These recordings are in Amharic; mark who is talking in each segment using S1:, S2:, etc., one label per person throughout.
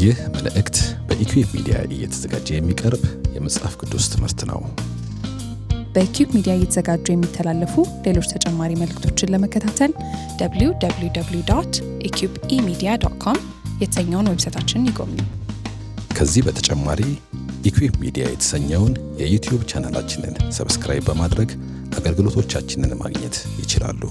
S1: ይህ መልእክት በኢኩዌብ ሚዲያ እየተዘጋጀ የሚቀርብ የመጽሐፍ ቅዱስ ትምህርት ነው።
S2: በኢኩዌብ ሚዲያ እየተዘጋጁ የሚተላለፉ ሌሎች ተጨማሪ መልእክቶችን ለመከታተል www.eqbemedia.com የተሰኘውን ዌብሳይታችንን ይጎብኙ።
S1: ከዚህ በተጨማሪ ኢኩዌብ ሚዲያ የተሰኘውን የዩቲዩብ ቻናላችንን ሰብስክራይብ በማድረግ አገልግሎቶቻችንን ማግኘት ይችላሉ።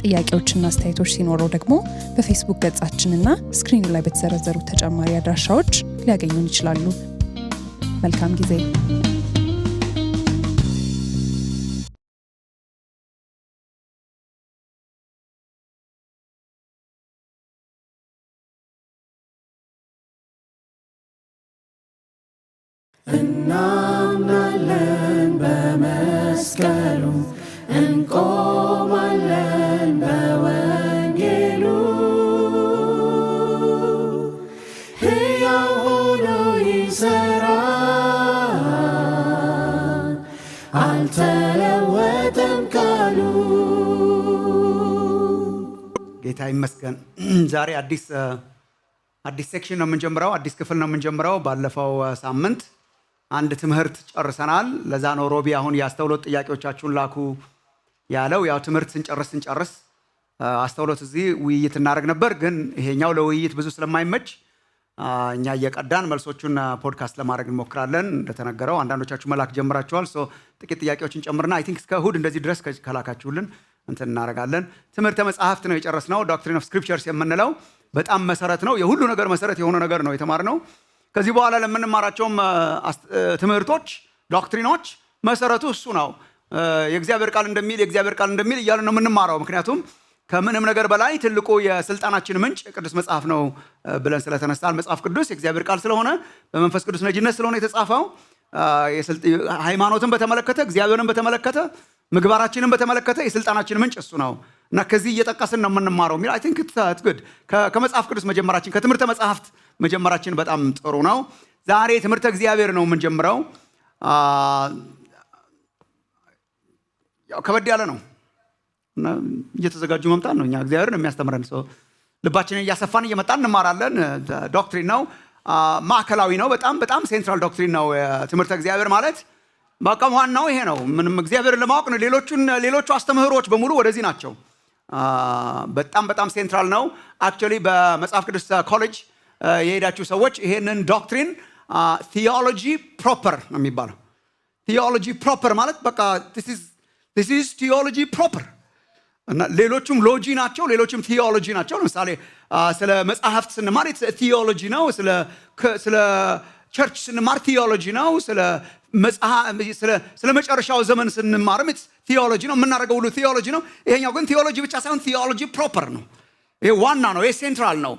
S2: ጥያቄዎችና አስተያየቶች ሲኖሩ ደግሞ በፌስቡክ ገጻችንና ስክሪኑ ላይ በተዘረዘሩ ተጨማሪ አድራሻዎች ሊያገኙን ይችላሉ። መልካም ጊዜ።
S3: እናምናለን በመስቀሉ እንቆማለን በወንጌሉ ሕያው ሆኖ ይሠራል አልተለወጠም ቃሉ።
S4: ጌታ ይመስገን። ዛሬ አዲስ ሴክሽን ነው የምንጀምረው፣ አዲስ ክፍል ነው የምንጀምረው። ባለፈው ሳምንት አንድ ትምህርት ጨርሰናል። ለዛ ነው ሮቢ አሁን የአስተውሎት ጥያቄዎቻችሁን ላኩ ያለው። ያው ትምህርት ስንጨርስ አስተውሎት እዚህ ውይይት እናደርግ ነበር፣ ግን ይሄኛው ለውይይት ብዙ ስለማይመች እኛ እየቀዳን መልሶቹን ፖድካስት ለማድረግ እንሞክራለን። እንደተነገረው አንዳንዶቻችሁ መላክ ጀምራችኋል። ጥቂት ጥያቄዎችን ጨምርና አይ ቲንክ እስከ እሁድ እንደዚህ ድረስ ከላካችሁልን እንትን እናደርጋለን። ትምህርተ መጽሐፍት ነው የጨረስነው። ዶክትሪን ኦፍ ስክሪፕቸርስ የምንለው በጣም መሰረት ነው፣ የሁሉ ነገር መሰረት የሆነ ነገር ነው የተማርነው። ከዚህ በኋላ ለምንማራቸውም ትምህርቶች ዶክትሪኖች መሰረቱ እሱ ነው። የእግዚአብሔር ቃል እንደሚል እያልን ነው የምንማረው። ምክንያቱም ከምንም ነገር በላይ ትልቁ የስልጣናችን ምንጭ ቅዱስ መጽሐፍ ነው ብለን ስለተነሳል። መጽሐፍ ቅዱስ የእግዚአብሔር ቃል ስለሆነ በመንፈስ ቅዱስ ነጂነት ስለሆነ የተጻፈው ሃይማኖትን በተመለከተ፣ እግዚአብሔርን በተመለከተ፣ ምግባራችንን በተመለከተ የስልጣናችን ምንጭ እሱ ነው እና ከዚህ እየጠቀስን ነው የምንማረው የሚል አይ ቲንክ ኢትስ ጉድ። ከመጽሐፍ ቅዱስ መጀመራችን፣ ከትምህርተ መጽሐፍት መጀመራችን በጣም ጥሩ ነው። ዛሬ ትምህርተ እግዚአብሔር ነው የምንጀምረው። ያው ከበድ ያለ ነው እና እየተዘጋጁ መምጣት ነው። እኛ እግዚአብሔርን የሚያስተምረን ሰው ልባችንን እያሰፋን እየመጣን እንማራለን። ዶክትሪን ነው፣ ማዕከላዊ ነው። በጣም ሴንትራል ዶክትሪን ነው ትምህርተ እግዚአብሔር ማለት። በቃ ዋናው ይሄ ነው። ምንም እግዚአብሔርን ለማወቅ ነው። ሌሎቹ አስተምህሮች በሙሉ ወደዚህ ናቸው። በጣም ሴንትራል ነው። አክቹዋሊ በመጽሐፍ ቅዱስ ኮሌጅ የሄዳችሁ ሰዎች ይሄንን ዶክትሪን ቲዮሎጂ ፕሮፐር ነው የሚባለው። ቲዮሎጂ ፕሮፐር ማለት በቃ this is ቲዮሎጂ ፕሮፐር እና ሌሎቹም ሎጂ ናቸው፣ ሌሎችም ቲዮሎጂ ናቸው። ለምሳሌ ስለ መጽሐፍት ስንማር ቲዮሎጂ ነው። ስለ ቸርች ስንማር ቲዮሎጂ ነው። ስለ መጨረሻው ዘመን ስንማርም ቲዮሎጂ ነው። የምናደርገው ሁሉ ቲዮሎጂ ነው። ይሄኛው ግን ቲዮሎጂ ብቻ ሳይሆን ቲዮሎጂ ፕሮፐር ነው። ይሄ ዋና ነው። ይሄ ሴንትራል ነው።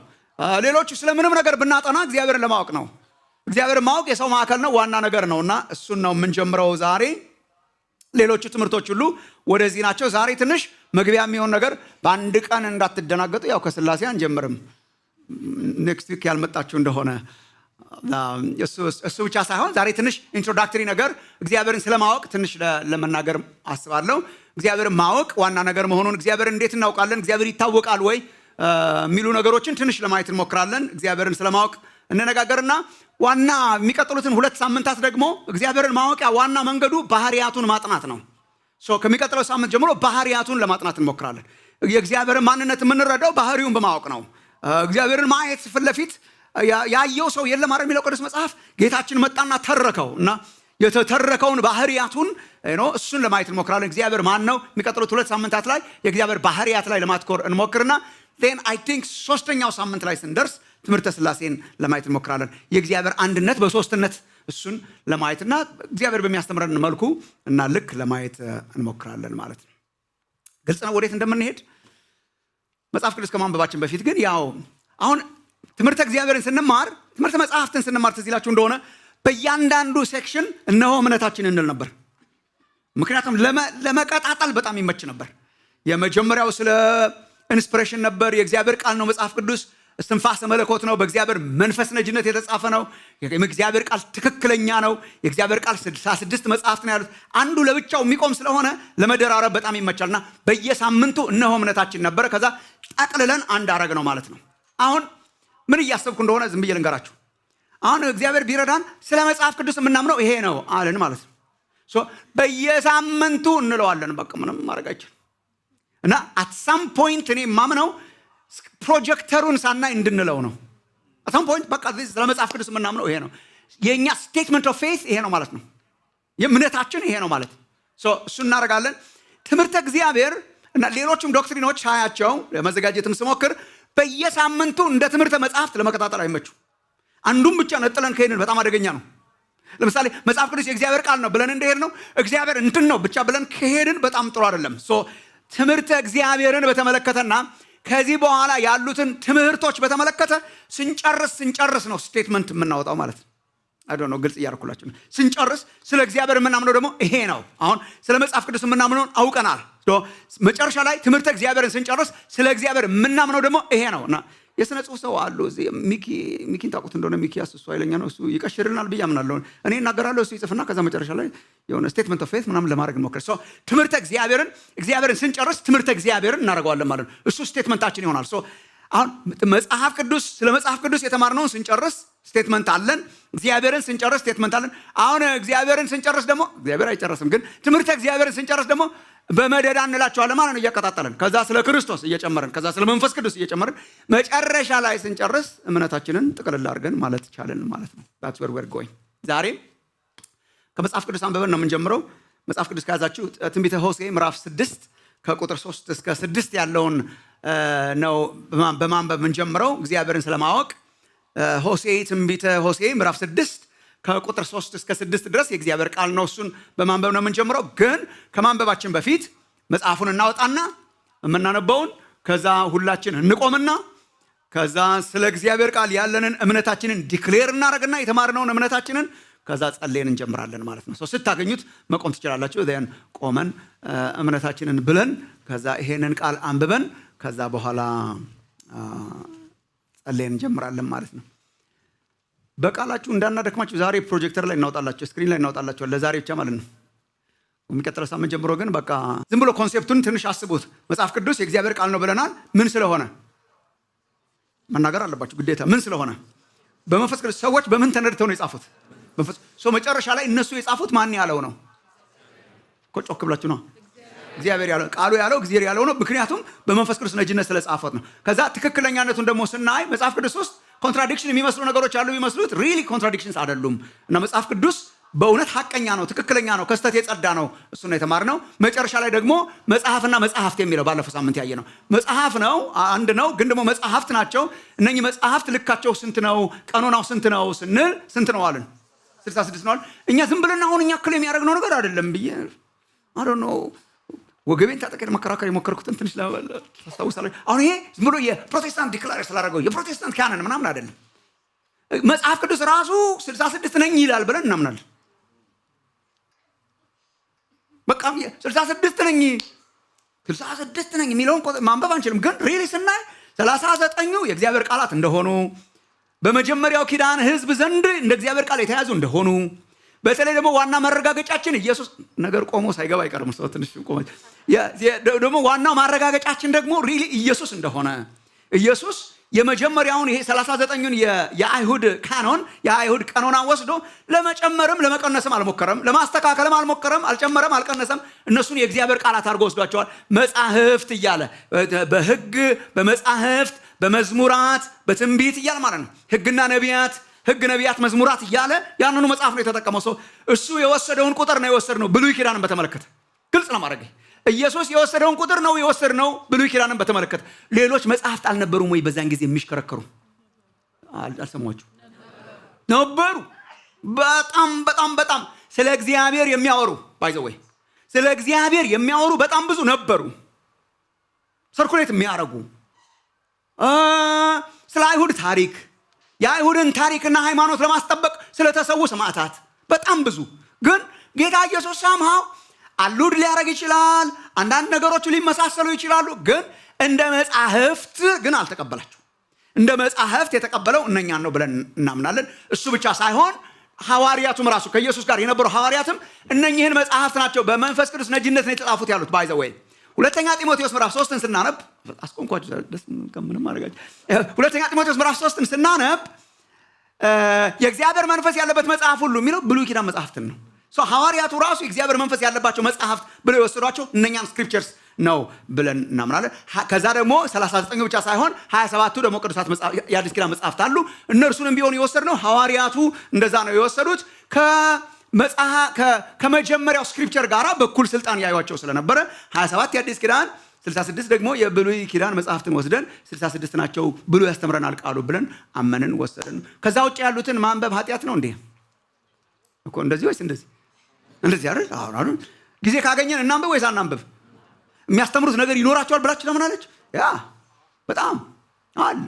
S4: ሌሎቹ ስለምንም ነገር ብናጠና እግዚአብሔርን ለማወቅ ነው። እግዚአብሔርን ማወቅ የሰው ማዕከል ነው፣ ዋና ነገር ነው እና እሱን ነው የምንጀምረው ዛሬ። ሌሎቹ ትምህርቶች ሁሉ ወደዚህ ናቸው። ዛሬ ትንሽ መግቢያ የሚሆን ነገር፣ በአንድ ቀን እንዳትደናገጡ። ያው ከስላሴ አንጀምርም። ኔክስት ዊክ ያልመጣችሁ እንደሆነ እሱ ብቻ ሳይሆን ዛሬ ትንሽ ኢንትሮዳክተሪ ነገር እግዚአብሔርን ስለማወቅ ትንሽ ለመናገር አስባለሁ። እግዚአብሔርን ማወቅ ዋና ነገር መሆኑን፣ እግዚአብሔርን እንዴት እናውቃለን፣ እግዚአብሔር ይታወቃል ወይ የሚሉ ነገሮችን ትንሽ ለማየት እንሞክራለን። እግዚአብሔርን ስለማወቅ እንነጋገርና ዋና የሚቀጥሉትን 2 ሳምንታት ደግሞ እግዚአብሔርን ማወቂያ ዋና መንገዱ ባህሪያቱን ማጥናት ነው። ከሚቀጥለው ሳምንት ጀምሮ ባህሪያቱን ለማጥናት እንሞክራለን። የእግዚአብሔርን ማንነት የምንረዳው ባህሪውን በማወቅ ነው። እግዚአብሔርን ማየት ፊት ለፊት ያየው ሰው የለም አይደል የሚለው ቅዱስ መጽሐፍ። ጌታችን መጣና ተረከው እና የተተረከውን ባህሪያቱን እሱን ለማየት እንሞክራለን። እግዚአብሔር ማን ነው? የሚቀጥሉት 2 ሳምንታት ላይ የእግዚአብሔር ባህሪያት ላይ ለማትኮር እንሞክርና then I think 3ኛው ሳምንት ላይ ስንደርስ ትምህርተ ስላሴን ለማየት እንሞክራለን። የእግዚአብሔር አንድነት በሶስትነት እሱን ለማየትና እግዚአብሔር በሚያስተምረን መልኩ እና ልክ ለማየት እንሞክራለን ማለት ነው። ግልጽ ነው ወዴት እንደምንሄድ። መጽሐፍ ቅዱስ ከማንበባችን በፊት ግን ያው አሁን ትምህርተ እግዚአብሔርን ስንማር፣ ትምህርተ መጽሐፍትን ስንማር ትዝ ይላችሁ እንደሆነ በእያንዳንዱ ሴክሽን እነሆ እምነታችን እንል ነበር። ምክንያቱም ለመቀጣጠል በጣም ይመች ነበር። የመጀመሪያው ስለ ኢንስፒሬሽን ነበር። የእግዚአብሔር ቃል ነው መጽሐፍ ቅዱስ፣ እስትንፋሰ መለኮት ነው፣ በእግዚአብሔር መንፈስ ነጅነት የተጻፈ ነው። የእግዚአብሔር ቃል ትክክለኛ ነው። የእግዚአብሔር ቃል 66 መጽሐፍት ነው ያሉት። አንዱ ለብቻው የሚቆም ስለሆነ ለመደራረብ በጣም ይመቻልና በየሳምንቱ እነሆ እምነታችን ነበረ። ከዛ ጠቅልለን አንድ አረግ ነው ማለት ነው። አሁን ምን እያሰብኩ እንደሆነ ዝም ብዬ ልንገራችሁ። አሁን እግዚአብሔር ቢረዳን ስለ መጽሐፍ ቅዱስ የምናምነው ይሄ ነው አለን ማለት ነው። በየሳምንቱ እንለዋለን። በቃ ምንም ማድረግ አይቻልም። እና at some point እኔ የማምነው ፕሮጀክተሩን ሳናይ እንድንለው ነው። at some point በቃ ስለ መጽሐፍ ቅዱስ የምናምነው ይሄ ነው። የኛ ስቴትመንት ኦፍ ፌዝ ይሄ ነው ማለት ነው። የእምነታችን ይሄ ነው ማለት እሱ እናደርጋለን። ትምህርተ እግዚአብሔር እና ሌሎችም ዶክትሪኖች ሳያቸው ለመዘጋጀትም ስሞክር በየሳምንቱ እንደ ትምህርተ መጽሐፍት ለመከታተል አይመቹ። አንዱም ብቻ ነጥለን ከሄድን በጣም አደገኛ ነው። ለምሳሌ መጽሐፍ ቅዱስ የእግዚአብሔር ቃል ነው ብለን እንደሄድ ነው እግዚአብሔር እንትን ነው ብቻ ብለን ከሄድን በጣም ጥሩ አይደለም። ትምህርተ እግዚአብሔርን በተመለከተና ከዚህ በኋላ ያሉትን ትምህርቶች በተመለከተ ስንጨርስ ነው ስቴትመንት የምናወጣው ማለት ነው። አይዶ ነው ግልጽ እያደረኩላችሁ ነው። ስንጨርስ ስለ እግዚአብሔር የምናምነው ደግሞ ይሄ ነው። አሁን ስለ መጽሐፍ ቅዱስ የምናምነውን አውቀናል። መጨረሻ ላይ ትምህርተ እግዚአብሔርን ስንጨርስ ስለ እግዚአብሔር የምናምነው ደግሞ ይሄ ነው። እና የሥነ ጽሑፍ ሰው አሉ እዚህ ሚኪን ታውቁት እንደሆነ ሚኪያስ እሱ ኃይለኛ ነው። እሱ ይቀሽርልናል ብዬ አምናለሁ። እኔ እናገራለሁ፣ እሱ ይጽፍና ከዛ መጨረሻ ላይ የሆነ ስቴትመንት ኦፍ ፌዝ ምናምን ለማድረግ እንሞክር። ትምህርተ እግዚአብሔርን ስንጨርስ ትምህርተ እግዚአብሔርን እናደርገዋለን ማለት ነው። እሱ ስቴትመንታችን ይሆናል። አሁን መጽሐፍ ቅዱስ ስለ መጽሐፍ ቅዱስ የተማርነውን ስንጨርስ ስቴትመንት አለን። እግዚአብሔርን ስንጨርስ ስቴትመንት አለን። አሁን እግዚአብሔርን ስንጨርስ ደግሞ እግዚአብሔር አይጨርስም፣ ግን ትምህርተ እግዚአብሔርን ስንጨርስ ደግሞ በመደዳ እንላቸዋለን ማለት ነው፣ እያቀጣጠለን። ከዛ ስለ ክርስቶስ እየጨመርን፣ ከዛ ስለ መንፈስ ቅዱስ እየጨመርን መጨረሻ ላይ ስንጨርስ እምነታችንን ጥቅልል አድርገን ማለት ቻለን ማለት ነው። that's where we're going። ዛሬ ከመጽሐፍ ቅዱስ አንብበን ነው የምንጀምረው። መጽሐፍ ቅዱስ ከያዛችሁ ትንቢተ ሆሴዕ ምዕራፍ 6 ከቁጥር 3 እስከ 6 ያለውን ነው በማንበብ የምንጀምረው እግዚአብሔርን ስለማወቅ። ሆሴዕ ትንቢተ ሆሴዕ ምዕራፍ 6 ከቁጥር 3 እስከ 6 ድረስ የእግዚአብሔር ቃል ነው። እሱን በማንበብ ነው የምንጀምረው። ግን ከማንበባችን በፊት መጽሐፉን እናወጣና የምናነበውን ከዛ ሁላችን እንቆምና ከዛ ስለ እግዚአብሔር ቃል ያለንን እምነታችንን ዲክሌር እናደርግና የተማርነውን እምነታችንን ከዛ ጸልየን እንጀምራለን ማለት ነው። ስታገኙት መቆም ትችላላችሁ። ዘን ቆመን እምነታችንን ብለን ከዛ ይሄንን ቃል አንብበን ከዛ በኋላ ጸልየን እንጀምራለን ማለት ነው። በቃላችሁ እንዳናደክማችሁ ዛሬ ፕሮጀክተር ላይ እናወጣላችሁ፣ ስክሪን ላይ እናወጣላችሁ ለዛሬ ብቻ ማለት ነው። የሚቀጥለው ሳምንት ጀምሮ ግን በቃ ዝም ብሎ ኮንሴፕቱን ትንሽ አስቡት። መጽሐፍ ቅዱስ የእግዚአብሔር ቃል ነው ብለናል። ምን ስለሆነ መናገር አለባችሁ ግዴታ። ምን ስለሆነ በመንፈስ ቅዱስ ሰዎች በምን ተነድተው ነው የጻፉት? መጨረሻ ላይ እነሱ የጻፉት ማን ያለው ነው? ጮክ ብላችሁ ነው። እግዚአብሔር ያለው ቃሉ ያለው እግዚአብሔር ያለው ነው። ምክንያቱም በመንፈስ ቅዱስ ነጅነት ስለጻፈት ነው። ከዛ ትክክለኛነቱን ደግሞ ስናይ መጽሐፍ ቅዱስ ውስጥ ኮንትራዲክሽን የሚመስሉ ነገሮች አሉ። የሚመስሉት ሪሊ ኮንትራዲክሽንስ አይደሉም። እና መጽሐፍ ቅዱስ በእውነት ሐቀኛ ነው፣ ትክክለኛ ነው፣ ከስተት የጸዳ ነው። እሱ ነው የተማርነው። መጨረሻ ላይ ደግሞ መጽሐፍና መጽሐፍት የሚለው ባለፈው ሳምንት ያየ ነው። መጽሐፍ ነው አንድ ነው፣ ግን ደግሞ መጽሐፍት ናቸው። እነኚህ መጽሐፍት ልካቸው ስንት ነው? ቀኖናው ስንት ነው ስንል ስንት ነው አለን? 66 ነው። እኛ ዝም ብለን አሁን እኛ ክሌም ያደረግነው ነገር አይደለም ብዬ አይ ዶንት ኖ ወገቤን ታጠቀኝ መከራከር የሞከርኩትን ትንሽ ታስታውሳለህ። አሁን ይሄ ዝም ብሎ የፕሮቴስታንት ዲክላር ስላደረገው የፕሮቴስታንት ካነን ምናምን አይደለም። መጽሐፍ ቅዱስ ራሱ 66 ነኝ ይላል ብለን እናምናለን። በቃ 66 ነኝ የሚለውን ማንበብ አንችልም፣ ግን ሪሊ ስናይ 39ኙ የእግዚአብሔር ቃላት እንደሆኑ በመጀመሪያው ኪዳን ሕዝብ ዘንድ እንደ እግዚአብሔር ቃል የተያዙ እንደሆኑ በተለይ ደግሞ ዋና ማረጋገጫችን ኢየሱስ ነገር ቆሞ ሳይገባ አይቀርም። ሰው ትንሽ ቆሞ ደግሞ ዋናው ማረጋገጫችን ደግሞ ሪሊ ኢየሱስ እንደሆነ ኢየሱስ የመጀመሪያውን ይሄ 39ኙን የአይሁድ ካኖን የአይሁድ ቀኖና ወስዶ ለመጨመርም ለመቀነስም አልሞከረም፣ ለማስተካከልም አልሞከረም፣ አልጨመረም፣ አልቀነሰም። እነሱን የእግዚአብሔር ቃላት አድርጎ ወስዷቸዋል። መጻሕፍት እያለ በሕግ በመጻሕፍት በመዝሙራት በትንቢት እያለ ማለት ነው። ሕግና ነቢያት ሕግ ነቢያት መዝሙራት እያለ ያንኑ መጽሐፍ ነው የተጠቀመው። ሰው እሱ የወሰደውን ቁጥር ነው የወሰድነው። ብሉይ ኪዳንን በተመለከተ ግልጽ ነው ማድረግ ኢየሱስ የወሰደውን ቁጥር ነው የወሰድነው። ብሉይ ኪዳንን በተመለከተ ሌሎች መጽሐፍት አልነበሩም ወይ? በዛን ጊዜ የሚሽከረከሩ አልሰማችሁ ነበሩ። በጣም ስለ እግዚአብሔር የሚያወሩ ባይዘወይ ስለ እግዚአብሔር የሚያወሩ በጣም ብዙ ነበሩ። ሰርኩሌት የሚያደርጉ ስለ አይሁድ ታሪክ የአይሁድን ታሪክና ሃይማኖት ለማስጠበቅ ስለተሰዉ ሰማዕታት በጣም ብዙ። ግን ጌታ ኢየሱስ ሳምሃው አሉድ ሊያደርግ ይችላል። አንዳንድ ነገሮች ሊመሳሰሉ ይችላሉ። ግን እንደ መጻሕፍት ግን አልተቀበላቸው። እንደ መጻሕፍት የተቀበለው እነኛን ነው ብለን እናምናለን። እሱ ብቻ ሳይሆን ሐዋርያቱም ራሱ ከኢየሱስ ጋር የነበሩ ሐዋርያትም እነኚህን መጻሕፍት ናቸው በመንፈስ ቅዱስ ነጅነት ነው የተጻፉት ያሉት። ባይ ዘ ወይ ሁለተኛ ጢሞቴዎስ ምዕራፍ 3ን ስናነብ አስቆንኳችሁ ደስ ከምንም አደረጋችሁ። ሁለተኛ ጢሞቴዎስ ምዕራፍ 3ን ስናነብ የእግዚአብሔር መንፈስ ያለበት መጽሐፍ ሁሉ የሚለው ብሉይ ኪዳን መጽሐፍትን ነው። ሐዋርያቱ ራሱ የእግዚአብሔር መንፈስ ያለባቸው መጽሐፍት ብለው የወሰዷቸው እነኛን ስክሪፕቸርስ ነው ብለን እናምናለን። ከዛ ደግሞ 39 ብቻ ሳይሆን 27ቱ ደግሞ ቅዱሳት የአዲስ ኪዳን መጽሐፍት አሉ። እነርሱንም ቢሆን የወሰድነው ሐዋርያቱ እንደዛ ነው የወሰዱት ከመጀመሪያው ስክሪፕቸር ጋር በኩል ስልጣን ያዩዋቸው ስለነበረ 27 የአዲስ ኪዳን 66 ደግሞ የብሉይ ኪዳን መጽሐፍትን ወስደን 66 ናቸው ብሎ ያስተምረናል ቃሉ ብለን አመንን ወሰድን። ከዛ ውጭ ያሉትን ማንበብ ኃጢአት ነው እንዴ? እኮ እንደዚህ ወይስ እንደዚህ አይደል? አሁን ጊዜ ካገኘን እናንብብ ወይስ አናንብብ? የሚያስተምሩት ነገር ይኖራቸዋል ብላችሁ ለምናለች? ያ በጣም አለ።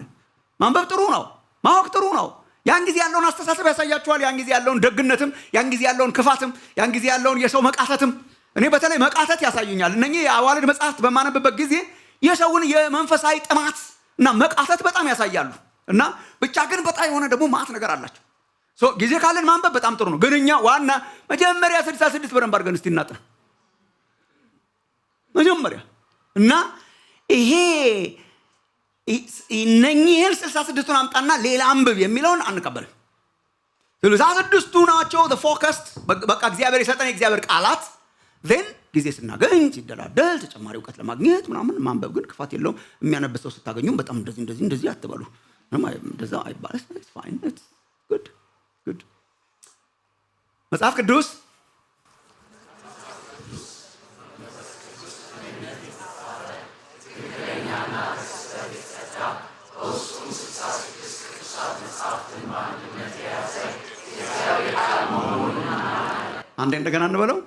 S4: ማንበብ ጥሩ ነው፣ ማወቅ ጥሩ ነው። ያን ጊዜ ያለውን አስተሳሰብ ያሳያችኋል። ያን ጊዜ ያለውን ደግነትም፣ ያን ጊዜ ያለውን ክፋትም፣ ያን ጊዜ ያለውን የሰው መቃተትም። እኔ በተለይ መቃተት ያሳዩኛል። እነኚህ የአዋልድ መጽሐፍት በማነብበት ጊዜ የሰውን የመንፈሳዊ ጥማት እና መቃተት በጣም ያሳያሉ። እና ብቻ ግን በጣም የሆነ ደግሞ ማት ነገር አላቸው። ጊዜ ካለን ማንበብ በጣም ጥሩ ነው። ግን እኛ ዋና መጀመሪያ 66 በደንብ አድርገን እስቲ እናጥና መጀመሪያ እና ይሄ እነኚህን 66ቱን አምጣና ሌላ አንብብ የሚለውን አንቀበልም። 66ቱ ናቸው ፎከስድ። በቃ እግዚአብሔር የሰጠን የእግዚአብሔር ቃላት ዜን ጊዜ ስናገኝ ሲደላደል ተጨማሪ እውቀት ለማግኘት ምናምን ማንበብ ግን ክፋት የለውም። የሚያነብሰው ስታገኙም በጣም እንደዚህ አትበሉ። እንደዛ አይባልም። ፋይን ጉድ መጽሐፍ ቅዱስ አንዴ እንደገና እንበለው።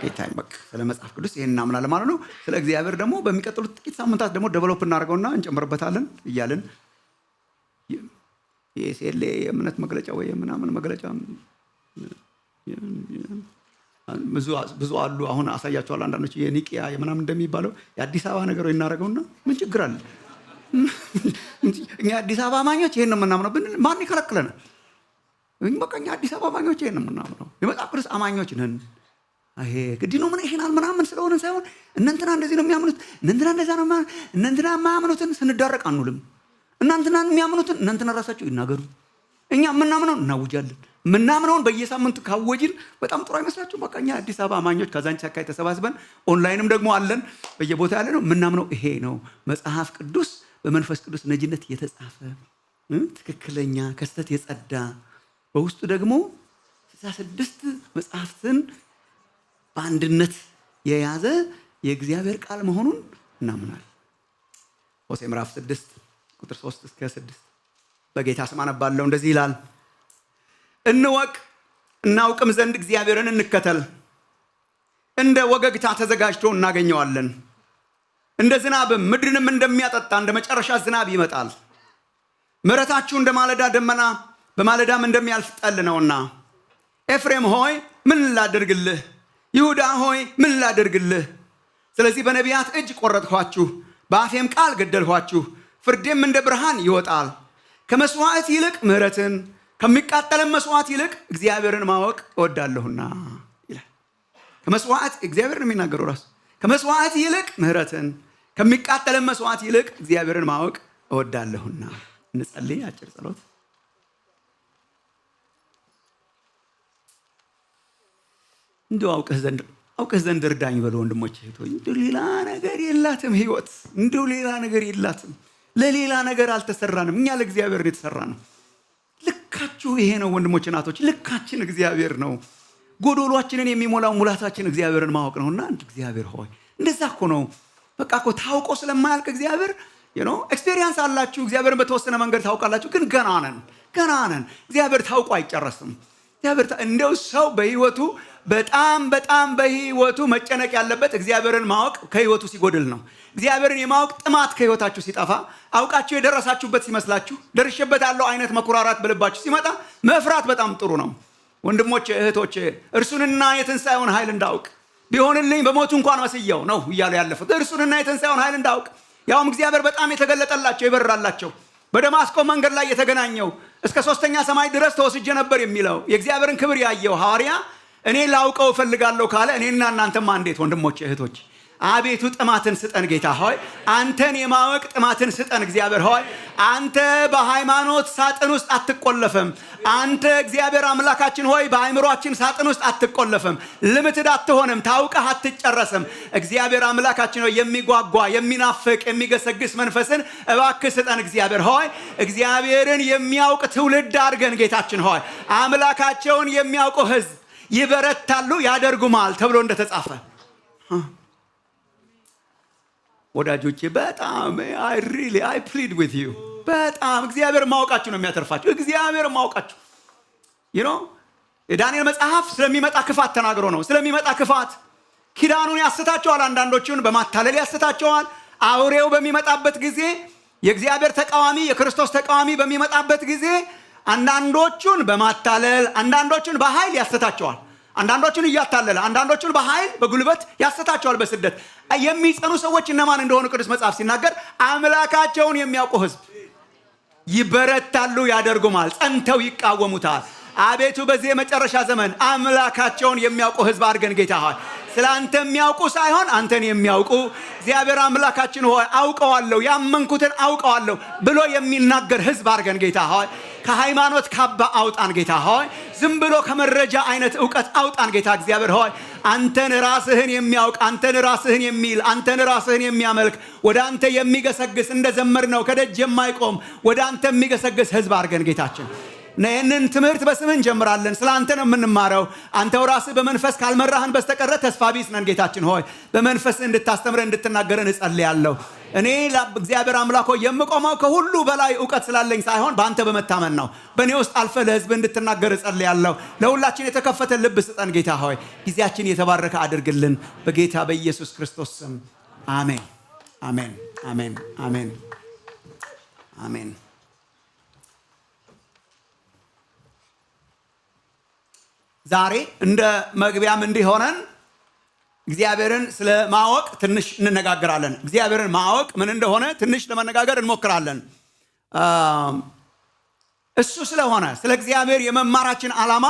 S4: ጌታዬ በቃ ስለ መጽሐፍ ቅዱስ ይሄን እናምናለን ማለት ነው። ስለ እግዚአብሔር ደግሞ በሚቀጥሉት ጥቂት ሳምንታት ደግሞ ዴቨሎፕ እናደርገውና እንጨምርበታለን እያልን የሴሌ የእምነት መግለጫ ወይ ምናምን መግለጫ ብዙ አሉ። አሁን አሳያቸዋለሁ። አንዳንዶች የኒቂያ የምናምን እንደሚባለው የአዲስ አበባ ነገር እናደርገውና ምን ችግር አለ? እኛ አዲስ አበባ አማኞች ይሄን ነው የምናምነው ብንል ማን ይከለክለናል? በቃ እኛ አዲስ አበባ አማኞች ይሄን ነው የምናምነው። የመጽሐፍ ቅዱስ አማኞች ነን። ይሄ ዲኖሚኔሽናል ምናምን ስለሆነ ሳይሆን እነንትና እንደዚህ ነው የሚያምኑት፣ እነንትና እንደዛ ነው ማለት እነንትና የማያምኑትን ስንዳረቅ አንውልም። እናንተና የሚያምኑትን እናንተና ራሳቸው ይናገሩ። እኛ የምናምነውን እናውጃለን። የምናምነውን በየሳምንቱ ካወጅን በጣም ጥሩ አይመስላችሁም? በቃ እኛ አዲስ አበባ አማኞች ከዛንቺ አካባቢ ተሰባስበን ኦንላይንም ደግሞ አለን በየቦታ ያለ ነው። የምናምነው ይሄ ነው። መጽሐፍ ቅዱስ በመንፈስ ቅዱስ ነጅነት የተጻፈ ትክክለኛ ከስተት የጸዳ በውስጡ ደግሞ 66 መጽሐፍትን በአንድነት የያዘ የእግዚአብሔር ቃል መሆኑን እናምናለን። ሆሴዕ ምዕራፍ 6 ቁጥር 3 እስከ 6 በጌታ ስም አነባለሁ። እንደዚህ ይላል፣ እንወቅ እናውቅም ዘንድ እግዚአብሔርን እንከተል። እንደ ወገግታ ተዘጋጅቶ እናገኘዋለን። እንደ ዝናብም ምድርንም እንደሚያጠጣ እንደ መጨረሻ ዝናብ ይመጣል። ምሕረታችሁ እንደ ማለዳ ደመና በማለዳም እንደሚያልፍ ጠል ነውና። ኤፍሬም ሆይ ምን ላድርግልህ? ይሁዳ ሆይ ምን ላድርግልህ? ስለዚህ በነቢያት እጅ ቆረጥኋችሁ፣ በአፌም ቃል ገደልኋችሁ። ፍርዴም እንደ ብርሃን ይወጣል። ከመስዋዕት ይልቅ ምሕረትን ከሚቃጠልም መስዋዕት ይልቅ እግዚአብሔርን ማወቅ እወዳለሁና ይላል። ከመስዋዕት እግዚአብሔር ነው የሚናገረው ራሱ። ከመስዋዕት ይልቅ ምሕረትን ከሚቃጠልም መስዋዕት ይልቅ እግዚአብሔርን ማወቅ እወዳለሁና። እንጸልይ አጭር ጸሎት። እንደው አውቀህ ዘንድ እርዳኝ በሉ ወንድሞች እህቶች። እንደው ሌላ ነገር የላትም ህይወት፣ እንደው ሌላ ነገር የላትም። ለሌላ ነገር አልተሰራንም። እኛ ለእግዚአብሔር የተሰራ ነው። ልካችሁ ይሄ ነው ወንድሞች እናቶች፣ ልካችን እግዚአብሔር ነው። ጎዶሏችንን የሚሞላው ሙላታችን እግዚአብሔርን ማወቅ ነውና እግዚአብሔር ሆይ እንደዛ እኮ ነው። በቃ እኮ ታውቆ ስለማያልቅ እግዚአብሔር ኤክስፔሪየንስ አላችሁ። እግዚአብሔርን በተወሰነ መንገድ ታውቃላችሁ፣ ግን ገና ነን። እግዚአብሔር ታውቆ አይጨረስም። እግዚአብሔር እንደው ሰው በህይወቱ በጣም በህይወቱ መጨነቅ ያለበት እግዚአብሔርን ማወቅ ከህይወቱ ሲጎድል ነው። እግዚአብሔርን የማወቅ ጥማት ከህይወታችሁ ሲጠፋ፣ አውቃችሁ የደረሳችሁበት ሲመስላችሁ፣ ደርሼበታለሁ አይነት መኩራራት በልባችሁ ሲመጣ መፍራት በጣም ጥሩ ነው። ወንድሞቼ እህቶቼ፣ እርሱንና የትንሣኤውን ኃይል እንዳውቅ ቢሆንልኝ በሞቱ እንኳን መስየው ነው እያሉ ያለፉት። እርሱንና የትንሣኤውን ኃይል እንዳውቅ ያውም እግዚአብሔር በጣም የተገለጠላቸው ይበራላቸው በደማስቆ መንገድ ላይ የተገናኘው እስከ 3ኛ ሰማይ ድረስ ተወስጄ ነበር የሚለው የእግዚአብሔርን ክብር ያየው ሐዋርያ እኔ ላውቀው እፈልጋለሁ ካለ እኔና እናንተማ እንዴት ወንድሞቼ እህቶች አቤቱ ጥማትን ስጠን ጌታ ሆይ አንተን የማወቅ ጥማትን ስጠን እግዚአብሔር ሆይ አንተ በሃይማኖት ሳጥን ውስጥ አትቆለፈም አንተ እግዚአብሔር አምላካችን ሆይ በአእምሮአችን ሳጥን ውስጥ አትቆለፈም ልምትድ አትሆንም ታውቀህ አትጨረስም እግዚአብሔር አምላካችን ሆይ የሚጓጓ የሚናፍቅ የሚገሰግስ መንፈስን እባክህ ስጠን እግዚአብሔር ሆይ እግዚአብሔርን የሚያውቅ ትውልድ አድርገን ጌታችን ሆይ አምላካቸውን የሚያውቁ ሕዝብ ይበረታሉ ያደርጉማል ተብሎ እንደተጻፈ ወዳጆቼ በጣም I plead with you በጣም እግዚአብሔር ማወቃችሁ ነው የሚያተርፋችሁ እግዚአብሔር ማወቃችሁ የዳንኤል መጽሐፍ ስለሚመጣ ክፋት ተናግሮ ነው ስለሚመጣ ክፋት ኪዳኑን ያስታቸዋል አንዳንዶቹን በማታለል ያስታቸዋል አውሬው በሚመጣበት ጊዜ የእግዚአብሔር ተቃዋሚ የክርስቶስ ተቃዋሚ በሚመጣበት ጊዜ አንዳንዶቹን በማታለል አንዳንዶቹን በኃይል ያስታቸዋል አንዳንዶቹን እያታለለ አንዳንዶቹን በኃይል በጉልበት ያስታቸዋል በስደት የሚጸኑ ሰዎች እነማን እንደሆኑ ቅዱስ መጽሐፍ ሲናገር አምላካቸውን የሚያውቁ ሕዝብ ይበረታሉ ያደርጉማል ጸንተው ይቃወሙታል አቤቱ በዚህ የመጨረሻ ዘመን አምላካቸውን የሚያውቁ ሕዝብ አድርገን ጌታ ሆይ ስላንተ የሚያውቁ ሳይሆን አንተን የሚያውቁ እግዚአብሔር አምላካችን ሆይ አውቀዋለሁ ያመንኩትን አውቀዋለሁ ብሎ የሚናገር ሕዝብ አድርገን ጌታ ሆይ ከሃይማኖት ካባ አውጣን ጌታ ሆይ ዝም ብሎ ከመረጃ አይነት ዕውቀት አውጣን ጌታ እግዚአብሔር ሆይ አንተን ራስህን የሚያውቅ አንተን ራስህን የሚል አንተን ራስህን የሚያመልክ ወደ አንተ የሚገሰግስ እንደዘመር ነው ከደጅ የማይቆም ወደ አንተ የሚገሰግስ ሕዝብ አድርገን ጌታችን ነንን ትምህርት በስምህ እንጀምራለን ስላንተ ነው የምንማረው አንተው ራስህ በመንፈስ ካልመራህን በስተቀር ተስፋ ቢስ ነን ጌታችን ሆይ በመንፈስ እንድታስተምረን እንድትናገረን እጸልያለሁ እኔ ለእግዚአብሔር አምላክ ሆይ የምቆመው ከሁሉ በላይ ዕውቀት ስላለኝ ሳይሆን በአንተ በመታመን ነው በእኔ ውስጥ አልፈ ለሕዝብ እንድትናገር እጸልያለሁ ለሁላችን የተከፈተ ልብ ስጠን ጌታ ሆይ ጊዜያችን የተባረከ አድርግልን በጌታ በኢየሱስ ክርስቶስ ስም አሜን አሜን አሜን አሜን አሜን ዛሬ እንደ መግቢያም እንዲሆነን እግዚአብሔርን ስለ ማወቅ ትንሽ እንነጋገራለን እግዚአብሔርን ማወቅ ምን እንደሆነ ትንሽ ለመነጋገር እንሞክራለን እሱ ስለሆነ ስለ እግዚአብሔር የመማራችን ዓላማ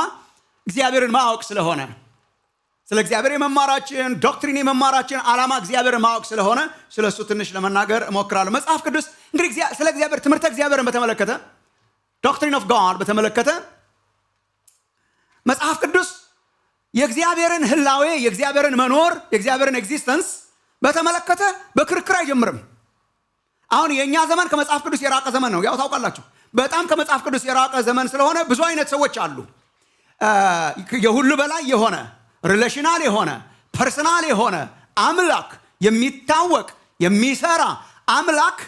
S4: እግዚአብሔርን ማወቅ ስለሆነ ስለ እግዚአብሔር የመማራችን ዶክትሪን የመማራችን ዓላማ እግዚአብሔርን ማወቅ ስለሆነ ስለሱ ትንሽ ለመናገር እሞክራለሁ መጽሐፍ ቅዱስ እንግዲህ ስለ እግዚአብሔር ትምህርተ እግዚአብሔርን በተመለከተ ዶክትሪን ኦፍ ጋድ በተመለከተ መጽሐፍ ቅዱስ የእግዚአብሔርን ህላዌ የእግዚአብሔርን መኖር የእግዚአብሔርን ኤግዚስተንስ በተመለከተ በክርክር አይጀምርም አሁን የኛ ዘመን ከመጽሐፍ ቅዱስ የራቀ ዘመን ነው ያው ታውቃላችሁ በጣም ከመጽሐፍ ቅዱስ የራቀ ዘመን ስለሆነ ብዙ አይነት ሰዎች አሉ የሁሉ በላይ የሆነ ሪሌሽናል የሆነ ፐርሰናል የሆነ አምላክ የሚታወቅ የሚሰራ አምላክ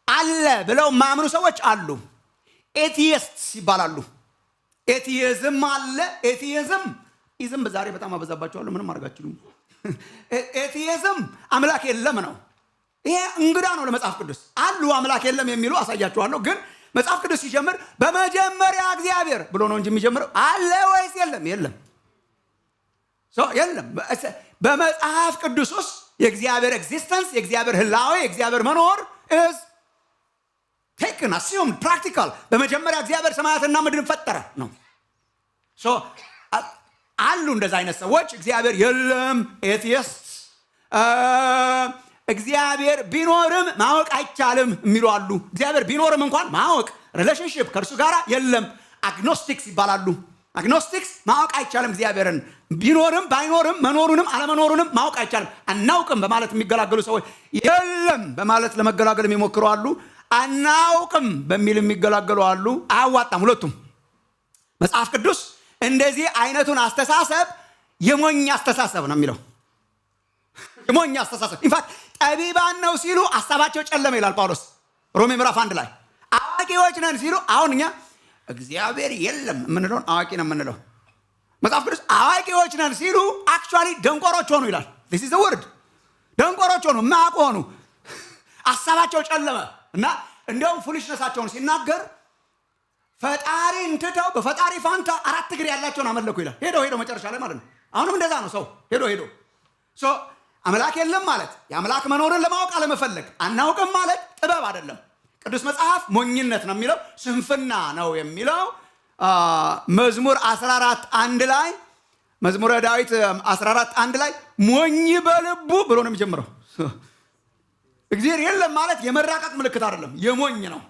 S4: አለ ብለው ማምኑ ሰዎች አሉ ኤቲይስትስ ይባላሉ ኤቲይዝም አለ ኤቲይዝም በዛሬ በጣም አበዛባቸዋለሁ ምንም አድርጋችሁም ኤቲይዝም አምላክ የለም ነው ይሄ እንግዳ ነው ለመጽሐፍ ቅዱስ አሉ አምላክ የለም የሚሉ አሳያችኋለሁ ግን መጽሐፍ ቅዱስ ሲጀምር በመጀመሪያ እግዚአብሔር ብሎ ነው እንጂ የሚጀምረው አለ ወይስ የለም የለም በመጽሐፍ ቅዱስ ውስጥ የእግዚአብሔር ኤግዚስተንስ የእግዚአብሔር ህላዌ የእግዚአብሔር መኖር is taken assumed practical በመጀመሪያ እግዚአብሔር ሰማያትና ምድርን ፈጠረ ነው አሉ እንደዛ አይነት ሰዎች እግዚአብሔር የለም ኤቲይስት እግዚአብሔር ቢኖርም ማወቅ አይቻልም የሚሉ አሉ እግዚአብሔር ቢኖርም እንኳን ማወቅ ሪሌሽንሺፕ ከእርሱ ጋር የለም አግኖስቲክስ ይባላሉ አግኖስቲክስ ማወቅ አይቻልም እግዚአብሔርን ቢኖርም ባይኖርም መኖሩንም አለመኖሩንም ማወቅ አይቻልም አናውቅም በማለት የሚገላገሉ ሰዎች የለም በማለት ለመገላገል የሚሞክሩ አሉ አናውቅም በሚል የሚገላገሉ አሉ አያዋጣም ሁለቱም መጽሐፍ ቅዱስ እንደዚህ አይነቱን አስተሳሰብ የሞኝ አስተሳሰብ ነው የሚለው የሞኝ አስተሳሰብ ኢንፋክት ጠቢባን ነው ሲሉ ሐሳባቸው ጨለመ ይላል ጳውሎስ ሮሜ ምዕራፍ 1 ላይ አዋቂዎች ነን ሲሉ አሁን እኛ እግዚአብሔር የለም የምንለው አዋቂ ነው የምንለው መጽሐፍ ቅዱስ አዋቂዎች ነን ሲሉ አክቹዋሊ ደንቆሮች ሆኑ ይላል this is the word ደንቆሮች ሆኑ ማያውቁ ሆኑ ሐሳባቸው ጨለመ እና እንደውም ፉሊሽነሳቸውን ሲናገር ፈጣሪን ትተው በፈጣሪ ፋንታ አራት እግር ያላቸውን አመለኩ ይላል ሄዶ መጨረሻ ላይ ማለት ነው አሁንም እንደዛ ነው ሰው ሄዶ አምላክ የለም ማለት የአምላክ መኖርን ለማወቅ አለመፈለግ። አናውቅም ማለት ጥበብ አይደለም። ቅዱስ መጽሐፍ ሞኝነት ነው የሚለው፣ ስንፍና ነው የሚለው። መዝሙር 14:1 ላይ መዝሙረ ዳዊት 14:1 ላይ ሞኝ በልቡ ብሎ ነው የሚጀምረው። እግዚአብሔር የለም ማለት የመራቀቅ ምልክት አይደለም፣ የሞኝ ነው።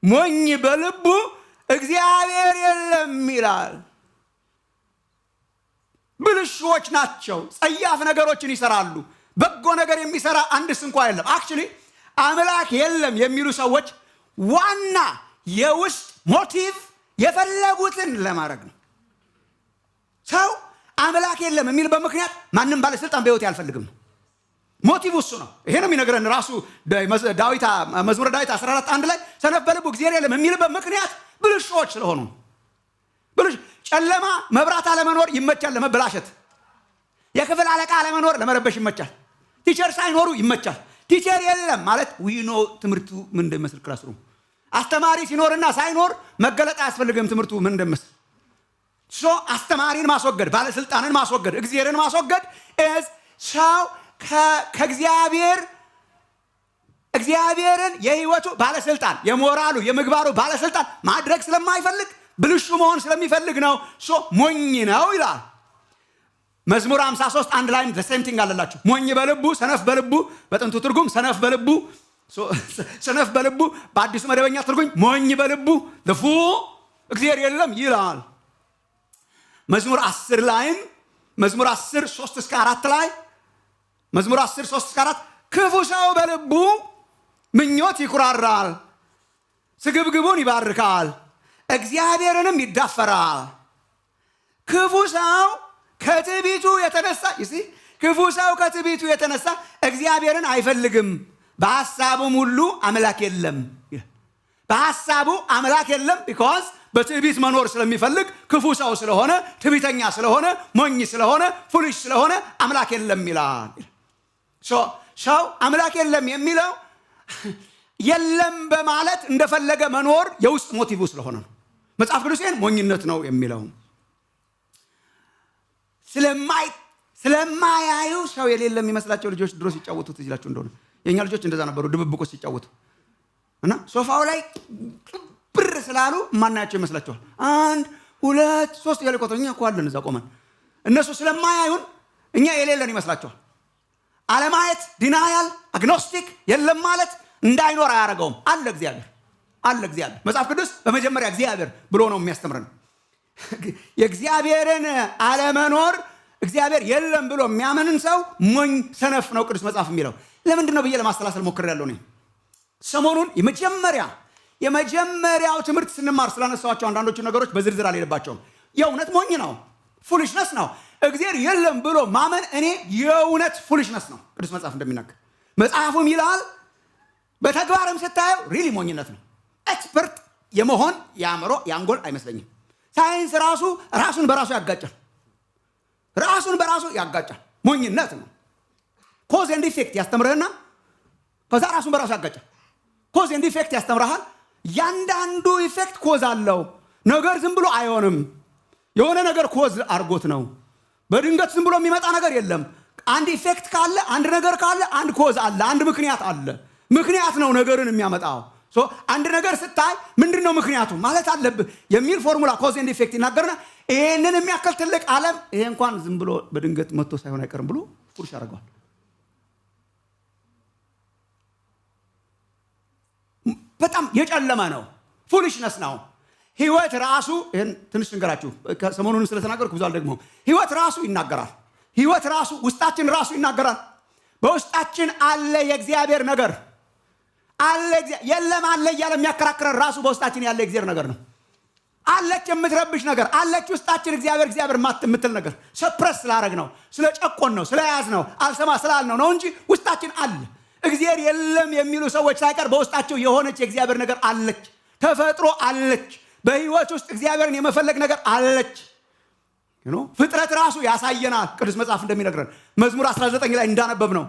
S4: ሞኝ በልቡ እግዚአብሔር የለም ይላል። ብልሹዎች ናቸው፣ ጸያፍ ነገሮችን ይሰራሉ። በጎ ነገር የሚሰራ አንድስ እንኳ የለም። አክቹሊ አምላክ የለም የሚሉ ሰዎች ዋና የውስጥ ሞቲቭ የፈለጉትን ለማድረግ ነው። ሰው አምላክ የለም የሚልበት ምክንያት ማንም ባለስልጣን በሕይወት ያልፈልግም ነው። ሞቲቭ እሱ ነው። ይሄ ነው የሚነግረን ራሱ ዳዊት መዝሙረ ዳዊት 14:1 ላይ ሰነፍ በልቡ እግዚአብሔር የለም የሚልበት ምክንያት ብልሹዎች ስለሆኑ። ጨለማ መብራት አለመኖር ይመቻል ለመበላሸት። የክፍል አለቃ አለመኖር ለመረበሽ ይመቻል። ቲቸር ሳይኖሩ ይመቻል። ቲቸር የለም ማለት ዊኖ ትምህርቱ ምን እንደሚመስል ክላስሩም አስተማሪ ሲኖርና ሳይኖር መገለጥ አያስፈልግም። ትምህርቱ ምን እንደሚመስል አስተማሪን ማስወገድ፣ ባለስልጣንን ማስወገድ፣ እግዚአብሔርን ማስወገድ ሰው እግዚአብሔርን የህይወቱ ባለስልጣን የሞራሉ የምግባሩ ባለስልጣን ማድረግ ስለማይፈልግ ብልሹ መሆን ስለሚፈልግ ነው። ሞኝ ነው ይላል። መዝሙር 53:1 ላይም the same thing አለላችሁ። ሞኝ በልቡ ሰነፍ በልቡ፣ በጥንቱ ትርጉም ሰነፍ በልቡ በአዲሱ መደበኛ ትርጉም ሞኝ በልቡ the fool እግዚአብሔር የለም ይላል። መዝሙር 10 ላይም መዝሙር 10:3-4 ላይ መዝሙር 10:3-4 ክፉ ሰው በልቡ ምኞት ይኩራራል፣ ስግብግቡን ይባርካል፣ እግዚአብሔርንም ይዳፈራል። ክፉ ሰው ከትዕቢቱ የተነሳ እግዚአብሔርን አይፈልግም፣ በሐሳቡም ሁሉ አምላክ የለም። በሐሳቡ አምላክ የለም ቢኮዝ በትዕቢት መኖር ስለሚፈልግ ክፉ ሰው ስለሆነ፣ ትዕቢተኛ ስለሆነ፣ ሞኝ ስለሆነ፣ ፉሊሽ ስለሆነ አምላክ የለም ይላል። ሰው አምላክ የለም የሚለው የለም በማለት እንደፈለገ መኖር የውስጥ ሞቲቭ ስለሆነ ነው። መጽሐፍ ቅዱስን ሞኝነት ነው የሚለው። ስለማያዩ ሰው የሌለ የሚመስላቸው ልጆች ድሮ ሲጫወቱ ትዝ ይላችሁ እንደሆነ የኛ ልጆች እንደዛ ነበሩ፣ ድብብቆች ሲጫወቱ እና ሶፋው ላይ ብር ስላሉ ማናያቸው ይመስላችኋል። 1 2 3 ያለ ቆጥረኛ እኮ አለን እዛ ቆመን። እነሱ ስለማያዩን እኛ የሌለን ይመስላችኋል። አለማየት ዲናያል አግኖስቲክ የለም ማለት እንዳይኖር አያደርገውም። አለ እግዚአብሔር። መጽሐፍ ቅዱስ በመጀመሪያ እግዚአብሔር ብሎ ነው የሚያስተምረን። የእግዚአብሔርን አለመኖር እግዚአብሔር የለም ብሎ የሚያምንን ሰው ሞኝ ሰነፍ ነው ቅዱስ መጽሐፍ የሚለው። ለምንድን ነው ብዬ ለማስተላሰል ሞክሬያለሁ። እኔ ሰሞኑን የመጀመሪያው ትምህርት ስንማር ስላነሳኋቸው አንዳንዶቹ ነገሮች በዝርዝር አልሄድባቸውም። የእውነት ሞኝ ነው፣ ፉሊሽነስ ነው። እግዚአብሔር የለም ብሎ ማመን እኔ የእውነት ፉሊሽነስ ነው ቅዱስ መጽሐፍ እንደሚናገር። መጽሐፉም ይላል በተግባርም ስታየው ሪሊ ሞኝነት ነው። ኤክስፐርት የመሆን የአእምሮ የአንጎል አይመስለኝም። ሳይንስ ራሱን በራሱ ያጋጫል። ሞኝነት ነው። ኮዝ ኤንድ ኢፌክት ያስተምርህና ከዛ ራሱን በራሱ ያጋጫል። ኮዝ ኤንድ ኢፌክት ያስተምርሃል። ያንዳንዱ ኢፌክት ኮዝ አለው። ነገር ዝም ብሎ አይሆንም። የሆነ ነገር ኮዝ አርጎት ነው። በድንገት ዝም ብሎ የሚመጣ ነገር የለም። አንድ ኢፌክት ካለ፣ አንድ ነገር ካለ፣ አንድ ኮዝ አለ፣ አንድ ምክንያት አለ። ምክንያት ነው ነገርን የሚያመጣው። አንድ ነገር ስታይ ምንድነው ምክንያቱ ማለት አለብህ የሚል ፎርሙላ ኮዝ ኤንድ ኢፌክት ይናገርና ይሄንን የሚያክል ትልቅ ዓለም ይሄ እንኳን ዝም ብሎ በድንገት መጥቶ ሳይሆን አይቀርም ብሎ ፉርሽ ያደርገዋል። በጣም የጨለመ ነው፣ ፉሊሽነስ ነው። ህይወት ራሱ ይሄን ትንሽ እንገራችሁ፣ ሰሞኑን ስለተናገርኩ ብዙ አልደግሞም። ህይወት ራሱ ይናገራል። ህይወት ራሱ ውስጣችን ራሱ ይናገራል። በውስጣችን አለ የእግዚአብሔር ነገር አለ። የለም አለ እያለ የሚያከራክረን ራሱ በውስጣችን ያለ የእግዚአብሔር ነገር ነው። አለች የምትረብሽ ነገር አለች ውስጣችን። እግዚአብሔር የምትል ነገር ሰፕረስ ስላደረግ ነው፣ ስለ ጨቆን ነው፣ ስለያዝ ነው፣ አልሰማ ስላልነው ነው እንጂ ውስጣችን አለ። እግዚአብሔር የለም የሚሉ ሰዎች ሳይቀር በውስጣቸው የሆነች የእግዚአብሔር ነገር አለች። ተፈጥሮ አለች። በህይወት ውስጥ እግዚአብሔርን የመፈለግ ነገር አለች። ፍጥረት ራሱ ያሳየናል። ቅዱስ መጽሐፍ እንደሚነግረን መዝሙር 19 ላይ እንዳነበብ ነው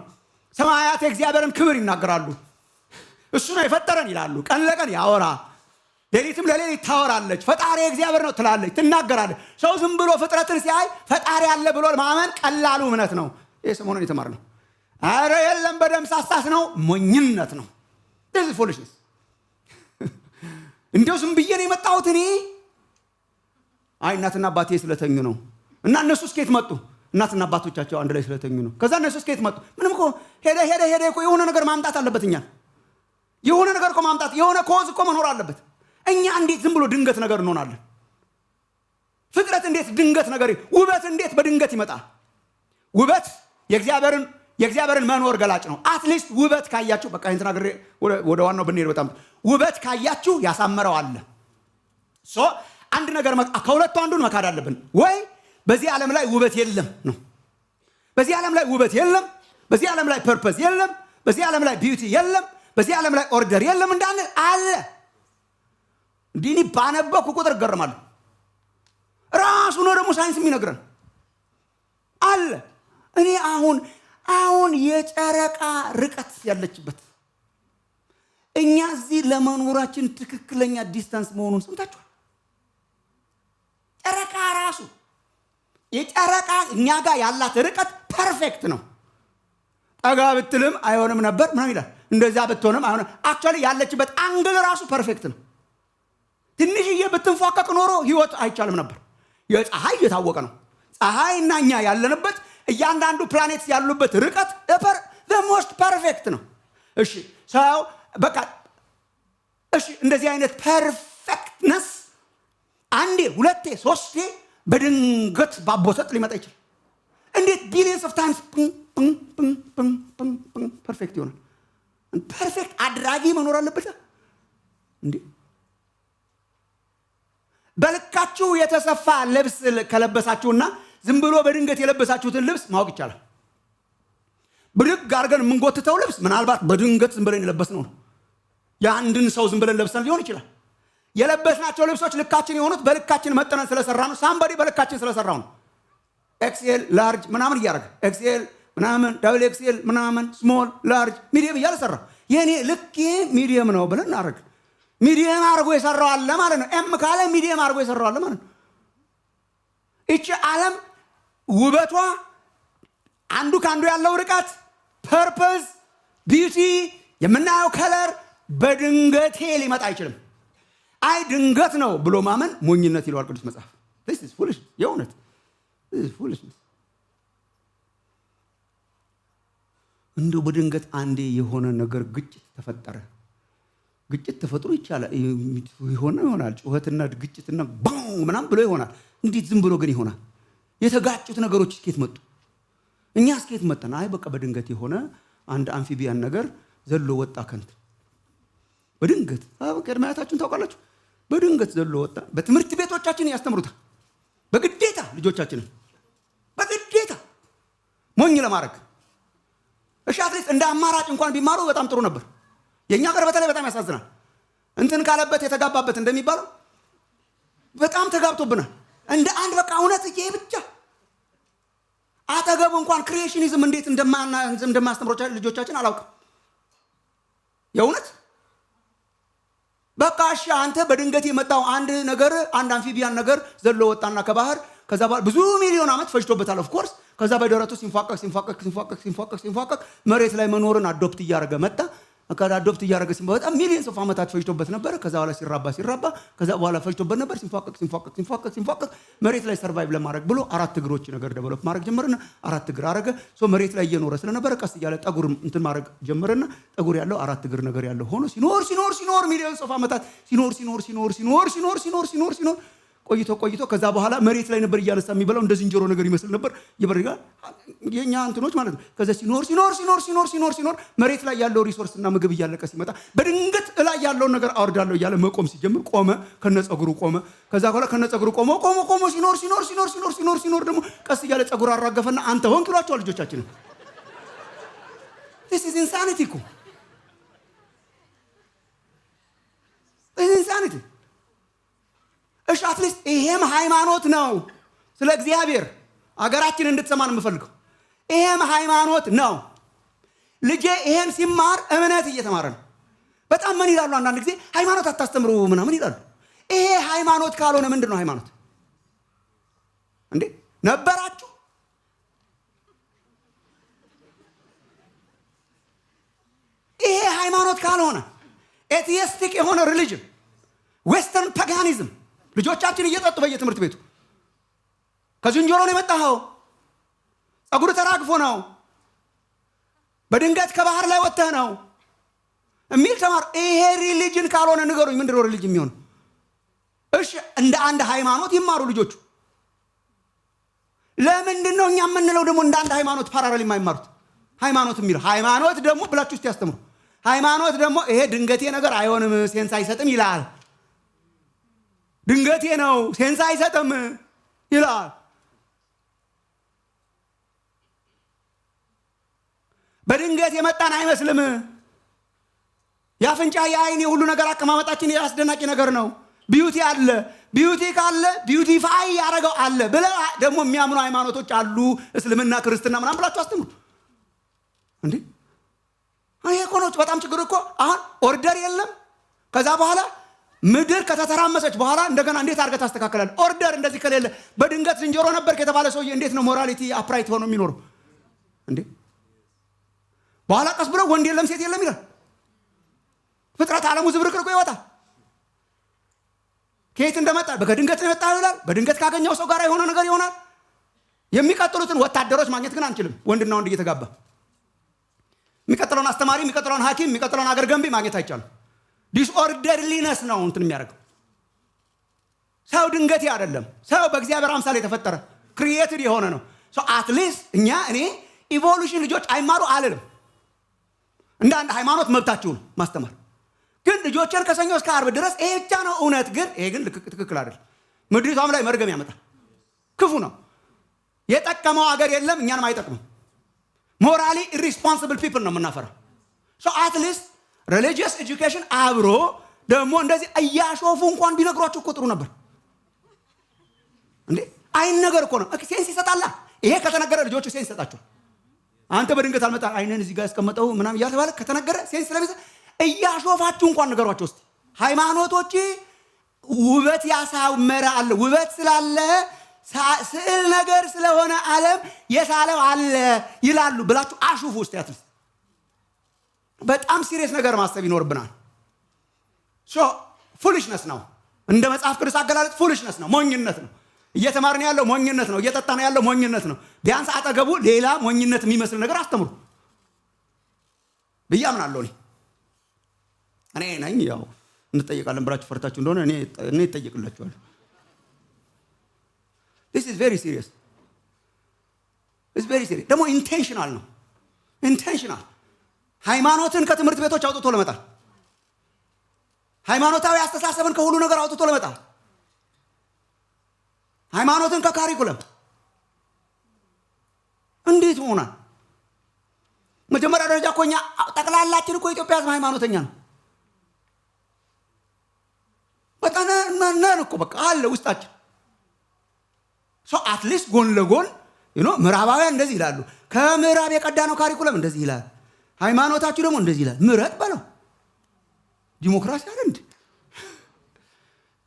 S4: ሰማያት የእግዚአብሔርን ክብር ይናገራሉ። እሱ ነው የፈጠረን ይላሉ። ቀን ለቀን ያወራል፣ ሌሊትም ለሌሊት ታወራለች። ፈጣሪ እግዚአብሔር ነው ትላለች፣ ትናገራለች። ሰው ዝም ብሎ ፍጥረትን ሲያይ ፈጣሪ አለ ብሎ ማመን ቀላሉ እምነት ነው። ይሄ ሰሞኑን የተማርነው አረ የለም በደም ሳሳት ነው፣ ሞኝነት ነው። this is foolishness። እንደው ዝም ብዬ ነው የመጣሁት እኔ። አይ እናትና አባቴ ስለተኙ ነው። እና እነሱ እስከት መጡ? እናትና አባቶቻቸው አንድ ላይ ስለተኙ ነው። ከዛ እነሱ እስከት መጡ? ምንም እኮ ሄደ እኮ የሆነ ነገር ማምጣት አለበትኛ። የሆነ ነገር እኮ ማምጣት፣ የሆነ ኮዝ እኮ መኖር አለበት። እኛ እንዴት ዝም ብሎ ድንገት ነገር እንሆናለን? ፍጥረት እንዴት ድንገት ነገር፣ ውበት እንዴት በድንገት ይመጣል? ውበት የእግዚአብሔርን መኖር ገላጭ ነው። አትሊስት ውበት ካያችሁ፣ በቃ እንትና ግሬ ወደ ዋናው ብንሄድ በጣም ውበት ካያችሁ ያሳመረው አለ። ሶ አንድ ነገር ከሁለቱ አንዱን መካድ አለብን። ወይ በዚህ ዓለም ላይ ውበት የለም ነው። በዚህ ዓለም ላይ ውበት የለም፣ በዚህ ዓለም ላይ ፐርፐዝ የለም፣ በዚህ ዓለም ላይ ቢዩቲ የለም፣ በዚህ ዓለም ላይ ኦርደር የለም እንዳንል አለ። እንዲህ ባነበብኩ ቁጥር እገረማለሁ። ራሱ ነው ደግሞ ሳይንስ የሚነግረን አለ። እኔ አሁን የጨረቃ ርቀት ያለችበት እኛ እዚህ ለመኖራችን ትክክለኛ ዲስታንስ መሆኑን ሰምታችኋል? ጨረቃ ራሱ የጨረቃ እኛ ጋር ያላት ርቀት ፐርፌክት ነው። ጠጋ ብትልም አይሆንም ነበር ምናምን ይላል። እንደዛ ብትሆንም አይሆንም። አክቹዋሊ ያለችበት አንግል ራሱ ፐርፌክት ነው። ትንሽዬ ብትንፏቀቅ ኖሮ ህይወት አይቻልም ነበር። የፀሐይ የታወቀ ነው። ፀሐይና እኛ ያለንበት እያንዳንዱ ፕላኔት ያሉበት ርቀት the most perfect ነው። እሺ ሰው በቃ እሺ እንደዚህ አይነት ፐርፌክትነስ አንዴ ሁለቴ ሶስቴ በድንገት ባቦሰጥ ሊመጣ ይችላል። እንዴት ቢሊየንስ ኦፍ ታይምስ ፐርፌክት ይሆናል? ፐርፌክት አድራጊ መኖር አለበት እንዴ። በልካችሁ የተሰፋ ልብስ ከለበሳችሁና ዝም ብሎ በድንገት የለበሳችሁትን ልብስ ማወቅ ይቻላል። ብድግ አድርገን የምንጎትተው ልብስ ምናልባት በድንገት ዝም ብለን የለበስነው ነው። የአንድን ሰው ዝም ብለን ለብሰን ሊሆን ይችላል። የለበስናቸው ልብሶች ልካችን የሆኑት በልካችን መጠነን ስለሰራ ነው። ሳምባዲ በልካችን ስለሰራው ነው። ኤክስኤል ላርጅ ምናምን እያደረገ ኤክስኤል ምናምን ዳብል ኤክስኤል ምናምን ስሞል ላርጅ ሚዲየም እያለ ሰራ። የኔ ልክ ሚዲየም ነው ብለን እናደርግ። ሚዲየም አድርጎ የሰራው አለ ማለት ነው። ኤም ካለ ሚዲየም አድርጎ የሰራው አለ ማለት ነው። እቺ ዓለም ውበቷ አንዱ ካንዱ ያለው ርቀት፣ ፐርፐዝ፣ ቢዩቲ፣ የምናየው ከለር በድንገቴ ሊመጣ አይችልም። አይ ድንገት ነው ብሎ ማመን ሞኝነት ይለዋል ቅዱስ መጽሐፍ። this is foolish የእውነት this is foolishness። እንደው በድንገት አንዴ የሆነ ነገር ግጭት ተፈጠረ። ግጭት ተፈጥሮ ይሆናል። ጩኸትና ግጭትና ባው ምናምን ብሎ ይሆናል። እንዴት ዝም ብሎ ግን ይሆናል? የተጋጩት ነገሮች እስከት መጡ? እኛ እስከት መጣን? አይ በቃ በድንገት የሆነ አንድ አምፊቢያን ነገር ዘሎ ወጣ ከንት በድንገት ቀድሞ አያታችሁን ታውቃላችሁ። በድንገት ዘሎ ወጣ። በትምህርት ቤቶቻችን ያስተምሩታል። በግዴታ ልጆቻችንን በግዴታ ሞኝ ለማድረግ። እሺ አትሊስት እንደ አማራጭ እንኳን ቢማሩ በጣም ጥሩ ነበር። የኛ ጋር በተለይ በጣም ያሳዝናል። እንትን ካለበት የተጋባበት እንደሚባለው በጣም ተጋብቶብናል። እንደ አንድ በቃ እውነት ይሄ ብቻ አጠገቡ እንኳን ክሪኤሽኒዝም እንዴት እንደማስተምሮቻ ልጆቻችን አላውቅም። የእውነት በቃ እሺ አንተ በድንገት የመጣው አንድ ነገር አንድ አምፊቢያን ነገር ዘሎ ወጣና ከባህር ከዛ ብዙ ሚሊዮን ዓመት ፈጅቶበታል ኦፍ ኮርስ። ከዛ በደረቱ ሲንፏቀቅ መሬት ላይ መኖርን አዶፕት እያደረገ መጣ። አዶፕት እያደረገ ሲመጣ በጣም ሚሊዮንስ ኦፍ ዓመታት ፈጅቶበት ነበር። ከዛ በኋላ ሲራባ ከዛ በኋላ ፈጅቶበት ነበር። ሲንፏቀቅ መሬት ላይ ሰርቫይቭ ለማድረግ ብሎ አራት እግሮች ነገር ዴቨሎፕ ማድረግ ጀመረና አራት እግር አረገ። ሶ መሬት ላይ እየኖረ ስለነበረ ቀስ እያለ ጠጉር እንትን ማድረግ ጀመረና ጠጉር ያለው አራት እግር ነገር ያለው ሆኖ ሲኖር ሚሊዮንስ ኦፍ ዓመታት ሲኖር ቆይቶ ከዛ በኋላ መሬት ላይ ነበር እያነሳ የሚበላው እንደ ዝንጀሮ ነገር ይመስል ነበር ይበርጋል የኛ እንትኖች ማለት ነው። ከዛ ሲኖር መሬት ላይ ያለው ሪሶርስ እና ምግብ እያለቀ ሲመጣ በድንገት ላይ ያለው ነገር አወርዳለሁ እያለ መቆም ሲጀምር ቆመ። ከነጸጉሩ ቆመ። ከዛ በኋላ ከነጸጉሩ ቆሞ ሲኖር ደግሞ ቀስ እያለ ጸጉር አራገፈና አንተ ሆንክ ይሏቸዋል ልጆቻችንን። this is insanity እኮ this is insanity። እሺ አትሊስት ይሄም ሃይማኖት ነው። ስለ እግዚአብሔር አገራችን እንድትሰማን የምፈልገው ይሄም ሃይማኖት ነው። ልጄ ይሄን ሲማር እምነት እየተማረ ነው። በጣም ምን ይላሉ አንዳንድ ጊዜ ሃይማኖት አታስተምሩ ምናምን ይላሉ። ይሄ ሃይማኖት ካልሆነ ምንድን ነው ሃይማኖት እንዴ? ነበራችሁ ይሄ ሃይማኖት ካልሆነ ኤቲስቲክ የሆነ ሪሊጅን ዌስተርን ፓጋኒዝም ልጆቻችን እየጠጡ በየትምህርት ቤቱ ከዝንጀሮ ነው የመጣኸው፣ ጸጉር ተራግፎ ነው፣ በድንገት ከባህር ላይ ወጥተህ ነው የሚል ተማር። ይሄ ሪሊጅን ካልሆነ ንገሩኝ፣ ምንድን ነው ሪሊጅን የሚሆነው? እሺ እንደ አንድ ሃይማኖት ይማሩ ልጆቹ። ለምንድን ነው እኛ የምንለው ደግሞ እንደ አንድ ሃይማኖት ፓራሌል የማይማሩት? ሃይማኖት የሚለው ሃይማኖት ደግሞ ብላችሁ እስቲ ያስተምሩ። ሃይማኖት ደግሞ ይሄ ድንገቴ ነገር አይሆንም ሴንስ አይሰጥም ይላል። ድንገቴ ነው ሴንስ አይሰጥም ይላል። በድንገት የመጣን አይመስልም። የአፍንጫ የአይን የሁሉ ነገር አቀማመጣችን አስደናቂ ነገር ነው። ቢዩቲ አለ። ቢዩቲ ካለ ቢዩቲፋይ ያደረገው አለ ብለው ደግሞ የሚያምኑ ሃይማኖቶች አሉ። እስልምና፣ ክርስትና ምናምን ብላችሁ አስተምሩ እንዴ። ይሄ እኮ ነው በጣም ችግሩ እኮ። አሁን ኦርደር የለም። ከዛ በኋላ ምድር ከተተራመሰች በኋላ እንደገና እንዴት አድርገህ ታስተካክላለህ? ኦርደር እንደዚህ ከሌለ በድንገት ዝንጀሮ ነበር ከተባለ ሰውዬ እንዴት ነው ሞራሊቲ አፕራይት ሆኖ የሚኖረው እንዴ? በኋላ ቀስ ብለው ወንድ የለም ሴት የለም ይላል። ፍጥረት ዓለሙ ዝብርቅርቆ ይወጣል። ከየት እንደመጣ በድንገት ነው የመጣው ይላል። በድንገት ካገኘው ሰው ጋር የሆነ ነገር ይሆናል። የሚቀጥሉትን ወታደሮች ማግኘት ግን አንችልም። ወንድና ወንድ እየተጋባ የሚቀጥለውን አስተማሪ፣ የሚቀጥለውን ሐኪም፣ የሚቀጥለውን አገር ገንቢ ማግኘት አይቻልም። ዲስኦርደርሊነስ ነው እንትን የሚያደርገው። ሰው ድንገቴ አይደለም። ሰው በእግዚአብሔር አምሳል የተፈጠረ ክሪኤትድ የሆነ ነው። አትሊስት እኔ ኢቮሉሽን ልጆች አይማሩ አልልም። እንደ አንድ ሃይማኖት መብታችሁ ነው ማስተማር። ግን ልጆችን ከሰኞ እስከ ዓርብ ድረስ ይሄ ብቻ ነው እውነት። ግን ይሄ ግን ትክክል አይደለም። ምድሪቷም ላይ መርገም ያመጣል። ክፉ ነው። የጠቀመው አገር የለም፣ እኛንም አይጠቅምም። ሞራሊ ኢሪስፖንሲብል ፒፕል ነው የምናፈራው። አትሊስት ሪሊጂየስ ኤጁኬሽን አብሮ ደግሞ እንደዚህ እያሾፉ እንኳን ቢነግሯቸው እኮ ጥሩ ነበር እንዴ። አይን ነገር እኮ ነው። ሴንስ ይሰጣላ። ይሄ ከተነገረ ልጆቹ ሴንስ ይሰጣቸው። አንተ በድንገት አልመጣ አይነን እዚህ ጋር ያስቀመጠው ምናምን እያተባለ ከተነገረ ሴንስ ስለሚሰጥ እያሾፋችሁ እንኳን ነገሯቸው እስቲ። ሃይማኖቶች ውበት ያሳመረ አለ። ውበት ስላለ ስዕል ነገር ስለሆነ ዓለም የሳለው አለ ይላሉ ብላችሁ አሹፉ ውስጥ ያትል። በጣም ሲሪየስ ነገር ማሰብ ይኖርብናል። ፉሊሽነስ ነው። እንደ መጽሐፍ ቅዱስ አገላለጥ ፉሊሽነስ ነው፣ ሞኝነት ነው። እየተማርን ያለው ሞኝነት ነው። እየጠጣን ያለው ሞኝነት ነው። ቢያንስ አጠገቡ ሌላ ሞኝነት የሚመስል ነገር አስተምሩ ብዬ አምናለሁ። እኔ ነኝ ያው እንጠይቃለን ብላችሁ ፈርታችሁ እንደሆነ እኔ እጠይቅላችኋለሁ። This is very serious. It's very serious. ደግሞ ኢንቴንሽናል ነው። ኢንቴንሽናል ሃይማኖትን ከትምህርት ቤቶች አውጥቶ ለመጣል፣ ሃይማኖታዊ አስተሳሰብን ከሁሉ ነገር አውጥቶ ለመጣል፣ ሃይማኖትን ከካሪኩለም እንዴት ሆናል? መጀመሪያ ደረጃ እኮ እኛ ጠቅላላችን እኮ ኢትዮጵያ ሕዝብ ሃይማኖተኛ ነው። በጣም ነን እኮ በቃ አለ ውስጣችን። አትሊስት ጎን ለጎን ምዕራባውያን እንደዚህ ይላሉ። ከምዕራብ የቀዳነው ካሪኩለም እንደዚህ ይላል። ሃይማኖታችሁ ደግሞ እንደዚህ ይላል። ምረጥ በለው። ዲሞክራሲ አለ እንዴ?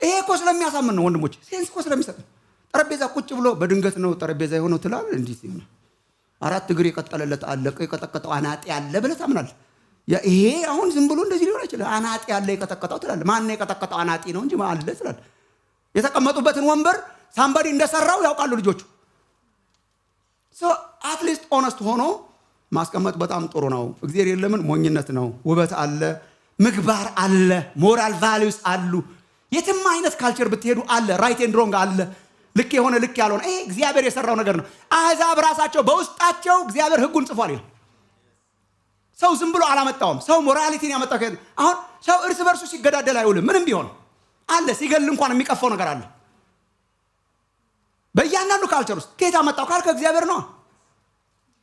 S4: ይሄ እኮ ስለሚያሳምን ነው ወንድሞች። ሴንስ እኮ ስለሚሰጥ ጠረጴዛ ቁጭ ብሎ በድንገት ነው ጠረጴዛ የሆነው ትላለህ። እንዴት ነው? አራት እግር የቀጠለለት አለ፣ የቀጠቀጠው አናጤ አለ ብለህ ታምናለህ። ይሄ አሁን ዝም ብሎ እንደዚህ ሊሆን አይችልም። አናጤ አለ የቀጠቀጠው ትላለህ። ማን ነው የቀጠቀጠው? አናጤ ነው እንጂ አለ ትላለህ። የተቀመጡበትን ወንበር ሳምባዲ እንደሰራው ያውቃሉ ልጆቹ። አትሊስት ኦነስት ሆኖ ማስቀመጥ በጣም ጥሩ ነው። እግዚአብሔር የለምን ሞኝነት ነው። ውበት አለ፣ ምግባር አለ፣ ሞራል ቫሊዩስ አሉ። የትም አይነት ካልቸር ብትሄዱ አለ። ራይት ኤንድ ሮንግ አለ። ልክ የሆነ ልክ ያልሆነ ይሄ እግዚአብሔር የሰራው ነገር ነው። አሕዛብ ራሳቸው በውስጣቸው እግዚአብሔር ሕጉን ጽፏል ይላል። ሰው ዝም ብሎ አላመጣውም። ሰው ሞራሊቲን ያመጣው። አሁን ሰው እርስ በርሱ ሲገዳደል አይውልም። ምንም ቢሆን አለ። ሲገል እንኳን የሚቀፈው ነገር አለ። በእያንዳንዱ ካልቸር ውስጥ ከየት አመጣው ካልከ እግዚአብሔር ነው።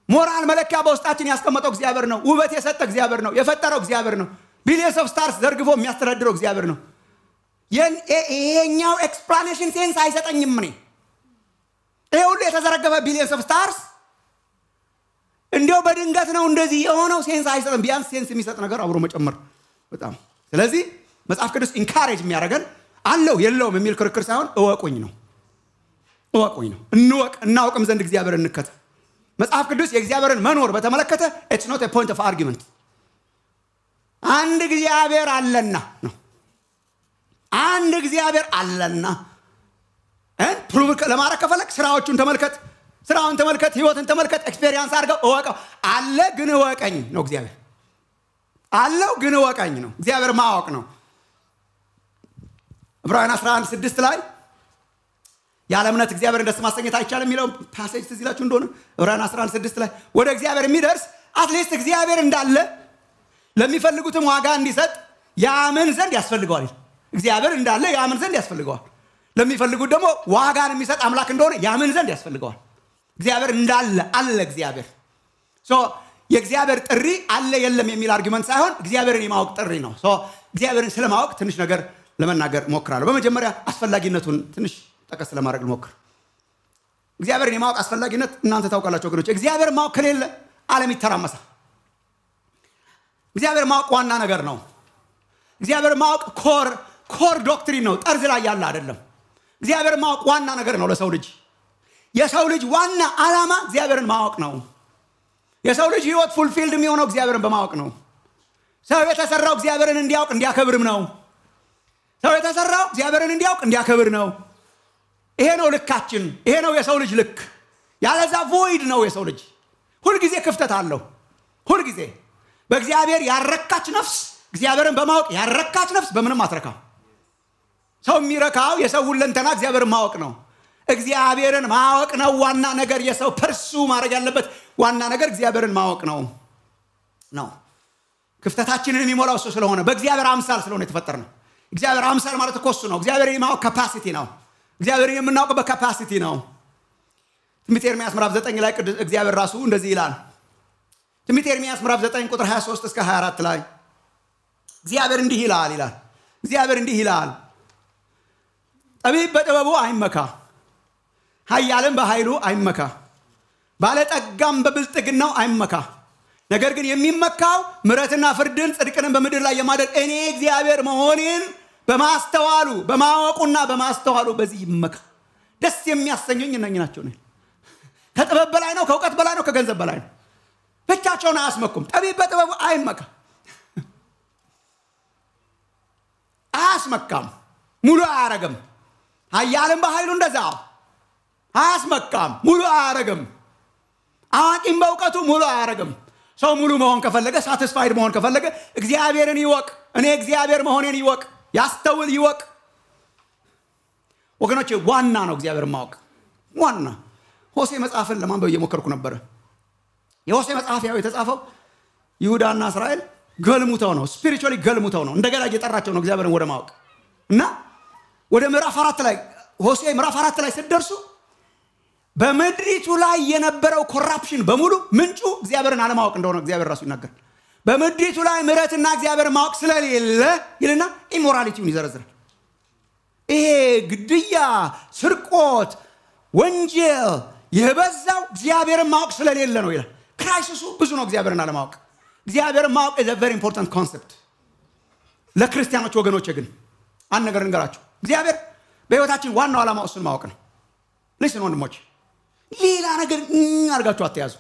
S4: ሞራል መለኪያ በውስጣችን ያስቀመጠው እግዚአብሔር ነው። ውበት የሰጠ እግዚአብሔር ነው። የፈጠረው እግዚአብሔር ነው። ቢሊየንስ ኦፍ ስታርስ ዘርግፎ የሚያስተዳድረው እግዚአብሔር ነው። ይሄኛው ኤክስፕላኔሽን ሴንስ አይሰጠኝም። እኔ ይሄ ሁሉ የተዘረገፈ ቢሊየንስ ኦፍ ስታርስ እንዲያው በድንገት ነው እንደዚህ የሆነው ሴንስ አይሰጥም። ቢያንስ ሴንስ የሚሰጥ ነገር አብሮ መጨመር በጣም። ስለዚህ መጽሐፍ ቅዱስ ኢንካሬጅ የሚያደርገን አለው የለውም የሚል ክርክር ሳይሆን እወቁኝ ነው። እወቁኝ ነው። እንወቅ፣ እናውቅም ዘንድ እግዚአብሔር እንከተል። መጽሐፍ ቅዱስ የእግዚአብሔርን መኖር በተመለከተ ኢትስ ኖት ኤ ፖይንት ኦፍ አርጊመንት። አንድ እግዚአብሔር አለና ነው። አንድ እግዚአብሔር አለና ፕሩቭ ለማድረግ ከፈለክ ስራዎቹን ተመልከት፣ ስራውን ተመልከት፣ ህይወትን ተመልከት፣ ኤክስፔሪየንስ አድርገው እወቀው። አለ ግን እወቀኝ ነው እግዚአብሔር። አለው ግን እወቀኝ ነው እግዚአብሔር ማወቅ ነው። ዕብራውያን 11:6 ላይ ያለ እምነት እግዚአብሔርን ደስ ማሰኘት አይቻልም የሚለው ፓሴጅ ትዝ ይላችሁ እንደሆነ ዕብራውያን 11:6 ላይ ወደ እግዚአብሔር የሚደርስ አትሊስት እግዚአብሔር እንዳለ ለሚፈልጉትም ዋጋ እንዲሰጥ ያምን ዘንድ ያስፈልገዋል። እግዚአብሔር እንዳለ ያምን ዘንድ ያስፈልገዋል። ለሚፈልጉት ደግሞ ዋጋን የሚሰጥ አምላክ እንደሆነ ያምን ዘንድ ያስፈልገዋል። እግዚአብሔር እንዳለ አለ። እግዚአብሔር የእግዚአብሔር ጥሪ አለ የለም የሚል አርጊመንት ሳይሆን እግዚአብሔርን የማወቅ ጥሪ ነው። እግዚአብሔርን ስለማወቅ ትንሽ ነገር ለመናገር ሞክራለሁ። በመጀመሪያ አስፈላጊነቱን ትንሽ ጠቀስ ለማድረግ ሞክር። እግዚአብሔርን የማወቅ አስፈላጊነት እናንተ ታውቃላችሁ ወገኖች። እግዚአብሔር ማወቅ ከሌለ ዓለም ይተራመሳል። እግዚአብሔር ማወቅ ዋና ነገር ነው። እግዚአብሔር ማወቅ ኮር ዶክትሪን ነው፣ ጠርዝ ላይ ያለ አይደለም። እግዚአብሔር ማወቅ ዋና ነገር ነው ለሰው ልጅ። የሰው ልጅ ዋና ዓላማ እግዚአብሔርን ማወቅ ነው። የሰው ልጅ ህይወት ፉልፊልድ የሚሆነው እግዚአብሔርን በማወቅ ነው። ሰው የተሰራው እግዚአብሔርን እንዲያውቅ እንዲያከብርም ነው። ሰው የተሰራው እግዚአብሔርን እንዲያውቅ እንዲያከብር ነው። ይሄ ነው ልካችን። ይሄ ነው የሰው ልጅ ልክ። ያለዛ ቮይድ ነው የሰው ልጅ። ሁልጊዜ ክፍተት አለው። ሁልጊዜ በእግዚአብሔር ያረካች ነፍስ፣ እግዚአብሔርን በማወቅ ያረካች ነፍስ በምንም አትረካም። ሰው የሚረካው የሰው ሁለንተና እግዚአብሔርን ማወቅ ነው። እግዚአብሔርን ማወቅ ነው ዋና ነገር። የሰው ፐርሱ ማድረግ ያለበት ዋና ነገር እግዚአብሔርን ማወቅ ነው። ክፍተታችንን የሚሞላው እሱ ስለሆነ በእግዚአብሔር አምሳል ስለሆነ የተፈጠር ነው። እግዚአብሔር አምሳል ማለት እኮ እሱ ነው። እግዚአብሔርን የማወቅ ካፓሲቲ ነው። እግዚአብሔርን የምናውቅበት ካፓሲቲ ነው። ትንቢተ ኤርምያስ ምዕራፍ 9 ላይ እግዚአብሔር ራሱ እንደዚህ ይላል። ትንቢተ ኤርምያስ ምዕራፍ 9 ቁጥር 23 እስከ 24 ላይ እግዚአብሔር እንዲህ ይላል እግዚአብሔር እንዲህ ይላል፣ ጠቢብ በጥበቡ አይመካ፣ ኃያልም በኃይሉ አይመካ፣ ባለጠጋም በብልጥግናው አይመካ። ነገር ግን የሚመካው ምሕረትና ፍርድን ጽድቅንም በምድር ላይ የማደርግ እኔ እግዚአብሔር መሆኔን በማስተዋሉ በማወቁና በማስተዋሉ በዚህ ይመካ። ደስ የሚያሰኙኝ እነኚህ ናቸው። ከጥበብ በላይ ነው፣ ከእውቀት በላይ ነው፣ ከገንዘብ በላይ ነው። ብቻቸውን አያስመኩም። ጠቢብ በጥበቡ አይመካ፣ አያስመካም፣ ሙሉ አያረግም። ኃያልም በኃይሉ እንደዛው አያስመካም፣ ሙሉ አያረግም። አዋቂም በእውቀቱ ሙሉ አያረግም። ሰው ሙሉ መሆን ከፈለገ፣ ሳቲስፋይድ መሆን ከፈለገ እግዚአብሔርን ይወቅ። እኔ እግዚአብሔር መሆኔን ይወቅ፣ ያስተውል፣ ይወቅ። ወገኖቼ ዋና ነው እግዚአብሔር ማወቅ ዋና። ሆሴ መጽሐፍን ለማንበብ እየሞከርኩ ነበረ። የሆሴ መጽሐፍ ያው የተጻፈው ይሁዳና እስራኤል ገልሙተው ነው፣ ስፒሪቹዋሊ ገልሙተው ነው። እንደገና እየጠራቸው ነው እግዚአብሔርን ወደ ማወቅ እና ወደ ምዕራፍ 4 ላይ ሆሴ ምዕራፍ 4 ላይ ስትደርሱ በምድሪቱ ላይ የነበረው ኮራፕሽን በሙሉ ምንጩ እግዚአብሔርን አለማወቅ እንደሆነ እግዚአብሔር ራሱ ይናገራል። በምድሪቱ ላይ ምሕረትና እግዚአብሔርን ማወቅ ስለሌለ ይልና ኢሞራሊቲውን ይዘረዝራል። ይሄ ግድያ፣ ስርቆት፣ ወንጀል የበዛው እግዚአብሔርን ማወቅ ስለሌለ ነው ይላል። ክራይሲሱ ብዙ ነው እግዚአብሔርን አለማወቅ። እግዚአብሔርን ማወቅ is a very important concept ለክርስቲያኖች ወገኖች። ግን አንድ ነገር እንገራችሁ፣ እግዚአብሔር በህይወታችን ዋናው ዓላማው እሱን ማወቅ ነው። ሊስን ወንድሞች፣ ሌላ ነገር አድርጋችሁ አትያዙ።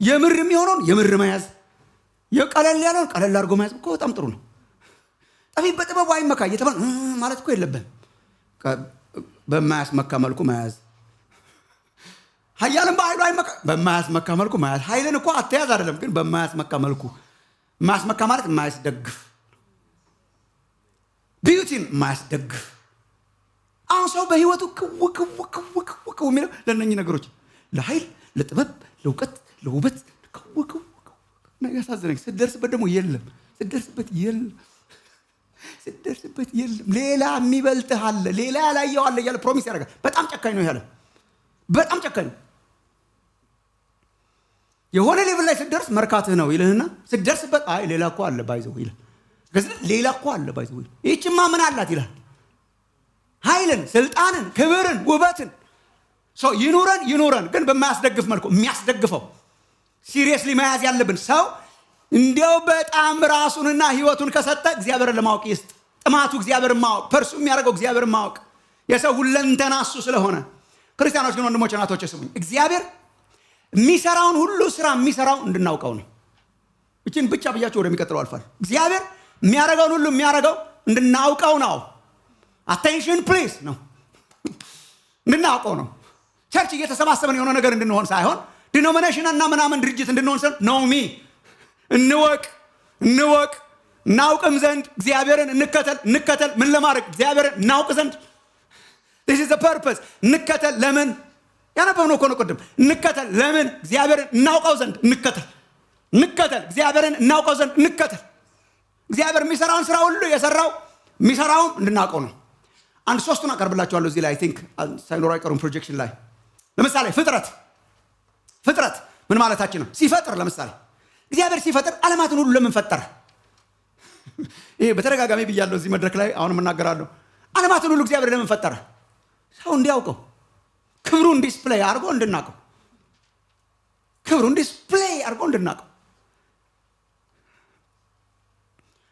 S4: የምር የሚሆነውን የምር መያዝ፣ የቀለል ያለውን ቀለል አድርጎ መያዝ እኮ በጣም ጥሩ ነው። ጠቢብ በጥበቡ አይመካ እየተባለ ማለት እኮ የለብን። በማያስመካ መልኩ መያዝ። ኃያልም በኃይሉ አይመካ፣ በማያስመካ መልኩ መያዝ። ኃይልን እኮ አትያዝ አይደለም፣ ግን በማያስመካ መልኩ። የማያስመካ ማለት የማያስደግፍ፣ ቢዩቲን የማያስደግፍ። አሁን ሰው በህይወቱ ክው የሚለው ለእነኚህ ነገሮች ለኃይል፣ ለጥበብ፣ ለእውቀት፣ ለውበት ክው ያሳዝነኝ። ስትደርስበት ደግሞ የለም፣ ስትደርስበት የለም። ሌላ የሚበልጥህ አለ፣ ሌላ ያላየው አለ እያለ ፕሮሚስ ያደርጋል። በጣም ጨካኝ ነው ያለ፣ በጣም ጨካኝ። የሆነ ሌቭል ላይ ስትደርስ መርካትህ ነው ይልህና ስትደርስበት አይ ሌላ እኮ አለ ባይዘው ይላል። ሌላ እኮ አለ ባይዘው ይህችማ ምን አላት ይላል። ኃይልን፣ ስልጣንን፣ ክብርን፣ ውበትን ሰው ይኑረን ግን በማያስደግፍ መልኩ። የሚያስደግፈው ሲሪየስሊ መያዝ ያለብን ሰው እንዲያው በጣም ራሱንና ህይወቱን ከሰጠ እግዚአብሔርን ለማወቅ ይስጥ። ጥማቱ እግዚአብሔርን ማወቅ፣ ፐርሱ የሚያደርገው እግዚአብሔርን ማወቅ። የሰው ሁለንተና እሱ ስለሆነ ክርስቲያኖች ግን ወንድሞች እናቶች ስሙኝ፣ እግዚአብሔር የሚሰራውን ሁሉ ስራ የሚሰራው እንድናውቀው ነው። እቺን ብቻ ብያችሁ ወደሚቀጥለው አልፋል። እግዚአብሔር የሚያረጋውን ሁሉ የሚያረጋው እንድናውቀው ነው። አቴንሽን ፕሊዝ ነው። እንድናውቀው ነው። ቸርች እየተሰባሰበን የሆነ ነገር እንድንሆን ሳይሆን ዲኖሚኔሽን እና ምናምን ድርጅት እንድንሆን ሳይሆን ነው ሚ እንወቅ እናውቅም ዘንድ እግዚአብሔርን እንከተል ምን ለማድረግ እግዚአብሔርን እናውቅ ዘንድ this is the purpose እንከተል ለምን ያነበብነው እኮ ነው ቅድም እንከተል ለምን እግዚአብሔርን እናውቀው ዘንድ እንከተል እግዚአብሔርን እናውቀው ዘንድ እንከተል እግዚአብሔር የሚሰራውን ስራ ሁሉ የሰራው የሚሰራውም እንድናውቀው ነው። አንድ ሶስቱን አቀርብላችኋለሁ እዚህ ላይ አይ ቲንክ ሳይኖር አይቀሩም ፕሮጀክሽን ላይ ለምሳሌ ፍጥረት ምን ማለታችን ነው? ሲፈጥር ለምሳሌ እግዚአብሔር ሲፈጥር ዓለማትን ሁሉ ለምን ፈጠረ? ይሄ በተደጋጋሚ ብያለሁ እዚህ መድረክ ላይ አሁንም እናገራለሁ። ዓለማትን ሁሉ እግዚአብሔር ለምን ፈጠረ? ሰው እንዲያውቀው ክብሩን ዲስፕሌይ አድርጎ እንድናውቀው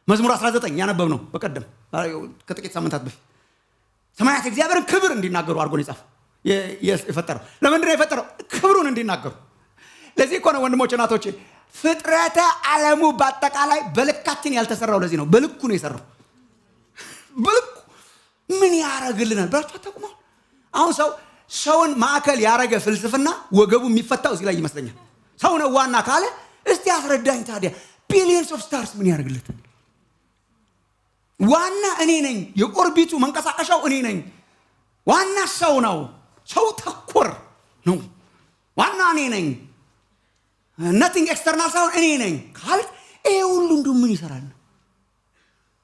S4: መዝሙር 19 ያነበብነው በቀደም ከጥቂት ሳምንታት በፊት ሰማያት የእግዚአብሔርን ክብር እንዲናገሩ አድርጎ ነው የፈጠረው። ለምንድን ነው የፈጠረው? ክብሩን እንዲናገሩ። ለዚህ እኮ ነው ወንድሞች እናቶቼ ፍጥረተ ዓለሙ በአጠቃላይ በልካችን ያልተሰራው ለዚህ ነው። በልኩ ነው የሰራው። በልኩ ምን ያረግልናል ብላችሁ አታውቁም? አሁን ሰውን ማዕከል ያረገ ፍልስፍና ወገቡ የሚፈታው እዚህ ላይ ይመስለኛል። ሰው ነው ዋና ካለ እስቲ አስረዳኝ ታዲያ ቢሊየንስ ኦፍ ስታርስ ምን ያደርግለታል? ዋና እኔ ነኝ፣ የኦርቢቱ መንቀሳቀሻው እኔ ነኝ። ዋና ሰው ነው፣ ሰው ተኮር ነው። ዋና እኔ ነኝ፣ nothing external ሳይሆን እኔ ነኝ ካልት ይሄ ሁሉ እንደው ምን ይሰራል?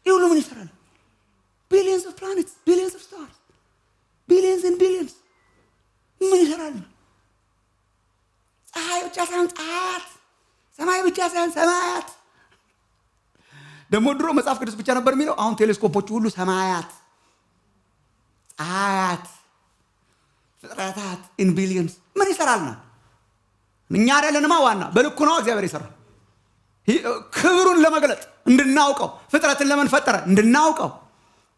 S4: ይሄ ሁሉ ምን ይሰራል? billions of planets, billions of stars, billions and billions ምን ይሰራል? ፀሐይ ብቻ ሳይሆን ፀሐያት፣ ሰማይ ብቻ ሳይሆን ሰማያት። ደግሞ ድሮ መጽሐፍ ቅዱስ ብቻ ነበር የሚለው፣ አሁን ቴሌስኮፖቹ ሁሉ ሰማያት፣ ፀሐያት፣ ፍጥረታት in billions ምን ይሰራልና? እኛ አይደለንማ ዋና፣ በልኩ ነው እግዚአብሔር ይሰራል። ክብሩን ለመግለጥ እንድናውቀው። ፍጥረትን ለምን ፈጠረ? እንድናውቀው።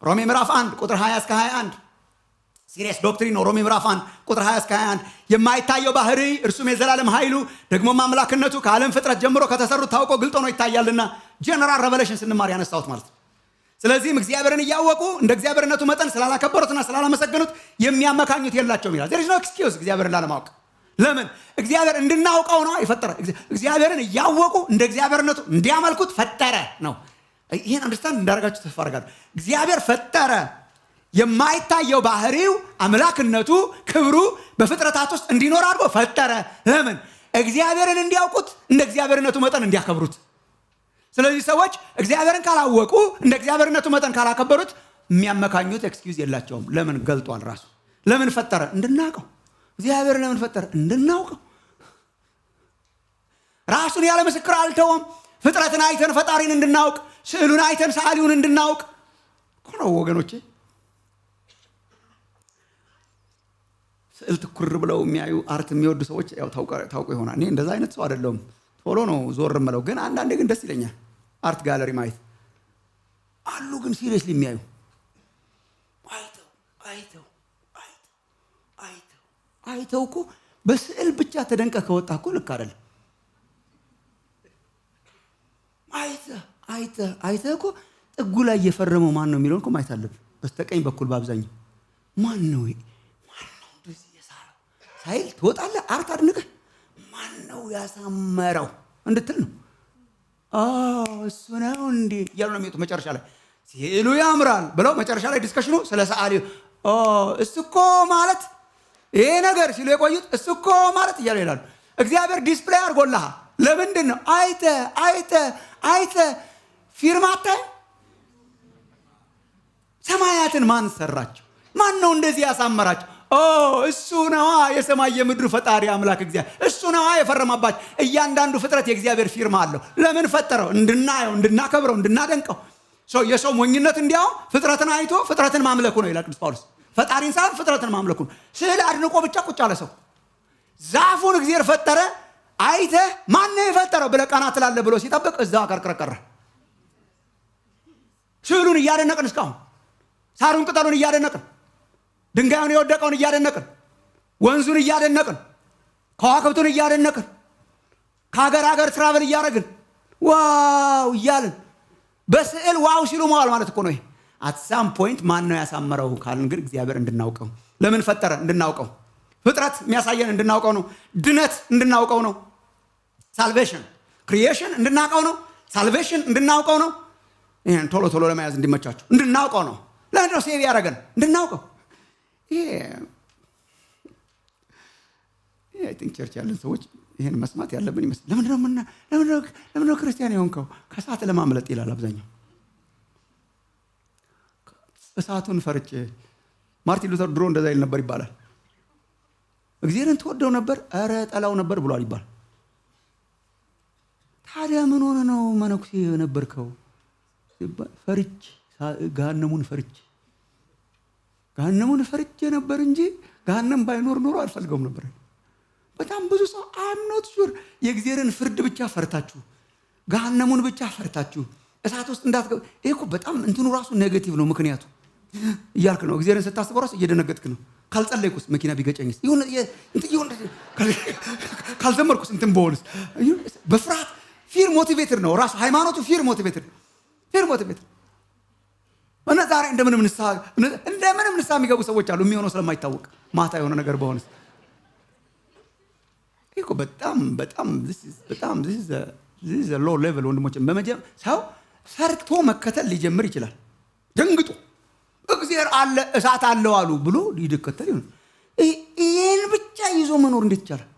S4: ሮሜ ምዕራፍ 1 ቁጥር 20 እስከ 21 ሲሪየስ ዶክትሪን ነው። ሮሜ ምዕራፍ 1 ቁጥር 20 እስከ 21 የማይታየው ባህሪ እርሱም የዘላለም ኃይሉ ደግሞ አምላክነቱ ከዓለም ፍጥረት ጀምሮ ከተሰሩት ታውቆ ግልጥ ሆኖ ይታያልና ጀነራል ሬቨሌሽን ስንማር ያነሳሁት ማለት ነው። ስለዚህም እግዚአብሔርን እያወቁ እንደ እግዚአብሔርነቱ መጠን ስላላከበሩትና ስላላመሰገኑት የሚያመካኙት የላቸውም ይላል። there is no excuse እግዚአብሔርን ላለማወቅ። ለምን? እግዚአብሔር እንድናውቀው ነው የፈጠረ። እግዚአብሔርን እያወቁ እንደ እግዚአብሔርነቱ እንዲያመልኩት ፈጠረ ነው። ይሄን አንደርስታንድ እንዳደረጋችሁ ተስፋ አደርጋለሁ። እግዚአብሔር ፈጠረ። የማይታየው ባህሪው አምላክነቱ ክብሩ በፍጥረታት ውስጥ እንዲኖር አድርጎ ፈጠረ። ለምን? እግዚአብሔርን እንዲያውቁት እንደ እግዚአብሔርነቱ መጠን እንዲያከብሩት። ስለዚህ ሰዎች እግዚአብሔርን ካላወቁ እንደ እግዚአብሔርነቱ መጠን ካላከበሩት የሚያመካኙት ኤክስኪውዝ የላቸውም። ለምን? ገልጧል ራሱ። ለምን ፈጠረ? እንድናውቀው። እግዚአብሔር ለምን ፈጠረ? እንድናውቀው። ራሱን ያለ ምስክር አልተወም። ፍጥረትን አይተን ፈጣሪን እንድናውቅ፣ ስዕሉን አይተን ሰዓሊውን እንድናውቅ እኮ ነው ወገኖቼ። ስዕል ትኩር ብለው የሚያዩ አርት የሚወዱ ሰዎች ያው ታውቁ ይሆናል። እኔ እንደዛ አይነት ሰው አይደለሁም። ቶሎ ነው ዞር የምለው። ግን አንዳንዴ ግን ደስ ይለኛል አርት ጋለሪ ማየት። አሉ ግን ሲሪየስሊ የሚያዩ አይተው እኮ በስዕል ብቻ ተደንቀ ከወጣ እኮ ልክ አይደለም። አይተህ እኮ ጥጉ ላይ እየፈረመው ማን ነው የሚለውን እኮ ማየት አለብን። በስተቀኝ በኩል በአብዛኛው ማን ነው እንደዚህ የሳለው ሳይል ትወጣለህ። አርት አድንቀህ ማን ነው ያሳመረው እንድትል ነው። እሱ ነው እንዴ እያሉ ነው የሚወጡት። መጨረሻ ላይ ሲሉ ያምራል ብለው መጨረሻ ላይ ዲስከሽኑ ስለ ሰዓሊው እሱ እኮ ማለት ይሄ ነገር ሲሉ የቆዩት እሱ እኮ ማለት እያሉ ይላሉ። እግዚአብሔር ዲስፕሌይ አድርጎልሃል። ለምንድን ነው? አይተህ ፊርማተ ሰማያትን ማን ሰራቸው? ማን ነው እንደዚህ ያሳመራቸው? እሱ ነዋ የሰማይ የምድሩ ፈጣሪ አምላክ እግዚአብሔር። እሱ ነዋ የፈረማባቸው። እያንዳንዱ ፍጥረት የእግዚአብሔር ፊርማ አለው። ለምን ፈጠረው? እንድናየው፣ እንድናከብረው፣ እንድናደንቀው። የሰው ሞኝነት እንዲያው ፍጥረትን አይቶ ፍጥረትን ማምለኩ ነው ይላል ቅዱስ ጳውሎስ። ፈጣሪን ሳይሆን ፍጥረትን ማምለኩ ነው። ስዕል አድንቆ ብቻ ቁጭ አለ ሰው። ዛፉን እግዚአብሔር ፈጠረ አይተህ ማን ነው የፈጠረው ብለህ ቀና ትላለህ ብሎ ሲጠብቅ እዛው አቀርቅረ። ስዕሉን እያደነቅን እስካሁን ሳሩን ቅጠሉን እያደነቅን ድንጋዩን የወደቀውን እያደነቅን ወንዙን እያደነቅን ከዋክብቱን እያደነቅን ከሀገር ትራቨል እያደረግን ዋው እያልን በስዕል ዋው ሲሉ መዋል ማለት እኮ ነው ይሄ። አት ሳም ፖይንት ማን ነው ያሳመረው ካልን ግን እግዚአብሔር እንድናውቀው። ለምን ፈጠረ? እንድናውቀው። ፍጥረት የሚያሳየን እንድናውቀው ነው። ድነት እንድናውቀው ነው። ሳልቬሽን ክሪኤሽን እንድናውቀው ነው። ሳልቬሽን እንድናውቀው ነው። ይሄን ቶሎ ቶሎ ለመያዝ እንዲመቻቸው እንድናውቀው ነው። ለምንድነው ሴቭ ያደረገን? እንድናውቀው። ይሄ አይ ቲንክ ቸርች ያለን ሰዎች ይሄን መስማት ያለብን ይመስል። ለምንድነው ክርስቲያን የሆንከው? ከእሳት ለማምለጥ ይላል አብዛኛው። እሳቱን ፈርቼ። ማርቲን ሉተር ድሮ እንደዛ ይል ነበር ይባላል። እግዚአብሔርን ትወደው ነበር፣ ኧረ ጠላው ነበር ብሏል ይባል። ታዲያ ምን ሆነ ነው መነኩሴ የነበርከው? ፈርቼ ገሃነሙን ፈርቼ ነበር እንጂ ገሃነም ባይኖር ኖሮ አልፈልገውም ነበር። በጣም ብዙ ሰው አምኖት ሹር የእግዚአብሔርን ፍርድ ብቻ ፈርታችሁ፣ ገሃነሙን ብቻ ፈርታችሁ እሳት ውስጥ እንዳትገቡ። ይሄ እኮ በጣም እንትኑ ራሱ ኔጌቲቭ ነው። ምክንያቱ እያልክ ነው። እግዚአብሔርን ስታስበው ራሱ እየደነገጥክ ነው። ካልጸለይኩስ መኪና ቢገጨኝስ? ካልዘመርኩስ እንትን በሆንስ? በፍርሃት ፊር ሞቲቬትድ ነው ራሱ ሃይማኖቱ። ፊር ሞቲቬትድ እና ዛሬ እንደምንም ንስሐ የሚገቡ ሰዎች አሉ። የሚሆነው ስለማይታወቅ ማታ የሆነ ነገር በሆንስ? ይሄ በጣም this is a low level ወንድሞች። ሰው ሰርቶ መከተል ሊጀምር ይችላል። ደንግጦ እግዚአብሔር አለ እሳት አለው አሉ ብሎ ሊከተል ይሆናል። ይሄን ብቻ ይዞ መኖር እንዴት ይቻላል?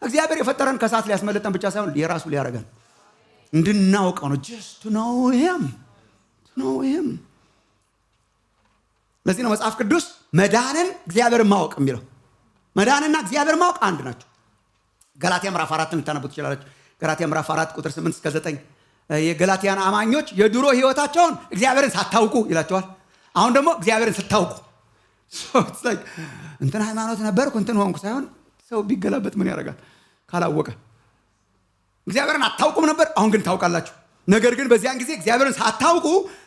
S4: እግዚአብሔር የፈጠረን ከእሳት ሊያስመልጠን ብቻ ሳይሆን የራሱ ሊያረጋን እንድናውቀው ነው። just to know him። ለዚህ ነው መጽሐፍ ቅዱስ መዳንን እግዚአብሔርን ማወቅ የሚለው። መዳንና እግዚአብሔር ማወቅ አንድ ናቸው። ገላትያ ምዕራፍ 4 ልታነቡት ትችላላችሁ። ገላትያ ምዕራፍ 4 ቁጥር 8 እስከ 9 የገላትያን አማኞች የድሮ ህይወታቸውን እግዚአብሔርን ሳታውቁ ይላቸዋል። አሁን ደግሞ እግዚአብሔርን ስታውቁ። እንትን ሃይማኖት ነበርኩ እንትን ሆንኩ ሳይሆን ሰው ቢገላበት ምን ያደርጋል ካላወቀ። እግዚአብሔርን አታውቁም ነበር፣ አሁን ግን ታውቃላችሁ። ነገር ግን በዚያን ጊዜ እግዚአብሔርን ሳታውቁ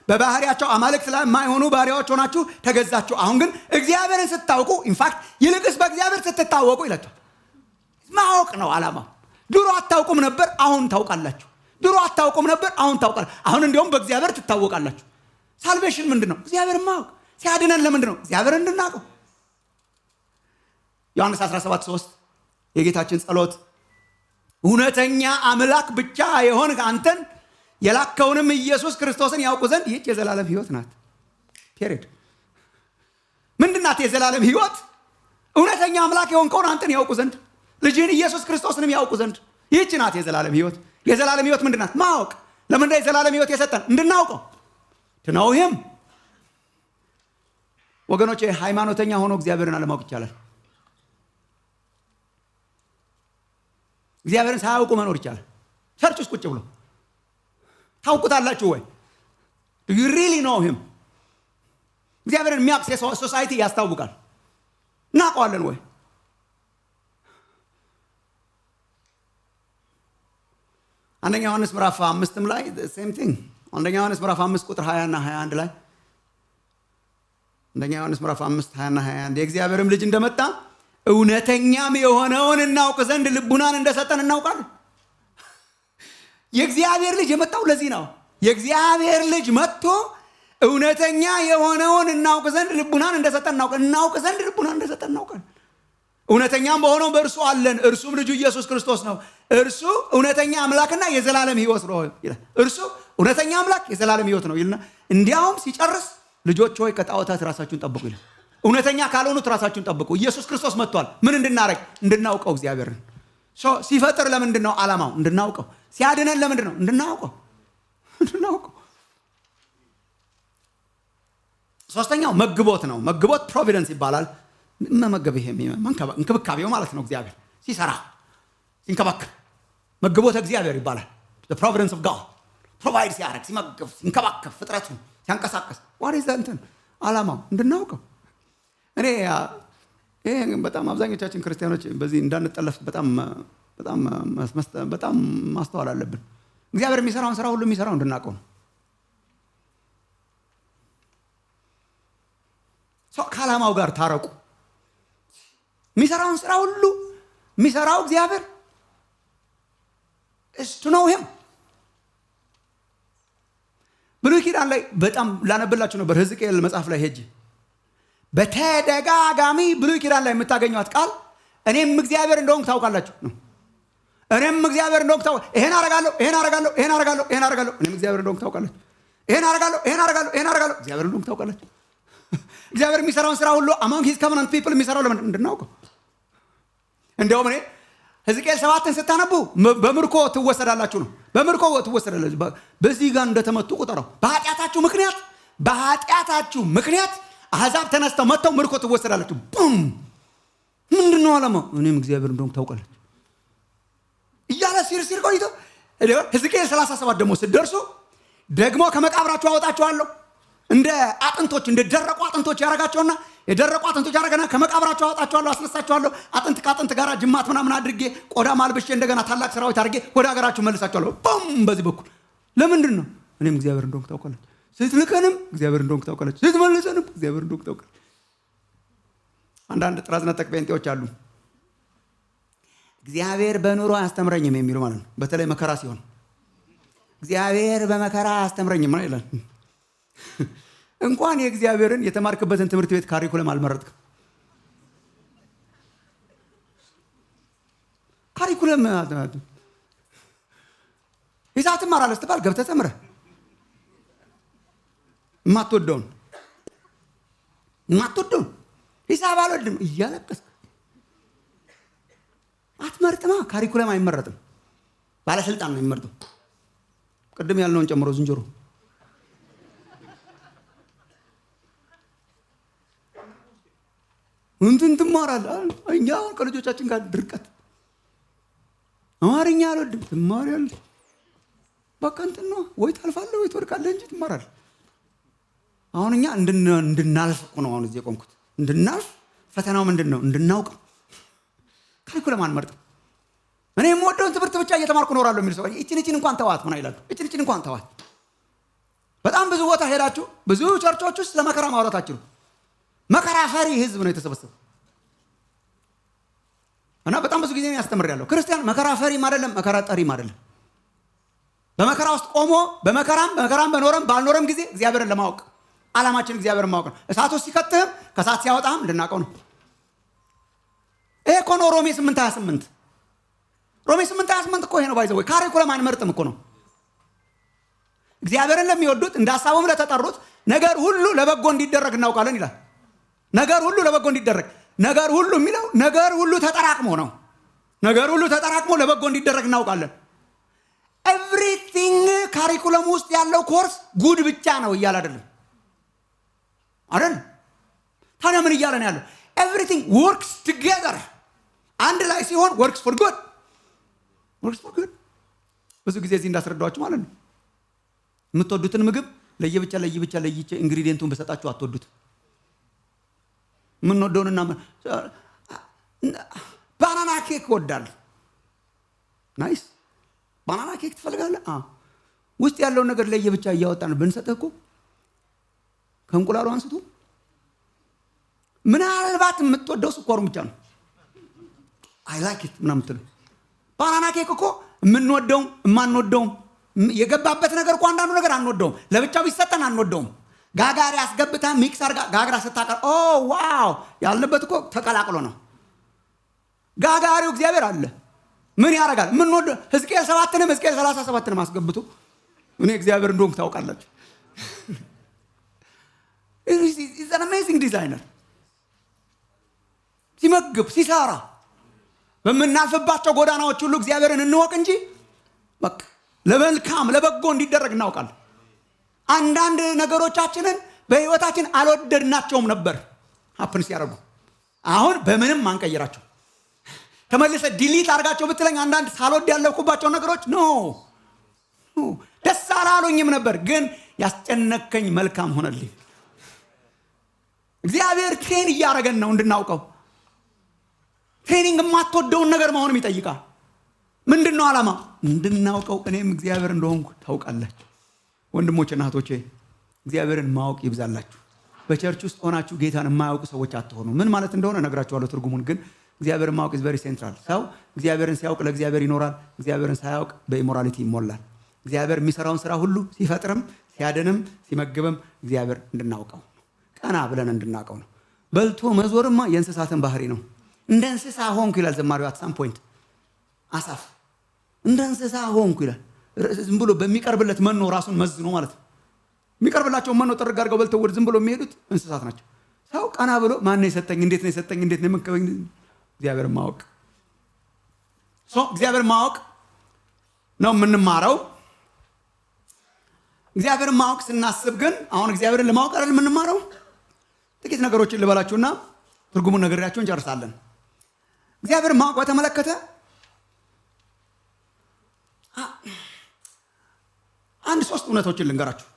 S4: በባህሪያቸው አማልክት ላይ የማይሆኑ ባሪያዎች ሆናችሁ ተገዛችሁ። አሁን ግን እግዚአብሔርን ስታውቁ፣ ኢንፋክት ይልቅስ በእግዚአብሔር ስትታወቁ ይላቸዋል። ማወቅ ነው ዓላማው። ድሮ አታውቁም ነበር፣ አሁን ታውቃላችሁ። ድሮ አታውቁም ነበር፣ አሁን ታውቃላችሁ። አሁን እንዲያውም በእግዚአብሔር ትታወቃላችሁ። ሳልቬሽን ምንድን ነው? እግዚአብሔር ማወቅ። ሲያድነን ለምንድን ነው? እግዚአብሔር እንድናውቀው። ዮሐንስ 17:3 የጌታችን ጸሎት እውነተኛ አምላክ ብቻ የሆንክ አንተን የላከውንም ኢየሱስ ክርስቶስን ያውቁ ዘንድ ይህች የዘላለም ህይወት ናት። ፔሬድ። ምንድን ናት የዘላለም ህይወት? እውነተኛ አምላክ የሆንከውን አንተን ያውቁ ዘንድ፣ ልጅህን ኢየሱስ ክርስቶስንም ያውቁ ዘንድ ይህች ናት የዘላለም ህይወት። የዘላለም ህይወት ምንድን ናት? ማወቅ። ለምንድን ነው የዘላለም ህይወት የሰጠን? እንድናውቀው። ትነውህም ወገኖቼ፣ ሃይማኖተኛ ሆኖ እግዚአብሔርን አለማወቅ ይቻላል። እግዚአብሔርን ሳያውቁ መኖር ይቻላል። ቸርች ውስጥ ቁጭ ብሎ ታውቁታላችሁ ወይ? do you really know him? እግዚአብሔርን የሚያውቅ ሶሳይቲ ያስታውቃል። እናውቀዋለን ወይ? አንደኛ ዮሐንስ ምዕራፍ 5 ላይ same thing። አንደኛ ዮሐንስ ምዕራፍ 5 ቁጥር 20 እና 21 ላይ አንደኛ ዮሐንስ ምዕራፍ 5 20 እና 21 የእግዚአብሔርም ልጅ እንደመጣ እውነተኛም የሆነውን እናውቅ ዘንድ ልቡናን እንደሰጠን እናውቃለን። የእግዚአብሔር ልጅ የመጣው ለዚህ ነው። የእግዚአብሔር ልጅ መጥቶ እውነተኛ የሆነውን እናውቅ ዘንድ ልቡናን እንደሰጠን እናውቃለን። እውነተኛም በሆነው በእርሱ አለን፣ እርሱም ልጁ ኢየሱስ ክርስቶስ ነው። እርሱ እውነተኛ አምላክና የዘላለም ህይወት ነው ይላል። እርሱ እውነተኛ አምላክ የዘላለም ህይወት ነው ይልና እንዲያውም ሲጨርስ ልጆች ሆይ ከጣዖታት ራሳችሁን ጠብቁ ይላል። እውነተኛ ካልሆኑት ራሳችሁን ጠብቁ። ኢየሱስ ክርስቶስ መጥቷል። ምን እንድናረግ? እንድናውቀው እግዚአብሔርን። ሲፈጥር ለምንድን ነው ዓላማው? እንድናውቀው። ሲያድነን ለምንድን ነው? እንድናውቀው። ሶስተኛው መግቦት ነው። መግቦት ፕሮቪደንስ ይባላል። መመገብ፣ ይሄ እንክብካቤው ማለት ነው። እግዚአብሔር ሲሰራ ሲንከባከብ መግቦት እግዚአብሔር ይባላል። the providence of God ፕሮቫይድ ሲያደርግ፣ ሲመግብ፣ ሲንከባከብ፣ ፍጥረቱን ሲያንቀሳቀስ what is that? ዓላማው እንድናውቀው። እኔ ይሄ በጣም አብዛኞቻችን ክርስቲያኖች በዚህ እንዳንጠለፍ በጣም ማስተዋል አለብን። እግዚአብሔር የሚሰራውን ስራ ሁሉ የሚሰራው እንድናውቀው ነው። ሰው ከዓላማው ጋር ታረቁ። የሚሰራውን ስራ ሁሉ የሚሰራው እግዚአብሔር is to know him። ብሉይ ኪዳን ላይ በጣም ላነብላችሁ ነበር ሕዝቅኤል መጽሐፍ ላይ ሄጄ በተደጋጋሚ ብሉይ ኪዳን ላይ የምታገኙት ቃል እኔም እግዚአብሔር እንደሆንኩ ታውቃላችሁ ነው። እኔም እግዚአብሔር እንደሆንኩ ታውቃላችሁ። ይሄን አደርጋለሁ፣ ይሄን አደርጋለሁ፣ ይሄን አደርጋለሁ፣ ይሄን አደርጋለሁ። እኔም እግዚአብሔር እንደሆንኩ ታውቃላችሁ። ይሄን አደርጋለሁ፣ ይሄን አደርጋለሁ፣ ይሄን አደርጋለሁ። እግዚአብሔር እንደሆንኩ ታውቃላችሁ። እግዚአብሔር የሚሰራውን ስራ ሁሉ among his covenant people የሚሰራው ለምን እንድናውቀው። እንደውም እኔ ሕዝቅኤል 7ን ስታነቡ በምርኮ ትወሰዳላችሁ ነው። በምርኮ ትወሰዳላችሁ። በዚህ ጋር እንደተመቱ ቁጠራው። በኃጢአታችሁ ምክንያት አሕዛብ ተነስተው መጥተው ምርኮ ትወሰዳላችሁ። ቡም ምንድነው ዓላማው? እኔም እግዚአብሔር እንደሆንኩ ታውቃላችሁ እያለ ሲር ቆይቶ ሕዝቅኤል 37 ደግሞ ስትደርሱ ደግሞ ከመቃብራችሁ አወጣችኋለሁ እንደ አጥንቶች እንደ ደረቁ አጥንቶች ያረጋቸውና የደረቁ አጥንቶች ያረጋና ከመቃብራችሁ አወጣችኋለሁ፣ አስነሳችኋለሁ። አጥንት ከአጥንት ጋር ጅማት ምናምን አድርጌ ቆዳ ማልበሼ እንደገና ታላቅ ሰራዊት አድርጌ ወደ ሀገራችሁ መልሳችኋለሁ። ቡም በዚህ በኩል ለምንድን ነው? እኔም እግዚአብሔር እንደሆንኩ ታውቃላችሁ። ስትልከንም እግዚአብሔር እንደሆንኩ ታውቃላችሁ። ስትመልሰንም እግዚአብሔር እንደሆንኩ ታውቃላችሁ። አንዳንድ ጥራዝ ነጠቅ ጴንጤዎች አሉ እግዚአብሔር በኑሮ አያስተምረኝም የሚሉ ማለት ነው። በተለይ መከራ ሲሆን እግዚአብሔር በመከራ አያስተምረኝም ማለት ይላል። እንኳን የእግዚአብሔርን የተማርክበትን ትምህርት ቤት ካሪኩለም አልመረጥክም። ካሪኩለም ሂሳብ ትማራለህ ስትባል ገብተህ ተምረህ የማትወደውን ሂሳብ አልወድም እያለቀስክ አትመርጥማ። ካሪኩለም አይመረጥም። ባለስልጣን ነው የሚመርጠው። ቅድም ያልነውን ጨምሮ ዝንጀሮ እንትን ትማራለህ። እኛ ከልጆቻችን ጋር ድርቀት አማርኛ አልወድም ትማሪያለህ። በቃ እንትን ነው ወይ ታልፋለህ ወይ ትወድቃለህ እንጂ ትማራለህ። አሁን እኛ እንድናልፍ እኮ ነው አሁን እዚህ የቆምኩት። እንድናልፍ ፈተናው ምንድን ነው? እንድናውቅ ካሪኩለም አንመርጥም። እኔ የምወደውን ትምህርት ብቻ እየተማርኩ እኖራለሁ የሚል ሰው እቺን እንኳን ተዋት ምን ይላሉ? እቺን እንኳን ተዋት። በጣም ብዙ ቦታ ሄዳችሁ ብዙ ቸርቾች ውስጥ ለመከራ ማውራታችሁ መከራ ፈሪ ህዝብ ነው የተሰበሰበው። እና በጣም ብዙ ጊዜ ያስተምራለሁ ክርስቲያን መከራ ፈሪም አይደለም መከራ ጠሪም አይደለም። በመከራ ውስጥ ቆሞ በመከራም በኖረም ባልኖረም ጊዜ እግዚአብሔርን ለማወቅ ዓላማችን እግዚአብሔርን ማወቅ ነው። እሳት ውስጥ ሲከትህም ከእሳት ሲያወጣህም እንድናውቀው ነው። ይሄ እኮ ነው ሮሜ 8:28 ሮሜ 8:28 እኮ ይሄ ነው። ባይዘው ካሪኩለም አንመርጥም እኮ ነው። እግዚአብሔርን ለሚወዱት እንደ ሐሳቡም ለተጠሩት ነገር ሁሉ ለበጎ እንዲደረግ እናውቃለን ይላል። ነገር ሁሉ ለበጎ እንዲደረግ ነገር ሁሉ የሚለው ነገር ሁሉ ተጠራቅሞ ነው። ነገር ሁሉ ተጠራቅሞ ለበጎ እንዲደረግ እናውቃለን። ኤቭሪቲንግ ካሪኩለም ውስጥ ያለው ኮርስ ጉድ ብቻ ነው እያለ አይደለም። ታዲያ ምን እያለ ነው ያለው? ኤቭሪቲንግ ወርክስ ቱጌዘር አንድ ላይ ሲሆን ወርክስ ፎር ጉድ። ብዙ ጊዜ እዚህ እንዳስረዳችሁ ማለት ነው የምትወዱትን ምግብ ለየብቻ ኢንግሪዲየንቱን በሰጣችሁ አትወዱት። ምን ወደውንና ባናና ኬክ ወዳል ናይስ ባናና ኬክ ትፈልጋለህ? ውስጥ ያለውን ነገር ለየብቻ እያወጣን ብንሰጥህ እኮ ከእንቁላሉ አንስቶ ምናልባት የምትወደው ስኳሩን ብቻ ነው። አይ ላይክ ኢት ምናምን ትል ባናና ኬክ እኮ የምንወደውም የማንወደውም የገባበት ነገር እኮ አንዳንዱ ነገር አንወደውም። ለብቻው ቢሰጠን አንወደውም። ጋጋሪ አስገብታ ሚክስ አርጋ ጋግራ ስታቀር ኦ ዋው ያለበት እኮ ተቀላቅሎ ነው። ጋጋሪው እግዚአብሔር አለ። ምን ያደርጋል? ምን ወደ ሕዝቅኤል 7ንም ሕዝቅኤል 37ንም አስገብቶ እኔ እግዚአብሔር እንደሆንኩ ታውቃላችሁ። ኢዝ አን አሜዚንግ ዲዛይነር። ሲመግብ ሲሰራ በምናልፍባቸው ጎዳናዎች ሁሉ እግዚአብሔርን እንወቅ እንጂ በቃ ለመልካም ለበጎ እንዲደረግ እናውቃለን። አንዳንድ ነገሮቻችንን በህይወታችን አልወደድናቸውም ነበር ሀፕን ሲያደርጉ። አሁን በምንም አንቀይራቸው። ተመልሰ ዲሊት አድርጋቸው ብትለኝ አንዳንድ ሳልወድ ያለፍኩባቸው ነገሮች ደስ አላሉኝም ነበር፣ ግን ያስጨነቀኝ መልካም ሆነልኝ። እግዚአብሔር ትሬን እያደረገን ነው እንድናውቀው። ትሬኒንግ የማትወደውን ነገር መሆንም ይጠይቃል። ምንድን ነው ዓላማ? እንድናውቀው እኔም እግዚአብሔር እንደሆንኩ ታውቃላችሁ። ወንድሞች እና እህቶቼ እግዚአብሔርን ማወቅ ይብዛላችሁ። በቸርች ውስጥ ሆናችሁ ጌታን የማያውቁ ሰዎች አትሆኑ። ምን ማለት እንደሆነ ነግራችኋለሁ ትርጉሙን። ግን እግዚአብሔርን ማወቅ is very central። ሰው እግዚአብሔርን ሲያውቅ ለእግዚአብሔር ይኖራል። እግዚአብሔርን ሳያውቅ በኢሞራሊቲ ይሞላል። እግዚአብሔር የሚሰራውን ስራ ሁሉ ሲፈጥርም ሲያድንም ሲመግብም እግዚአብሔር እንድናውቀው ቀና ብለን እንድናውቀው ነው። በልቶ መዞርማ የእንስሳትን ባህሪ ነው። እንደ እንስሳ ሆንኩ ይላል ዘማሪው አት ሳም ፖይንት አሳፍ እንደ እንስሳ ሆንኩ ይላል። ዝም ብሎ በሚቀርብለት መኖ ራሱን መዝኖ ማለት ነው። የሚቀርብላቸው መኖ ጥርግ አድርገው በልተው ወደ ዝም ብሎ የሚሄዱት እንስሳት ናቸው። ሰው ቀና ብሎ ማን ነው የሰጠኝ፣ እንዴት ነው የሰጠኝ፣ እንዴት ነው የመከበኝ? እግዚአብሔር ማወቅ እግዚአብሔር ማወቅ ነው የምንማረው። እግዚአብሔር ማወቅ ስናስብ ግን አሁን እግዚአብሔርን ለማወቅ አይደል የምንማረው። ጥቂት ነገሮችን ልበላችሁና ትርጉሙን ነግሬያችሁ እንጨርሳለን። እግዚአብሔር ማወቅ በተመለከተ አንድ 3 እውነቶችን ልንገራችሁ።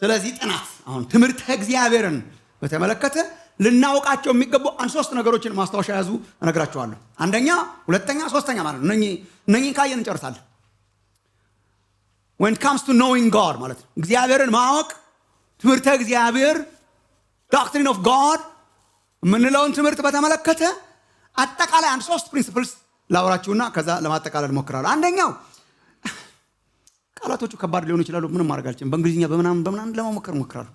S4: ስለዚህ ጥናት አሁን ትምህርተ እግዚአብሔርን በተመለከተ ልናውቃቸው የሚገቡ 3 ነገሮችን ማስታወሻ ያዙ እነግራችኋለሁ። አንደኛ፣ ሁለተኛ፣ ሶስተኛ ማለት ነው። እነኚህ ካየን እንጨርሳለን። when it comes to knowing God ማለት ነው እግዚአብሔርን ማወቅ ትምህርተ እግዚአብሔር doctrine of God የምንለውን ትምህርት በተመለከተ አጠቃላይ 3 ፕሪንሲፕልስ ላወራችሁና ከዛ ለማጠቃለል እሞክራለሁ። አንደኛው ቃላቶቹ ከባድ ሊሆኑ ይችላሉ። ምንም ማድረግ አልችልም። በእንግሊዝኛ በምናምን ለመሞከር እሞክራለሁ።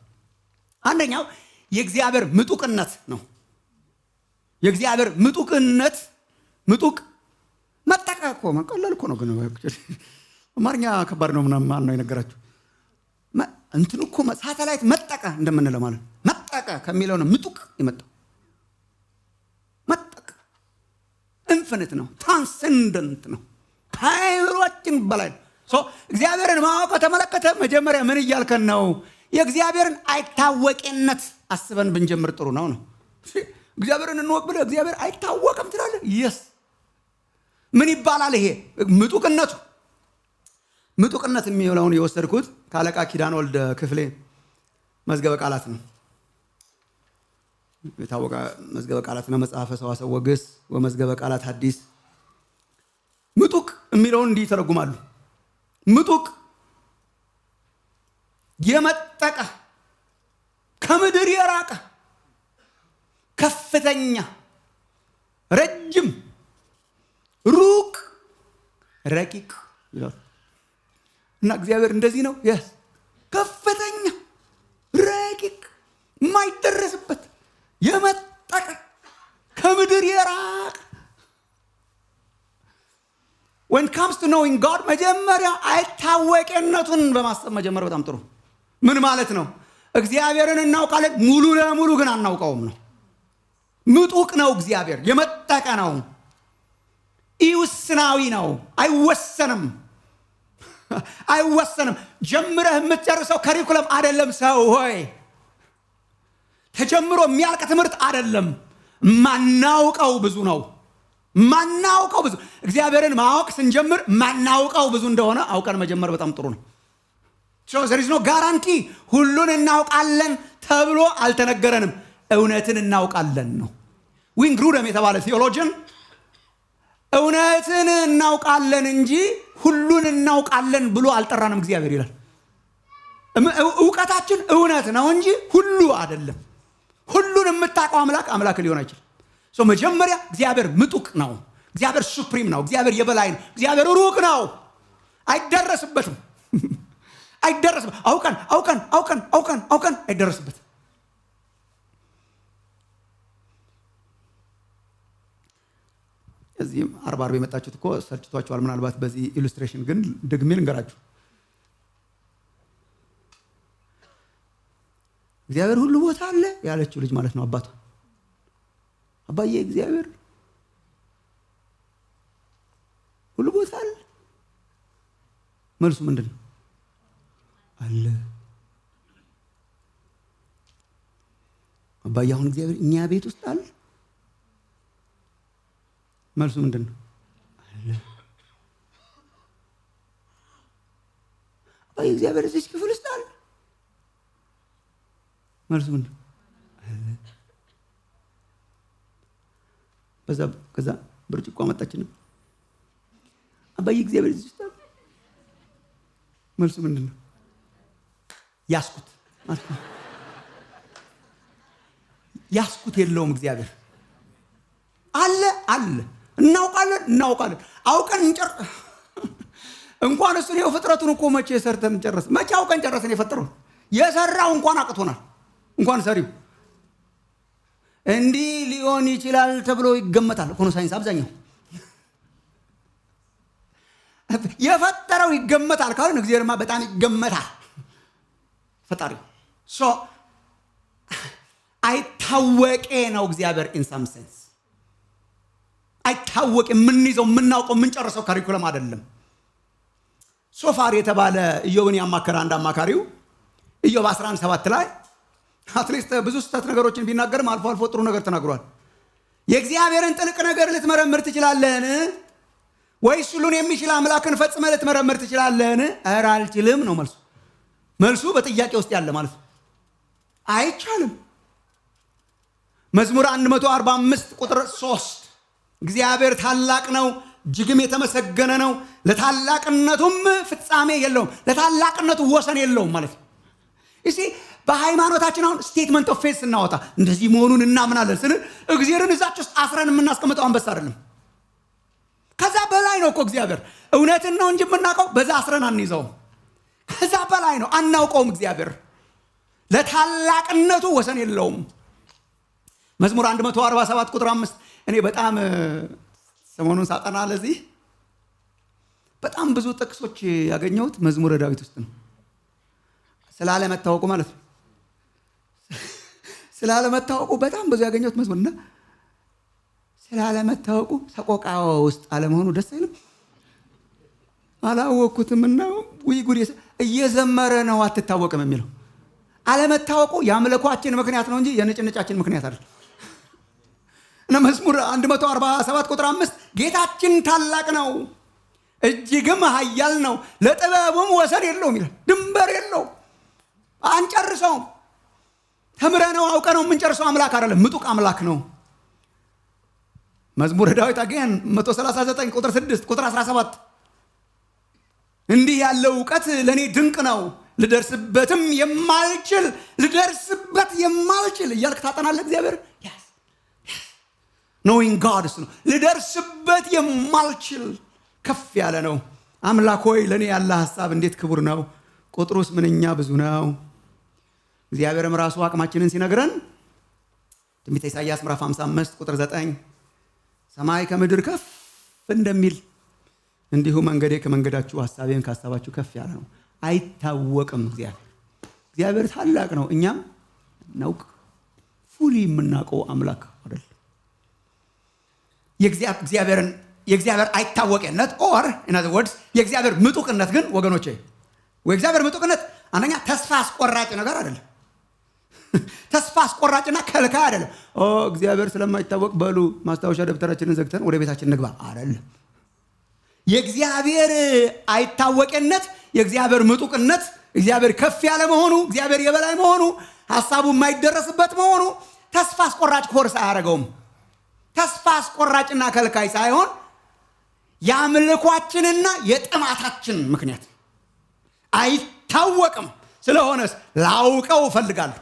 S4: አንደኛው የእግዚአብሔር ምጡቅነት ነው። የእግዚአብሔር ምጡቅነት ምጡቅ መጠቀ እኮ መቀለል እኮ ነው። ግን አማርኛ ከባድ ነው። ምናምን ማን ነው የነገራችሁ? እንትን እኮ ሳተላይት መጠቀ እንደምንለው ማለት መጠቀ ከሚለው ነው ምጡቅ የመጣው። መጠቀ ኢንፊኒት ነው፣ ትራንሰንደንት ነው፣ ከአእምሮአችን በላይ ነው። እግዚአብሔርን ማወቅ ተመለከተ መጀመሪያ ምን እያልከን ነው? የእግዚአብሔርን አይታወቅነት አስበን ብንጀምር ጥሩ ነው። እግዚአብሔርን እንወቅ ብለህ እግዚአብሔር አይታወቅም ትላለህ? ይስ ምን ይባላል ይሄ? ምጡቅነት የሚለውን የወሰድኩት ከአለቃ ኪዳን ወልደ ክፍሌ መዝገበ ቃላት ነው። የታወቀ መዝገበ ቃላት ነው። መጽሐፈ ሰዋስው ወግስ ወመዝገበ ቃላት ሐዲስ። ምጡቅ የሚለውን እንዲህ ይተረጉማሉ። ምጡቅ የመጠቀ ከምድር የራቀ ከፍተኛ ረጅም ሩቅ ረቂቅ ይላል እና እግዚአብሔር እንደዚህ ነው። yes ከፍተኛ ረቂቅ የማይደረስበት የመጠቀ ከምድር የራቀ when it comes to knowing God መጀመሪያ አይታወቅነቱን በማሰብ መጀመር በጣም ጥሩ። ምን ማለት ነው? እግዚአብሔርን እናውቃለን ሙሉ ለሙሉ ግን አናውቀውም ነው። ምጡቅ ነው እግዚአብሔር፣ የመጠቀ ነው፣ ኢውስናዊ ነው፣ አይወሰንም። ጀምረህ የምትጨርሰው ከሪኩለም አይደለም። ሰው ሆይ ተጀምሮ የሚያልቅ ትምህርት አይደለም። ማናውቀው ብዙ ነው። ማናውቀው ብዙ እግዚአብሔርን ማወቅ ስንጀምር ማናውቀው ብዙ እንደሆነ አውቀን መጀመር በጣም ጥሩ ነው። there is no guarantee ሁሉን እናውቃለን ተብሎ አልተነገረንም። እውነትን እናውቃለን ነው። ዊንግሩደም የተባለ ቴዎሎጂን እውነትን እናውቃለን እንጂ ሁሉን እናውቃለን ብሎ አልጠራንም እግዚአብሔር ይላል። እውቀታችን እውነት ነው እንጂ ሁሉ አይደለም። ሁሉን የምታውቀው አምላክ ሊሆን አይችልም። መጀመሪያ እግዚአብሔር ምጡቅ ነው። እግዚአብሔር ሱፕሪም ነው። እግዚአብሔር የበላይ ነው። እግዚአብሔር ሩቅ ነው፣ አይደረስበትም። አውቀን አይደረስበትም። እዚህም 40 የመጣችሁት እኮ ሰልችቷችኋል ምናልባት በዚህ ኢሉስትሬሽን። ግን ደግሜ ልንገራችሁ፣ እግዚአብሔር ሁሉ ቦታ አለ ያለችው ልጅ ማለት ነው አባቷ። አባዬ እግዚአብሔር ሁሉ ቦታ አለ። መልሱ ምንድን ነው? አለ። አባዬ አሁን እግዚአብሔር እኛ ቤት ውስጥ አለ። መልሱ ምንድን ነው? አለ። አባዬ እግዚአብሔር እዚህ ክፍል ውስጥ አለ። መልሱ ምንድን ነው? አለ። ከዛ ብርጭቆ አመጣችን። አባዬ እግዚአብሔር እዚህ ውስጥ አለ። መልሱ ምንድን ነው? ያስኩት ማለት ነው። ያስኩት የለውም እግዚአብሔር አለ። እናውቃለን አውቀን እንኳን እሱ ነው ፍጥረቱን እኮ መቼ ሰርተን ጨረስ መቼ አውቀን ጨረስን የፈጠረው የሰራው እንኳን አቅቶናል እንኳን ሰሪው እንዲህ ሊሆን ይችላል ተብሎ ይገመታል እኮ ነው ሳይንስ አብዛኛው የፈጠረው ይገመታል ካለ እግዚአብሔርማ በጣም ይገመታል ፈጣሪው ሶ አይታወቀ ነው እግዚአብሔር in some sense አይታወቀ የምንይዘው የምናውቀው የምንጨርሰው ካሪኩለም አይደለም ሶፋር የተባለ ኢዮብን ያማከረ አንድ አማካሪው ኢዮብ 11:7 ላይ አትሊስት ብዙ ስህተት ነገሮችን ቢናገርም አልፎ አልፎ ጥሩ ነገር ተናግሯል የእግዚአብሔርን ጥልቅ ነገር ልትመረምር ትችላለህን ወይስ ሁሉን የሚችል አምላክን ፈጽመህ ልትመረምር ትችላለህን ኧረ አልችልም ነው መልሱ በጥያቄ ውስጥ ያለ ማለት አይቻልም መዝሙር 145 ቁጥር 3 እግዚአብሔር ታላቅ ነው እጅግም የተመሰገነ ነው ለታላቅነቱም ፍጻሜ የለውም ለታላቅነቱ ወሰን የለውም ማለት ነው እሺ በሃይማኖታችን አሁን ስቴትመንት ኦፍ ፌዝ እናወጣ እንደዚህ መሆኑን እናምናለን ስለ እግዚአብሔርን እዛች ውስጥ አስረን የምናስቀምጠው አንበሳ አይደለም ከዛ በላይ ነው እኮ እግዚአብሔር እውነትን ነው እንጂ የምናውቀው በዛ አስረን አንይዘውም ከዛ በላይ ነው አናውቀውም እግዚአብሔር ለታላቅነቱ ወሰን የለውም መዝሙር 147 ቁጥር 5 እኔ በጣም ሰሞኑን ሳጠና ለዚህ በጣም ብዙ ጥቅሶች ያገኘሁት መዝሙረ ዳዊት ውስጥ ነው ስላለመታወቁ ማለት ነው ስላለመታወቁ በጣም ብዙ ያገኘሁት መዝሙርና ስላለመታወቁ ሰቆቃው ውስጥ አለመሆኑ ደስ አይልም አላወኩትምና ወይ ጉድ እየዘመረ ነው አትታወቅም የሚለው አለመታወቁ ያምልኳችን ምክንያት ነው እንጂ የነጭነጫችን ምክንያት አይደለም እና መዝሙር 147 ቁጥር 5 ጌታችን ታላቅ ነው እጅግም ኃያል ነው ለጥበቡም ወሰን የለውም ይላል ድንበር የለውም አንጨርሰውም ተምረነው አውቀነው የምንጨርሰው አምላክ አይደለም ምጡቅ አምላክ ነው መዝሙረ ዳዊት አገን 139 ቁጥር 6 ቁጥር 17 እንዲህ ያለው ዕውቀት ለኔ ድንቅ ነው ልደርስበት የማልችል እያልክ ታጠናለህ እግዚአብሔር knowing God ነው ልደርስበት የማልችል ከፍ ያለ ነው አምላክ ሆይ ለኔ ያለ ሐሳብ እንዴት ክቡር ነው ቁጥሩስ ምንኛ ብዙ ነው እግዚአብሔርም ራሱ አቅማችንን ሲነግረን ትንቢተ ኢሳይያስ ምዕራፍ 55 ቁጥር 9 ሰማይ ከምድር ከፍ እንደሚል እንዲሁ መንገዴ ከመንገዳችሁ ሐሳቤን ከሐሳባችሁ ከፍ ያለ ነው አይታወቅም እግዚአብሔር ታላቅ ነው እኛም ናውቅ ፉሊ የምናውቀው አምላክ አይደል የእግዚአብሔር አይታወቅነት or in other words የእግዚአብሔር ምጡቅነት ግን ወገኖቼ የእግዚአብሔር ምጡቅነት አንደኛ ተስፋ አስቆራጭ ነገር አይደለም ተስፋ አስቆራጭና ከልካይ አይደለም እግዚአብሔር ስለማይታወቅ በሉ ማስታወሻ ደብተራችንን ዘግተን ወደ ቤታችን እንግባ አይደለም የእግዚአብሔር አይታወቅነት የእግዚአብሔር ምጡቅነት እግዚአብሔር ከፍ ያለ መሆኑ እግዚአብሔር የበላይ መሆኑ ሐሳቡ የማይደረስበት መሆኑ ተስፋ አስቆራጭ ኮርስ አያደርገውም ተስፋ አስቆራጭና ከልካይ ሳይሆን ያምልኳችንና የጥማታችን ምክንያት አይታወቅም ስለሆነስ ላውቀው ፈልጋለሁ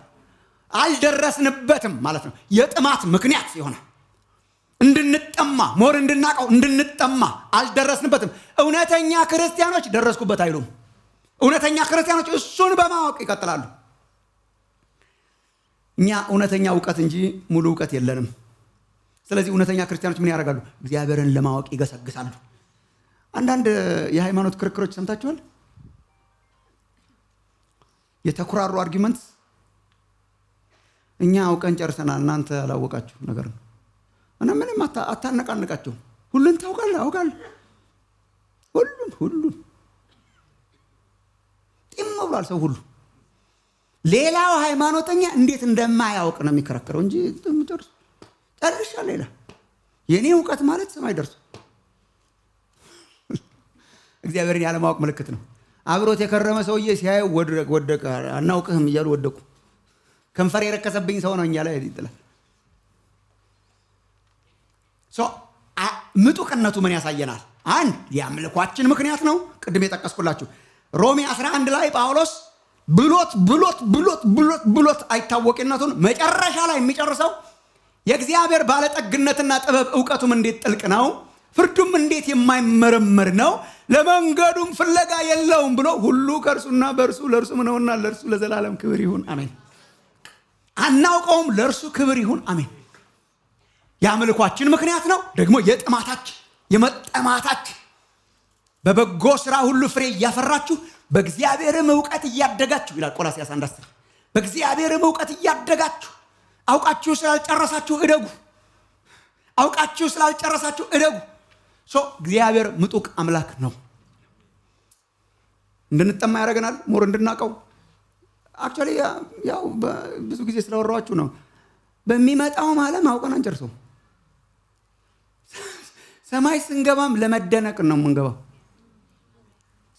S4: አልደረስንበትም ማለት ነው የጥማት ምክንያት ይሆናል እንድንጠማ ሞር እንድናቀው እንድንጠማ አልደረስንበትም እውነተኛ ክርስቲያኖች ደረስኩበት አይሉም እውነተኛ ክርስቲያኖች እሱን በማወቅ ይቀጥላሉ እኛ እውነተኛ ዕውቀት እንጂ ሙሉ ዕውቀት የለንም ስለዚህ እውነተኛ ክርስቲያኖች ምን ያደርጋሉ እግዚአብሔርን ለማወቅ ይገሰግሳሉ አንዳንድ የሃይማኖት ክርክሮች ሰምታችኋል የተኩራሩ አርጊመንትስ እኛ አውቀን ጨርሰናል እናንተ አላወቃችሁ ነገር ነው እና ምንም አታነቃነቃቸው ሁሉን ታውቃለህ አውቃለህ ሁሉን ጢም ብሏል ሰው ሁሉ ሌላው ሃይማኖተኛ እንዴት እንደማያውቅ ነው የሚከራከረው እንጂ ጨርሻለሁ ሌላ የኔ ዕውቀት ማለት ሰማይ ደርሶ እግዚአብሔርን ያለማወቅ ምልክት ነው አብሮት የከረመ ሰውዬ ሲያየው ወደቀ አናውቅህም እያሉ ወደቁ ከንፈር የረከሰብኝ ሰው ነው እኛ ላይ ይጥላል ምጡቅነቱ ምን ያሳየናል አንድ የአምልኳችን ምክንያት ነው ቅድም የጠቀስኩላችሁ ሮሜ 11 ላይ ጳውሎስ ብሎት አይታወቅነቱን መጨረሻ ላይ የሚጨርሰው የእግዚአብሔር ባለጠግነትና ጥበብ ዕውቀቱም እንዴት ጥልቅ ነው ፍርዱም እንዴት የማይመረመር ነው። ለመንገዱም ፍለጋ የለውም ብሎ ሁሉ ከእርሱና በእርሱ ለእርሱም ነውና ለእርሱ ለዘላለም ክብር ይሁን አሜን። አናውቀውም፣ ለእርሱ ክብር ይሁን አሜን። የአምልኳችን ምክንያት ነው። ደግሞ የጥማታችን የመጠማታችን በበጎ ስራ ሁሉ ፍሬ እያፈራችሁ በእግዚአብሔርም ዕውቀት እያደጋችሁ ይላል ቆላስይስ 1:10 በእግዚአብሔርም ዕውቀት እያደጋችሁ አውቃችሁ ስላልጨረሳችሁ እደጉ። አውቃችሁ ስላልጨረሳችሁ እደጉ። እግዚአብሔር ምጡቅ አምላክ ነው። እንድንጠማ ያደርገናል፣ ሞር እንድናውቀው። አክቹዋሊ ያው ብዙ ጊዜ ስለወራችሁ ነው። በሚመጣው ዓለም አውቀን አንጨርሰው። ሰማይ ስንገባም ለመደነቅ ነው የምንገባው።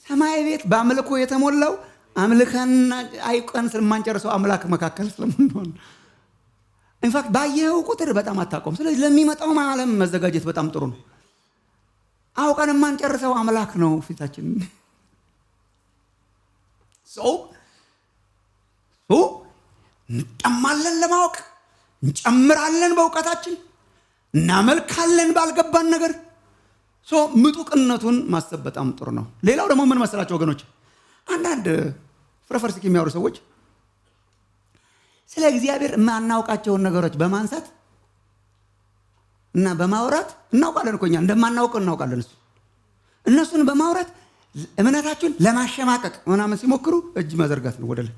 S4: ሰማይ ቤት በአምልኮ የተሞላው አምልከና አይቀን ስለማንጨርሰው አምላክ መካከል ስለምንሆን ኢንፋክት ባየው ቁጥር በጣም አታቆም። ስለዚህ ለሚመጣው ዓለም መዘጋጀት በጣም ጥሩ ነው። አውቀን የማንጨርሰው አምላክ ነው ፊታችን። እንጠማለን ለማወቅ፣ እንጨምራለን በእውቀታችን፣ እናመልካለን ባልገባን ነገር። ምጡቅነቱን ማሰብ በጣም ጥሩ ነው። ሌላው ደግሞ ምን መሰላቸው ወገኖች፣ አንዳንድ ፍረፈርሲክ የሚያወሩ ሰዎች ስለ እግዚአብሔር የማናውቃቸውን ነገሮች በማንሳት እና በማውራት እናውቃለን እኮ እኛ እንደማናውቅ እናውቃለን። እነሱን በማውራት እምነታችሁን ለማሸማቀቅ ምናምን ሲሞክሩ እጅ መዘርጋት ነው ወደ ላይ።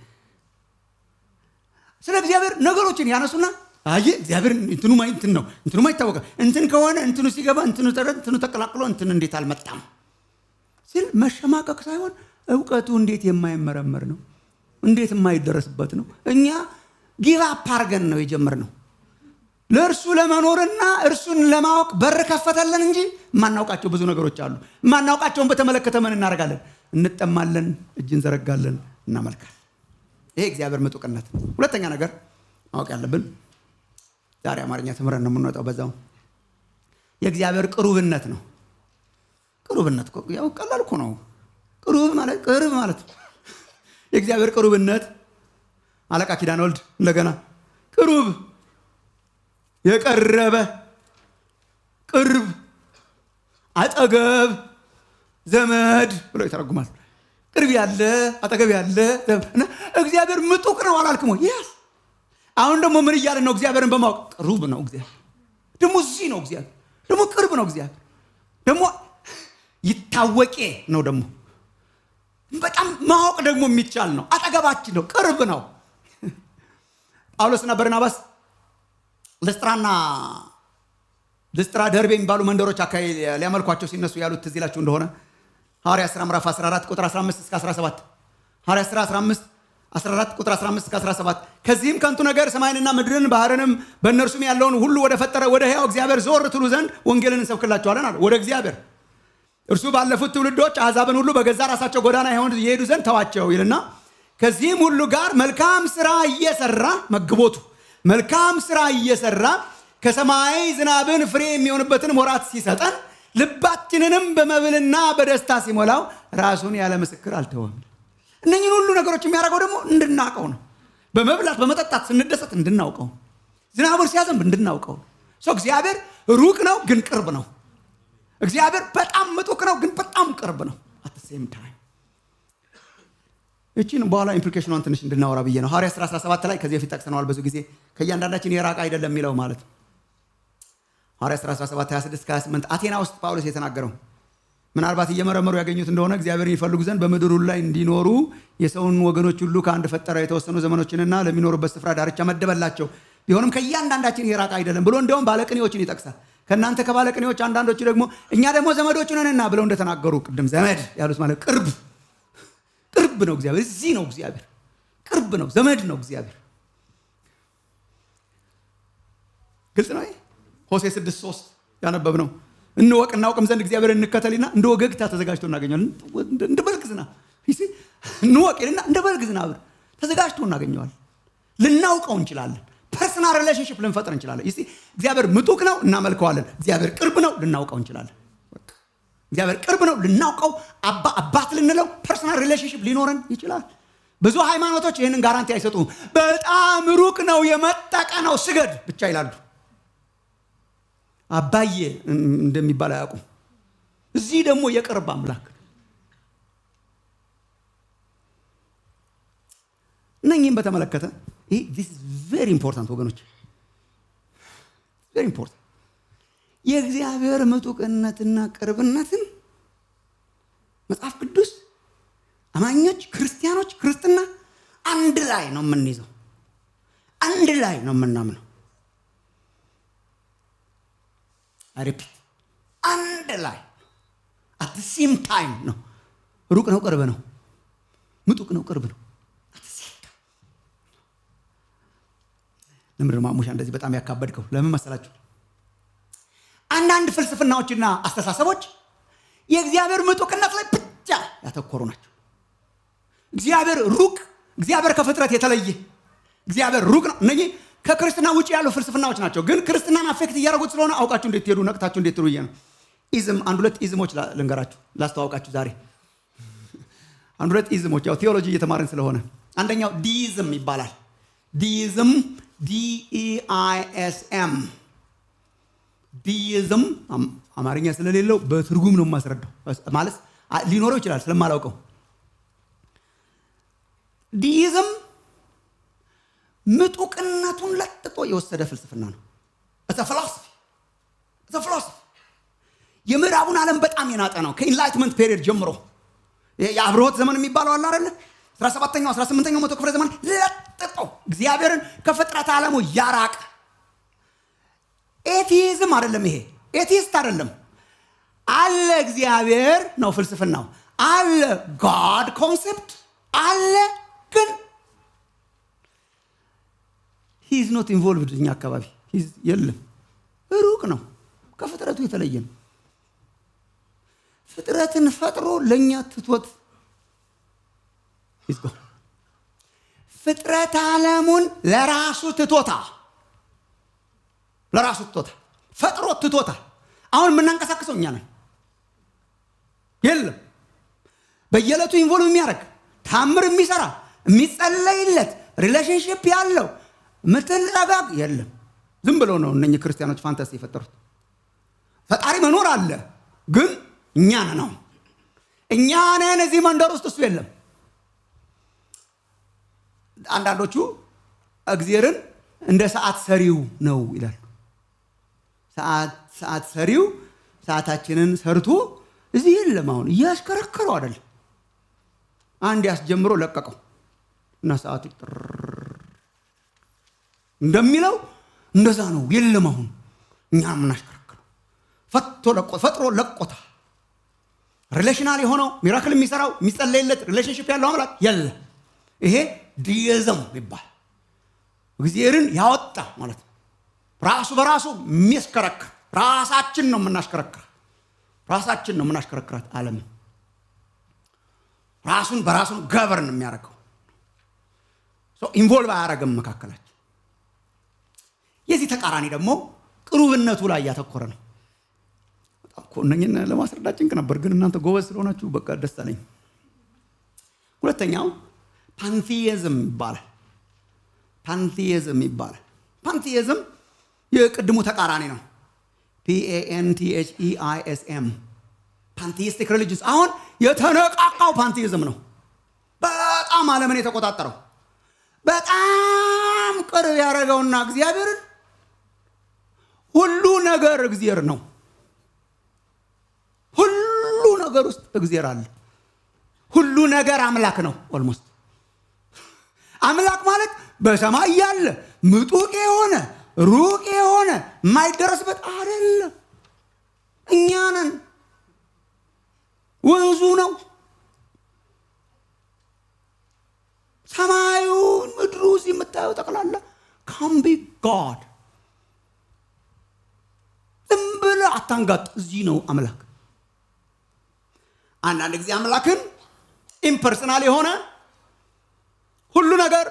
S4: ስለ እግዚአብሔር ነገሮችን ያነሱና አይ እግዚአብሔር እንትኑ ነው እንትኑ ማይታወቀ እንትን ከሆነ እንትኑ ሲገባ እንትኑ ተቀላቅሎ እንትን እንዴት አልመጣም ሲል መሸማቀቅ ሳይሆን ዕውቀቱ እንዴት የማይመረመር ነው፣ እንዴት የማይደረስበት ነው። እኛ ጊቭ አፕ አድርገን ነው የጀመርነው። ለእርሱ ለመኖርና እርሱን ለማወቅ በር ከፈተልን እንጂ ማናውቃቸው ብዙ ነገሮች አሉ። ማናውቃቸውን በተመለከተ ምን እናደርጋለን? እንጠማለን፣ እጅ እንዘረጋለን፣ እናመልካለን። ይሄ እግዚአብሔር ምጡቅነት ነው። ሁለተኛ ነገር ማወቅ ያለብን ዛሬ አማርኛ ተምረን ነው የምንወጣው። በዛው የእግዚአብሔር ቅሩብነት ነው። ቅሩብነት ያው ቀላል እኮ ነው። ቅሩብ ማለት ቅርብ ማለት ነው። የእግዚአብሔር ቅሩብነት አለቃ ኪዳነ ወልድ እንደገና ቅሩብ የቀረበ ቅርብ አጠገብ ዘመድ ብሎ ይተረጉማል። ቅርብ ያለ አጠገብ ያለ እና እግዚአብሔር ምጡቅ ነው አላልክም ወይ? ያስ አሁን ደግሞ ምን እያለን ነው? እግዚአብሔርን በማወቅ ቅሩብ ነው እግዚአብሔር። ደግሞ እዚህ ነው እግዚአብሔር። ደግሞ ቅርብ ነው እግዚአብሔር። ደግሞ ይታወቄ ነው። ደግሞ በጣም ማወቅ ደግሞ የሚቻል ነው። አጠገባችን ነው፣ ቅርብ ነው። ጳውሎስና በርናባስ ልስጥራ ደርቤ የሚባሉ መንደሮች አካባቢ ሊያመልኳቸው ሲነሱ ያሉት ትዝ ይላችሁ እንደሆነ ሐዋርያት ሥራ ምዕራፍ 14 ቁጥር 15 እስከ 17 ሐዋርያት ሥራ 14 ቁጥር 15 እስከ 17 ከዚህም ከንቱ ነገር ሰማይንና ምድርን ባህርንም በእነርሱም ያለውን ሁሉ ወደ ፈጠረ ወደ ሕያው እግዚአብሔር ዞር ትሉ ዘንድ ወንጌልን እንሰብክላችኋለን አለ። ወደ እግዚአብሔር እርሱ ባለፉት ትውልዶች አሕዛብን ሁሉ በገዛ ራሳቸው ጎዳና ይሄዱ ዘንድ ተዋቸው ይልና ከዚህም ሁሉ ጋር መልካም ስራ እየሰራ መግቦቱ መልካም ስራ እየሰራ ከሰማይ ዝናብን ፍሬ የሚሆንበትን ወራት ሲሰጠን ልባችንንም በመብልና በደስታ ሲሞላው ራሱን ያለ ምስክር አልተወም። እነኚህን ሁሉ ነገሮች የሚያደርገው ደግሞ እንድናውቀው ነው። በመብላት በመጠጣት ስንደሰት እንድናውቀው፣ ዝናቡን ሲያዘንብ እንድናውቀው። እግዚአብሔር ሩቅ ነው ግን ቅርብ ነው። እግዚአብሔር በጣም ምጡቅ ነው ግን በጣም ቅርብ ነው። አት ዘ ሴም ታይም እቺን በኋላ ኢምፕሊኬሽኗን ትንሽ እንድናወራ ብዬ ነው። ሐዋርያት ሥራ 17 ላይ ከዚህ በፊት ጠቅሰነዋል ብዙ ጊዜ። ከእያንዳንዳችን የራቀ አይደለም የሚለው ማለት ነው። ሐዋርያት ሥራ 17 26-28 አቴና ውስጥ ጳውሎስ የተናገረው ምናልባት እየመረመሩ ያገኙት እንደሆነ እግዚአብሔርን ይፈልጉ ዘንድ በምድር ሁሉ ላይ እንዲኖሩ የሰውን ወገኖች ሁሉ ከአንድ ፈጠረ፣ የተወሰኑ ዘመኖችንና ለሚኖሩበት ስፍራ ዳርቻ መደበላቸው። ቢሆንም ከእያንዳንዳችን የራቀ አይደለም ብሎ እንደውም ባለቅኔዎችን ይጠቅሳል። ከእናንተ ከባለቅኔዎች አንዳንዶቹ ደግሞ እኛ ደግሞ ዘመዶቹ ነንና ብለው እንደተናገሩ ቅድም ዘመድ ያሉት ማለት ቅርብ ነው እግዚአብሔር። እዚህ ነው እግዚአብሔር። ቅርብ ነው፣ ዘመድ ነው እግዚአብሔር። ግልጽ ነው። ሆሴዕ 6:3 ያነበብነው እንወቅ እናውቅም ዘንድ እግዚአብሔርን እንከተልና እንደ ወገግታ ተዘጋጅቶ እናገኘዋለን። እንደ በልግ ዝናብ እንወቅ ይልና እንደ በልግ ዝናብ ተዘጋጅቶ እናገኘዋለን። ልናውቀው እንችላለን። ፐርሰናል ሪሌሽንሺፕ ልንፈጥር እንችላለን። እግዚአብሔር ምጡቅ ነው፣ እናመልከዋለን። እግዚአብሔር ቅርብ ነው፣ ልናውቀው እንችላለን። እግዚአብሔር ቅርብ ነው፣ ልናውቀው አባት ልንለው ፐርሰናል ሪሌሽንሺፕ ሊኖረን ይችላል። ብዙ ሃይማኖቶች ይህንን ጋራንቲ አይሰጡም። በጣም ሩቅ ነው፣ የመጠቀ ነው፣ ስገድ ብቻ ይላሉ። አባዬ እንደሚባል አያውቁም። እዚህ ደግሞ የቅርብ አምላክ እነኝህም በተመለከተ this is very important ወገኖች፣ very important። የእግዚአብሔር ምጡቅነትና ቅርብነትን መጽሐፍ ቅዱስ አማኞች ክርስቲያኖች ክርስትና አንድ ላይ ነው የምንይዘው፣ አንድ ላይ ነው የምናምነው። ሪፒት አንድ ላይ at the same time ነው። ሩቅ ነው ቅርብ ነው፣ ምጡቅ ነው ቅርብ ነው። ለምንድን ማሙሻ እንደዚህ በጣም ያካበድከው ለምን መሰላችሁ? አንዳንድ ፍልስፍናዎችና አስተሳሰቦች የእግዚአብሔር ምጡቅነት ላይ ብቻ ያተኮሩ ናቸው። እግዚአብሔር ሩቅ፣ እግዚአብሔር ከፍጥረት የተለየ፣ እግዚአብሔር ሩቅ ነው። እነዚህ ከክርስትና ውጪ ያሉ ፍልስፍናዎች ናቸው። ግን ክርስትናን አፌክት እያደረጉት ስለሆነ አውቃችሁ እንዴት ትሄዱ ነቅታችሁ እንዴት ትሩየ ነው። ኢዝም አንድ ሁለት ኢዝሞች ልንገራችሁ ላስተዋውቃችሁ ዛሬ። አንድ ሁለት ኢዝሞች ያው ቴዎሎጂ እየተማርን ስለሆነ አንደኛው ዲይዝም ይባላል። ዲይዝም DEISM ዲይዝም አማርኛ ስለሌለው በትርጉም ነው የማስረዳው። ማለት ሊኖረው ይችላል ስለማላውቀው። ዲይዝም ምጡቅነቱን ለጥጦ የወሰደ ፍልስፍና ነው። it's a philosophy የምዕራቡን ዓለም በጣም የናጠ ነው። ከኢንላይትመንት ፔሪየድ ጀምሮ የአብርሆት ዘመን የሚባለው አለ አይደል? 17ኛው 18ኛው መቶ ክፍለ ዘመን ለጥጦ እግዚአብሔርን ከፍጥረት ዓለሙ ያራቀ ኤቲዝም አይደለም። ይሄ ኤቲስት አይደለም። አለ እግዚአብሔር ነው ፍልስፍናው። አለ ጋድ ኮንሴፕት አለ፣ ግን he is not involved እኛ አካባቢ የለም። ሩቅ ነው፣ ከፍጥረቱ የተለየ ነው። ፍጥረትን ፈጥሮ ለኛ ትቶት ይዝጎ ፍጥረት ዓለሙን ለራሱ ትቶታ ፈጥሮ ትቶታ። አሁን የምናንቀሳቅሰው እኛ ነን። የለም በየዕለቱ ኢንቮልቭ የሚያደርግ ታምር የሚሰራ የሚጸለይለት ሪሌሽንሺፕ ያለው ምትረጋግ የለም። ዝም ብለው ነው እነኚህ ክርስቲያኖች ፋንታሲ የፈጠሩት። ፈጣሪ መኖር አለ፣ ግን እኛ ነን። እኛ ነን እዚህ መንደር ውስጥ፣ እሱ የለም። አንዳንዶቹ እግዚአብሔርን እንደ ሰዓት ሰሪው ነው ይላሉ። ሰዓት ሰሪው ሰዓታችንን ሰርቶ እዚህ የለም። አሁን እያሽከረከረው አይደለም፣ አንድ ያስጀምሮ ለቀቀው እና ሰዓቱ እንደሚለው እንደዛ ነው። የለም አሁን እኛ ምናሽከረከረው ፈጥሮ ለቆታ። ሪሌሽናል የሆነው ሚራክል የሚሰራው የሚጸለይለት ሪሌሽንሺፕ ያለው አምላክ የለ። ይሄ ዲይዝም ይባል። እግዚአብሔርን ያወጣ ማለት ነው። ራሱ በራሱ የሚያሽከረክር ራሳችን ነው የምናሽከረክራት ዓለም ራሱን በራሱ ገቨርን የሚያደርገው ኢንቮልቭ አያደርግም መካከላችን። የዚህ ተቃራኒ ደግሞ ቅሩብነቱ ላይ ያተኮረ ነው። በጣም እኮ እነኝን ለማስረዳት ጭንቅ ነበር፣ ግን እናንተ ጎበዝ ስለሆናችሁ በቃ ደስ አለኝ። ሁለተኛው ፓንቲይዝም ይባላል። ፓንቲይዝም የቅድሙ ተቃራኒ ነው። PANTHEISM ፓንቲስቲክ ሪሊጅንስ። አሁን የተነቃቃው ፓንቲይዝም ነው። በጣም ዓለምን የተቆጣጠረው በጣም ቅርብ ያደረገውና እግዚአብሔርን ሁሉ ነገር እግዚአብሔር ነው። ሁሉ ነገር ውስጥ እግዚአብሔር አለ። ሁሉ ነገር አምላክ ነው። ኦልሞስት አምላክ ማለት በሰማይ ያለ ምጡቅ የሆነ ሩቅ የሆነ የማይደረስበት አይደለም። እኛ ነን። ወንዙ ነው። ሰማዩን ምድሩ እዚህ የምታየው ጠቅላላ can be God። ዝም ብለህ አታንጋጥ። እዚህ ነው አምላክ። አንዳንድ ጊዜ አምላክን ኢምፐርሰናል የሆነ ሁሉ ነገር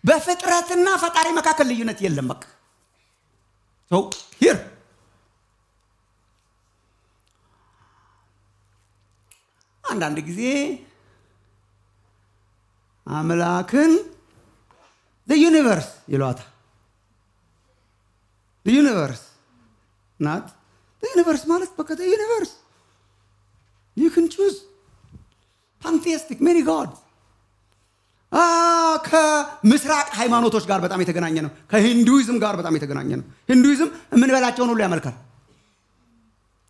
S4: በፍጥረትና ፈጣሪ መካከል ልዩነት የለም። በቃ ሰው ሂር አንዳንድ ጊዜ አምላክን the universe ይሏታል። the universe ናት። ዩኒቨርስ ማለት በቃ ዩኒቨርስ you can choose fantastic many gods ከምስራቅ ሃይማኖቶች ጋር በጣም የተገናኘ ነው። ከሂንዱይዝም ጋር በጣም የተገናኘ ነው። ሂንዱይዝም የምንበላቸውን ሁሉ ያመልካል።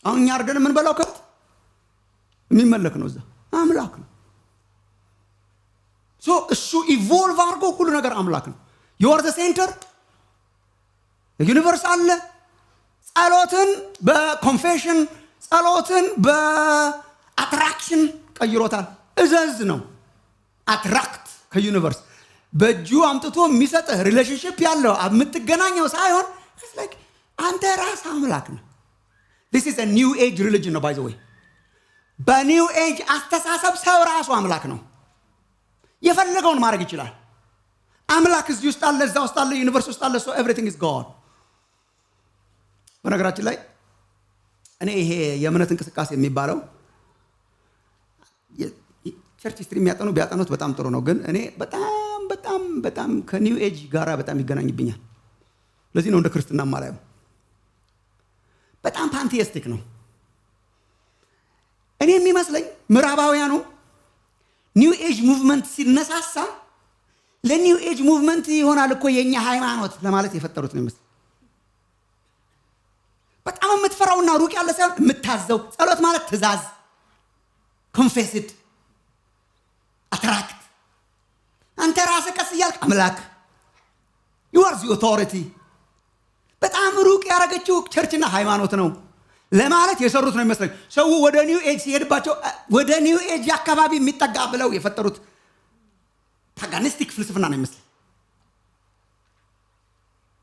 S4: አሁን እኛ አርደን የምንበላው ከብት የሚመለክ ነው፣ እዛ አምላክ ነው። ሶ እሱ ኢቮልቭ አድርጎ ሁሉ ነገር አምላክ ነው። you are the center ዩኒቨርስ አለ። ጸሎትን በኮንፌሽን ጸሎትን በአትራክሽን ቀይሮታል። እዘዝ ነው አትራክት ከዩኒቨርስ በእጁ አምጥቶ የሚሰጥህ ሪሌሽንሽፕ ያለው የምትገናኘው ሳይሆን አንተ ራስ አምላክ ነው። this is a new age religion ነው by the way። በኒው ኤጅ አስተሳሰብ ሰው ራሱ አምላክ ነው። የፈለገውን ማድረግ ይችላል። አምላክ እዚህ ውስጥ አለ፣ እዛ ውስጥ አለ፣ ዩኒቨርስ ውስጥ አለ። so everything is God። በነገራችን ላይ እኔ ይሄ የእምነት እንቅስቃሴ የሚባለው ቸርች ሂስትሪ ቢያጠኑት በጣም ጥሩ ነው። ግን እኔ በጣም ከኒው ኤጅ ጋራ በጣም ይገናኝብኛል። ለዚህ ነው እንደ ክርስትና ማላየው። በጣም ፓንቲስቲክ ነው። እኔ የሚመስለኝ ምዕራባውያኑ ኒው ኤጅ ሙቭመንት ሲነሳሳ ለኒው ኤጅ ሙቭመንት ይሆናል እኮ የኛ ሃይማኖት ለማለት የፈጠሩት ነው ይመስል። በጣም የምትፈራውና ሩቅ ያለ ሳይሆን የምታዘው ጸሎት ማለት ትእዛዝ፣ ኮንፌስድ፣ አትራክት። አንተ ራስህ ቀስ እያልክ አምላክ you are the authority። በጣም ሩቅ ያደረገችው ቸርችና ሃይማኖት ነው ለማለት የሰሩት ነው ይመስለኝ። ሰው ወደ ኒው ኤጅ ሲሄድባቸው ወደ ኒው ኤጅ አካባቢ የሚጠጋ ብለው የፈጠሩት ፓጋኒስቲክ ፍልስፍና ነው ይመስለኝ።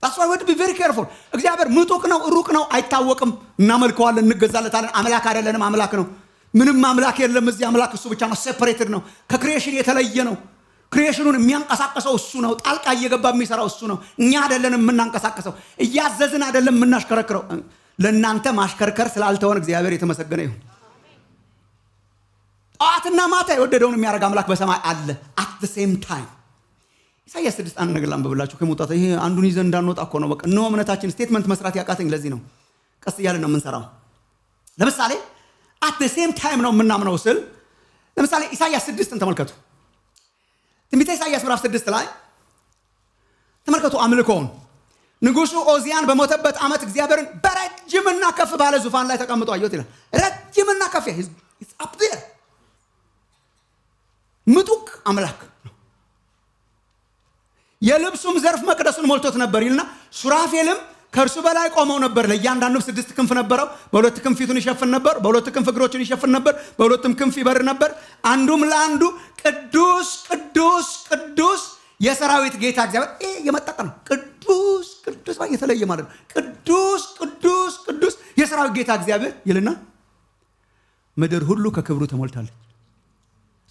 S4: that's why we have to be very careful። እግዚአብሔር ምጡቅ ነው፣ ሩቅ ነው፣ አይታወቅም። እናመልከዋለን፣ እንገዛለታለን። አምላክ አይደለንም፣ አምላክ ነው። ምንም አምላክ የለም እዚህ። አምላክ እሱ ብቻ ነው። ሴፐሬትድ ነው፣ ከክሪኤሽን የተለየ ነው። ክሪኤሽኑን የሚያንቀሳቀሰው እሱ ነው። ጣልቃ እየገባ የሚሰራው እሱ ነው። እኛ አይደለንም የምናንቀሳቀሰው፣ እያዘዝን አይደለም የምናሽከረክረው። ለእናንተ ማሽከርከር ስላልተወን እግዚአብሔር የተመሰገነ ይሁን። ጠዋትና ማታ የወደደውን የሚያደርግ አምላክ በሰማይ አለ at the same time። ኢሳይያስ 6 አንድ ነገር ላንብብላችሁ ከመውጣት ይሄ አንዱን ይዘን እንዳንወጣ እኮ ነው። በቃ ነው እምነታችን ስቴትመንት መስራት ያቃተኝ ለዚህ ነው። ቀስ እያልን ነው የምንሰራው። ለምሳሌ at the same time ነው የምናምነው ስል ለምሳሌ ኢሳይያስ 6ን ተመልከቱ። ትንቢተ ኢሳይያስ ምዕራፍ 6 ላይ ተመልከቱ አምልኮውን። ንጉሱ ኦዚያን በሞተበት ዓመት እግዚአብሔርን በረጅምና ከፍ ባለ ዙፋን ላይ ተቀምጦ አየሁት ይላል። ረጅምና ከፍ it's up there። ምጡቅ አምላክ ነው። የልብሱም ዘርፍ መቅደሱን ሞልቶት ነበር ይልና ሱራፌልም ከእርሱ በላይ ቆመው ነበር። ለእያንዳንዱ 6 ክንፍ ነበረው። በሁለት ክንፍ ፊቱን ይሸፍን ነበር፣ በሁለት ክንፍ እግሮቹን ይሸፍን ነበር፣ በሁለቱም ክንፍ ይበር ነበር። አንዱም ለአንዱ ቅዱስ ቅዱስ ቅዱስ የሰራዊት ጌታ እግዚአብሔር። ይሄ የመጠቀ ነው። ቅዱስ ቅዱስ ማለት የተለየ ማለት ነው። ቅዱስ ቅዱስ ቅዱስ የሰራዊት ጌታ እግዚአብሔር ይልና ምድር ሁሉ ከክብሩ ተሞልታለች።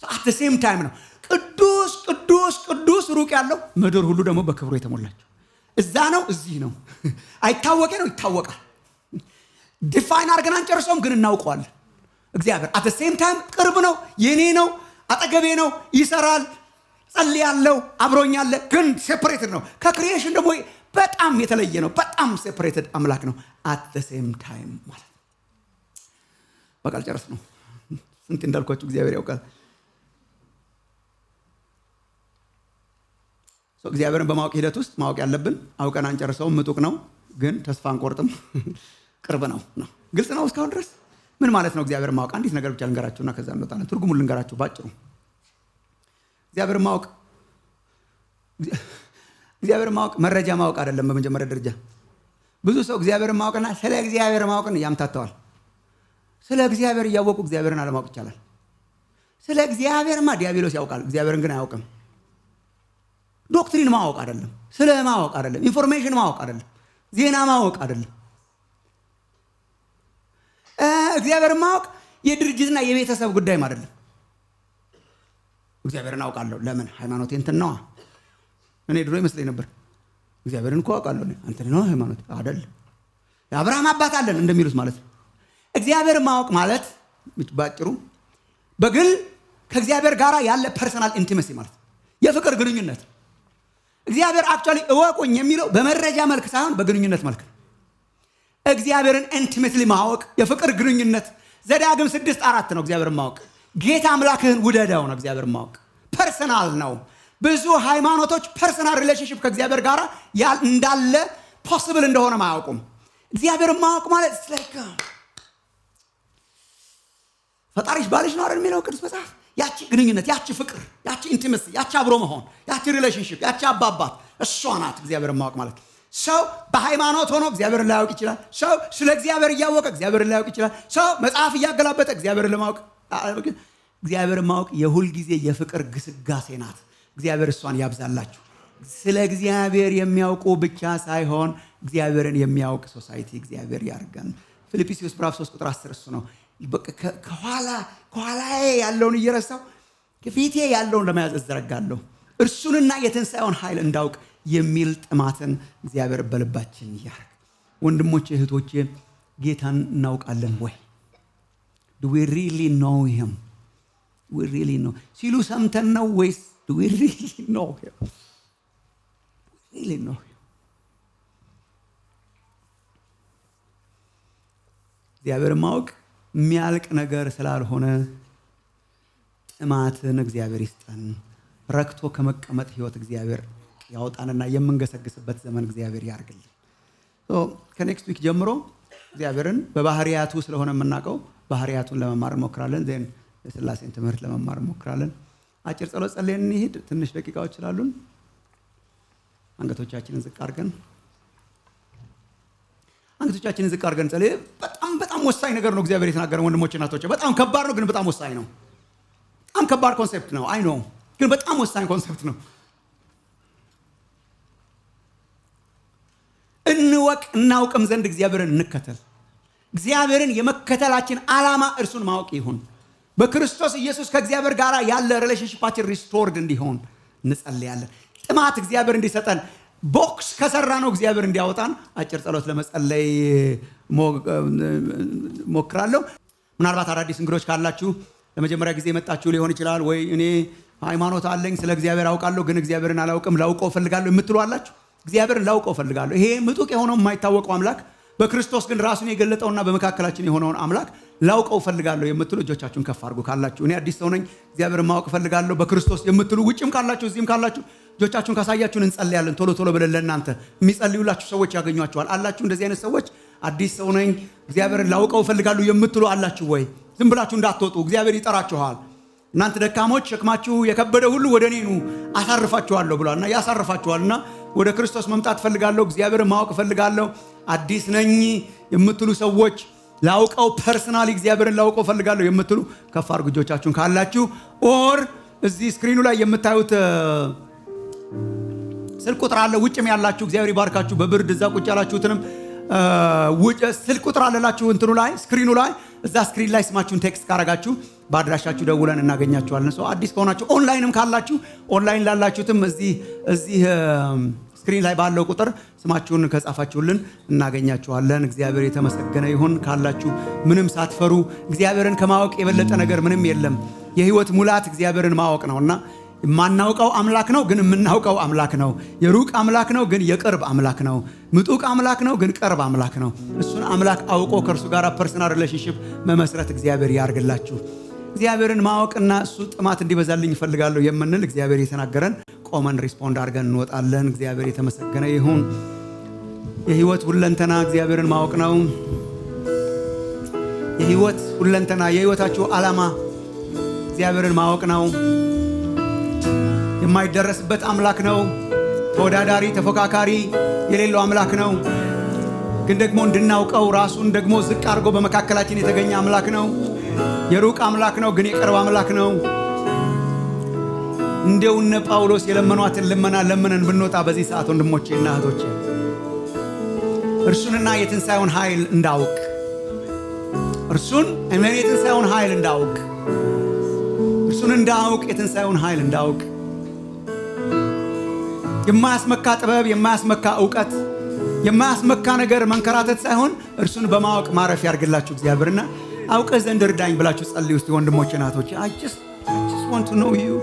S4: at the same time ነው ቅዱስ ቅዱስ ቅዱስ ሩቅ ያለው፣ ምድር ሁሉ ደግሞ በክብሩ የተሞላችው። እዛ ነው እዚህ ነው። አይታወቀ ነው ይታወቃል። ዲፋይን አድርገን አንጨርሰውም፣ ግን እናውቀዋለን። እግዚአብሔር at the same time ቅርብ ነው፣ የኔ ነው፣ አጠገቤ ነው፣ ይሰራል፣ ጸልያለሁ፣ አብሮኛል። ግን ሴፐሬትድ ነው ከክሪኤሽን ደግሞ በጣም የተለየ ነው። በጣም ሴፐሬትድ አምላክ ነው at the same time ማለት በቃ አልጨረስ ነው። ስንት እንዳልኳችሁ እግዚአብሔር ያውቃል። እግዚአብሔርን በማወቅ ሂደት ውስጥ ማወቅ ያለብን አውቀን አንጨርሰውም። ምጡቅ ነው ግን ተስፋ አንቆርጥም። ቅርብ ነው ነው። ግልጽ ነው እስካሁን ድረስ ምን ማለት ነው እግዚአብሔርን ማወቅ? አንዲት ነገር ብቻ ልንገራችሁና ከዛ እንወጣለን። ትርጉሙን ልንገራችሁ ባጭሩ። እግዚአብሔርን ማወቅ መረጃ ማወቅ አይደለም። በመጀመሪያ ደረጃ ብዙ ሰው እግዚአብሔርን ማወቅና ስለ እግዚአብሔር ማወቅን ያምታተዋል። ስለ እግዚአብሔር እያወቁ እግዚአብሔርን አለማወቅ ይቻላል። ስለ እግዚአብሔርማ ዲያብሎስ ያውቃል፣ እግዚአብሔርን ግን አያውቅም። ዶክትሪን ማወቅ አይደለም፣ ስለ ማወቅ አይደለም፣ ኢንፎርሜሽን ማወቅ አይደለም፣ ዜና ማወቅ አይደለም። እግዚአብሔርን ማወቅ የድርጅትና የቤተሰብ ጉዳይም አይደለም። እግዚአብሔርን አውቃለሁ ለምን? ሃይማኖቴ እንትን ነዋ። እኔ ድሮ ይመስለኝ ነበር እግዚአብሔርን እኮ አውቃለሁ አንተ ነው ሃይማኖት አይደለም። የአብርሃም አባት አለን እንደሚሉት ማለት ነው። እግዚአብሔርን ማወቅ ማለት ባጭሩ በግል ከእግዚአብሔር ጋር ያለ ፐርሰናል ኢንቲመሲ ማለት የፍቅር ግንኙነት። እግዚአብሔር አክቹአሊ እወቁኝ የሚለው በመረጃ መልክ ሳይሆን በግንኙነት መልክ ነው። እግዚአብሔርን ኢንቲሜትሊ ማወቅ የፍቅር ግንኙነት ዘዳግም 6:4 ነው። እግዚአብሔርን ማወቅ ጌታ አምላክህን ውደደው ነው። እግዚአብሔርን ማወቅ ፐርሰናል ነው። ብዙ ሃይማኖቶች ፐርሰናል ሪሌሽንሺፕ ከእግዚአብሔር ጋር እንዳለ ፖሲብል እንደሆነ ማያውቁም። እግዚአብሔርን ማወቅ ማለት ፈጣሪሽ ባልሽ ነው አይደል የሚለው ቅዱስ መጽሐፍ። ያቺ ግንኙነት፣ ያቺ ፍቅር፣ ያቺ ኢንቲሜሲ፣ ያቺ አብሮ መሆን፣ ያቺ ሪሌሽንሺፕ፣ ያቺ አባባት እሷ ናት እግዚአብሔርን ማወቅ ማለት። ሰው በሃይማኖት ሆኖ እግዚአብሔርን ላያውቅ ይችላል። ሰው ስለ እግዚአብሔር እያወቀ እግዚአብሔርን ላያውቅ ይችላል። ሰው መጽሐፍ እያገላበጠ እግዚአብሔርን ለማወቅ እግዚአብሔርን ማወቅ የሁል ጊዜ የፍቅር ግስጋሴ ናት። እግዚአብሔር እሷን ያብዛላችሁ። ስለ እግዚአብሔር የሚያውቁ ብቻ ሳይሆን እግዚአብሔርን የሚያውቅ ሶሳይቲ እግዚአብሔር ያርገን። ፊልጵስዩስ ምዕራፍ 3:10 እሱ ነው። ከኋላዬ ያለውን እየረሳው ከፊቴ ያለውን ለመያዝ እዘረጋለሁ እርሱንና የትንሣኤውን ኃይል እንዳውቅ የሚል ጥማትን እግዚአብሔር በልባችን ያርግ። ወንድሞቼ እህቶቼ፣ ጌታን እናውቃለን ወይ? do we really know him? we really know ሲሉ ሰምተን ነው ወይስ do we really know him? we really know him? እግዚአብሔር ማወቅ የሚያልቅ ነገር ስላልሆነ ጥማትን እግዚአብሔር ይስጠን። ረክቶ ከመቀመጥ ህይወት እግዚአብሔር ያውጣንና የምንገሰግስበት ዘመን እግዚአብሔር ያርግልን። ከኔክስት ዊክ ጀምሮ እግዚአብሔርን በባህሪያቱ ስለሆነ የምናውቀው ባህሪያቱን ለመማር እንሞክራለን። ዜን የሥላሴን ትምህርት ለመማር እንሞክራለን። አጭር ጸሎት ጸልየን እንሂድ። ትንሽ ደቂቃዎች ስላሉን አንገቶቻችንን ዝቅ አድርገን ጸልይ። በጣም ወሳኝ ነገር ነው እግዚአብሔር የተናገረን ወንድሞቼ እናቶቼ። በጣም ከባድ ነው ግን በጣም ወሳኝ ነው። በጣም ከባድ ኮንሴፕት ነው አይ ኖ፣ ግን በጣም ወሳኝ ኮንሴፕት ነው። እንወቅ እናውቅም ዘንድ እግዚአብሔርን እንከተል። እግዚአብሔርን የመከተላችን ዓላማ እርሱን ማወቅ ይሁን። በክርስቶስ ኢየሱስ ከእግዚአብሔር ጋር ያለ ሪሌሽንሺፓችን ሪስቶርድ እንዲሆን እንጸልያለን። ጥማት እግዚአብሔር እንዲሰጠን ቦክስ ከሰራ ነው እግዚአብሔር እንዲያወጣን አጭር ጸሎት ለመጸለይ ሞክራለሁ። ምናልባት አዳዲስ እንግዶች ካላችሁ ለመጀመሪያ ጊዜ መጣችሁ ሊሆን ይችላል። ወይ እኔ ሃይማኖት አለኝ ስለ እግዚአብሔር አውቃለሁ ግን እግዚአብሔርን አላውቅም ላውቀው ፈልጋለሁ የምትሉ አላችሁ። እግዚአብሔርን ላውቀው ፈልጋለሁ። ይሄ ምጡቅ የሆነው የማይታወቀው አምላክ በክርስቶስ ግን ራሱን የገለጠውና በመካከላችን የሆነውን አምላክ ላውቀው ፈልጋለሁ የምትሉ እጆቻችሁን ከፍ አድርጉ። ካላችሁ እኔ አዲስ ሰው ነኝ እግዚአብሔርን ማወቅ ፈልጋለሁ በክርስቶስ የምትሉ ውጭም ካላችሁ እዚህም ካላችሁ እጆቻችሁን ካሳያችሁን እንጸልያለን። ቶሎ ብለን ለእናንተ የሚጸልዩላችሁ ሰዎች ያገኟችኋል። አላችሁ እንደዚህ አይነት ሰዎች አዲስ ሰው ነኝ እግዚአብሔርን ላውቀው ፈልጋለሁ የምትሉ አላችሁ ወይ? ዝም ብላችሁ እንዳትወጡ፣ እግዚአብሔር ይጠራችኋል። እናንተ ደካሞች ሸክማችሁ የከበደ ሁሉ ወደ እኔ ኑ አሳርፋችኋለሁ ብሏልና ያሳርፋችኋልና ወደ ክርስቶስ መምጣት ፈልጋለሁ፣ እግዚአብሔርን ማወቅ ፈልጋለሁ፣ አዲስ ነኝ የምትሉ ሰዎች ላውቀው ፐርሰናሊ እግዚአብሔርን ላውቀው ፈልጋለሁ የምትሉ ከፍ አድርጉ እጆቻችሁን ካላችሁ። ኦር እዚህ ስክሪኑ ላይ የምታዩት ስልክ ቁጥር አለ። ውጭም ያላችሁ እግዚአብሔር ይባርካችሁ። በብርድ እዛ ቁጭ ያላችሁትንም ስልክ ቁጥር አለላችሁ እንትኑ ላይ ስክሪኑ ላይ እዛ ስክሪን ላይ ስማችሁን ቴክስት ካረጋችሁ በአድራሻችሁ ደውለን እናገኛችኋለን። ሰው አዲስ ከሆናችሁ ኦንላይንም ካላችሁ ኦንላይን ላላችሁትም እዚህ ስክሪን ላይ ባለው ቁጥር ስማችሁን ከጻፋችሁልን እናገኛችኋለን። እግዚአብሔር የተመሰገነ ይሁን። ካላችሁ ምንም ሳትፈሩ እግዚአብሔርን ከማወቅ የበለጠ ነገር ምንም የለም። የህይወት ሙላት እግዚአብሔርን ማወቅ ነውና የማናውቀው አምላክ ነው ግን የምናውቀው አምላክ ነው። የሩቅ አምላክ ነው ግን የቅርብ አምላክ ነው። ምጡቅ አምላክ ነው ግን ቅርብ አምላክ ነው። እሱን አምላክ አውቆ ከእርሱ ጋር ፐርሰናል ሪሌሽንሺፕ መመስረት እግዚአብሔር ያርግላችሁ። እግዚአብሔርን ማወቅና እሱ ጥማት እንዲበዛልኝ እፈልጋለሁ የምንል እግዚአብሔር የተናገረን ቆመን ሪስፖንድ አድርገን እንወጣለን። እግዚአብሔር የተመሰገነ ይሁን። የህይወት ሁለንተና እግዚአብሔርን ማወቅ ነው። የህይወት ሁለንተና የህይወታችሁ ዓላማ እግዚአብሔርን ማወቅ ነው። የማይደረስበት አምላክ ነው። ተወዳዳሪ ተፎካካሪ የሌለው አምላክ ነው። ግን ደግሞ እንድናውቀው ራሱን ደግሞ ዝቅ አድርጎ በመካከላችን የተገኘ አምላክ ነው። የሩቅ አምላክ ነው ግን የቅርብ አምላክ ነው። እንደው እነ ጳውሎስ የለመኗትን ልመና ለምነን ብንወጣ በዚህ ሰዓት ወንድሞቼ እና እህቶቼ እርሱንና የትንሣኤውን ኃይል እንዳውቅ የትንሣኤውን ኃይል እንዳውቅ እርሱን እንዳውቅ የትንሣኤውን ኃይል እንዳውቅ የማያስመካ ጥበብ፣ የማያስመካ ዕውቀት፣ የማያስመካ ነገር መንከራተት ሳይሆን እርሱን በማወቅ ማረፍ ያርግላችሁ እግዚአብሔርና አውቀህ ዘንድ እርዳኝ ብላችሁ ጸልዩ እስቲ ወንድሞቼ እናቶቼ። I just want to know you።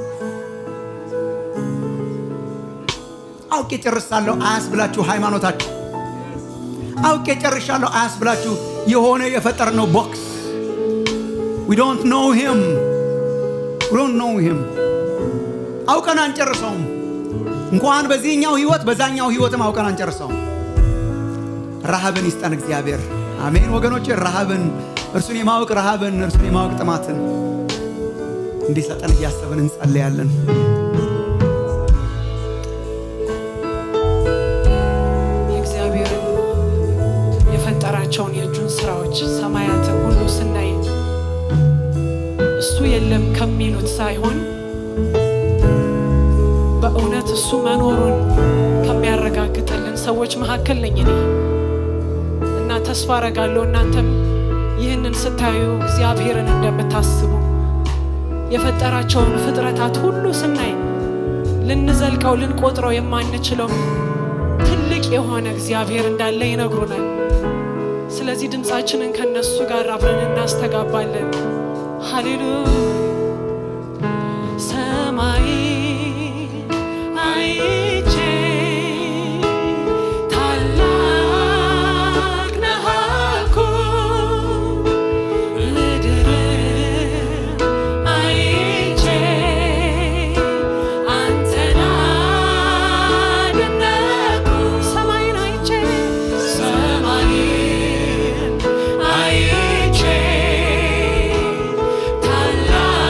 S4: አውቄ ጨርሳለሁ አያስብላችሁ ሃይማኖታችሁ። አውቄ ጨርሻለሁ አያስብላችሁ። የሆነ የፈጠርነው ቦክስ we don't know him አውቀን አንጨርሰውም። እንኳን በዚህኛው ህይወት በዛኛው ህይወትም አውቀን አንጨርሰውም። ረሃብን ይስጠን እግዚአብሔር። አሜን ወገኖቼ። ረሃብን፣ እርሱን የማወቅ ረሃብን፣ እርሱን የማወቅ ጥማትን እንዲሰጠን እያሰብን እንጸልያለን።
S5: የእግዚአብሔርን የፈጠራቸውን የእጁን ስራዎች ሰማያትን ሁሉ ስናይ እሱ የለም ከሚሉት ሳይሆን በእውነት እሱ መኖሩን ከሚያረጋግጥልን ሰዎች መካከል ነኝ እኔ እና ተስፋ አረጋለሁ እናንተም ይህንን ስታዩ እግዚአብሔርን እንደምታስቡ። የፈጠራቸውን ፍጥረታት ሁሉ ስናይ ልንዘልቀው ልንቆጥረው የማንችለው ትልቅ የሆነ እግዚአብሔር እንዳለ ይነግሩናል። ስለዚህ ድምፃችንን ከነሱ ጋር አብረን እናስተጋባለን። ሃሌሉያ። ሰማይ አይቼ ታላቅ ነህ አልኩ፣ ምድር አይቼ አንተን አደነቅኩ። ሰማይን አይቼ ሰማይን አይቼ ታላቅ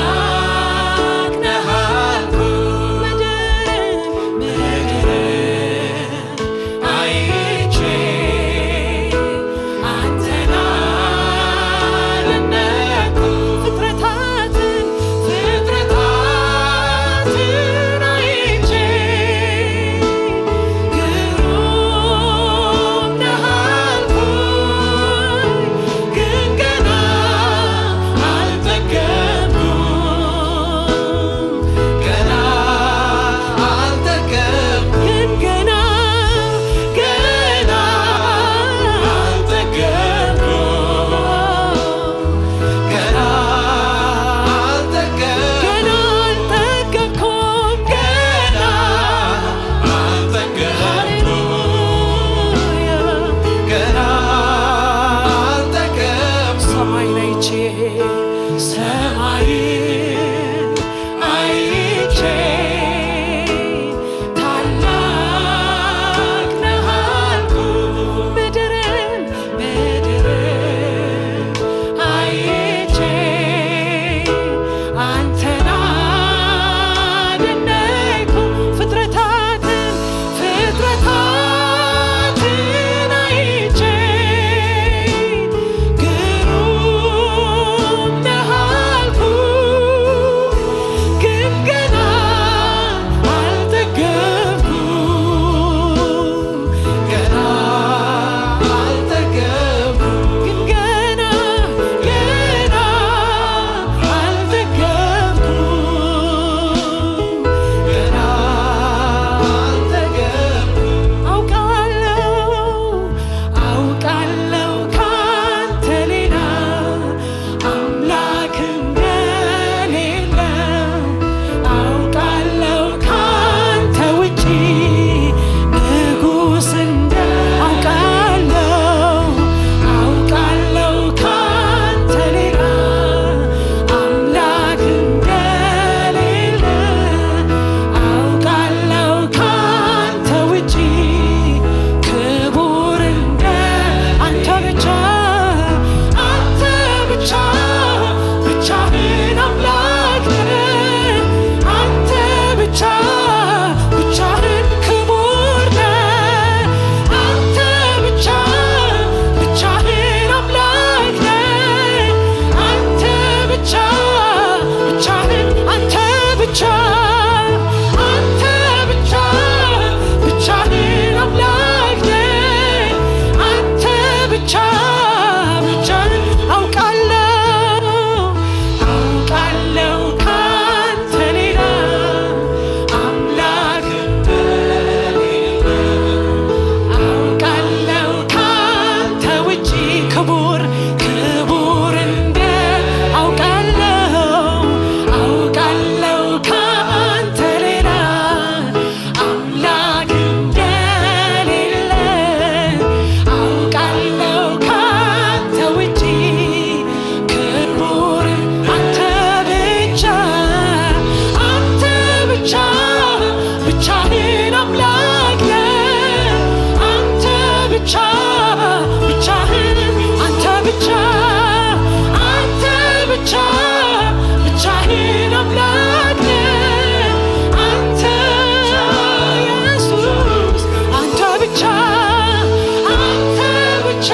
S5: ብቻ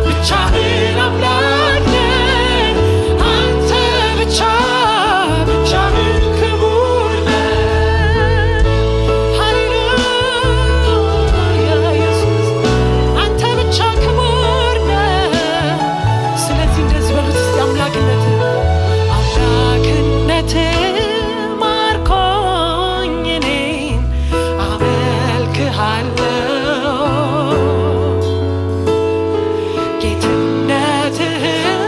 S5: ብቻህን አምላክ ነህ አንተ ብቻ ብቻህን ክቡር ነህ ሃሌሉያ ኢየሱስ አንተ ብቻ ክቡር ነህ ስለዚህ እንደዚህ በሉት እስቲ አምላክነትህ ማርኮኝ እኔን አመልክሃለሁ ጌትነትህን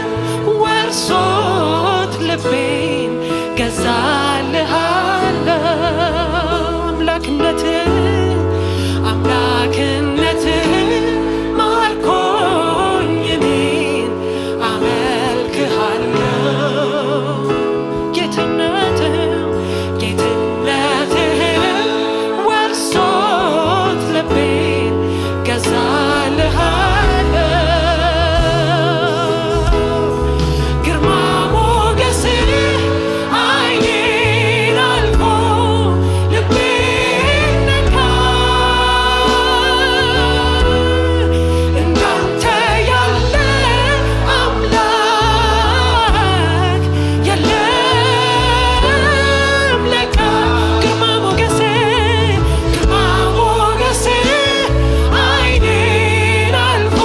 S5: ወርሶት ልቤን ገዛልሃለሁ አምላክነትህን ማርኮኝ እኔን አመልክሃለሁ ጌትነትህን ወርሶት ልቤን ገዛልሃለሁ ግርማ ሞገስህ ዓይኔን አልፎ ልቤን ነካ እንዳንተ ያለ አምላክ የለም ለካ ግርማ ሞገስህ ዓይኔን አልፎ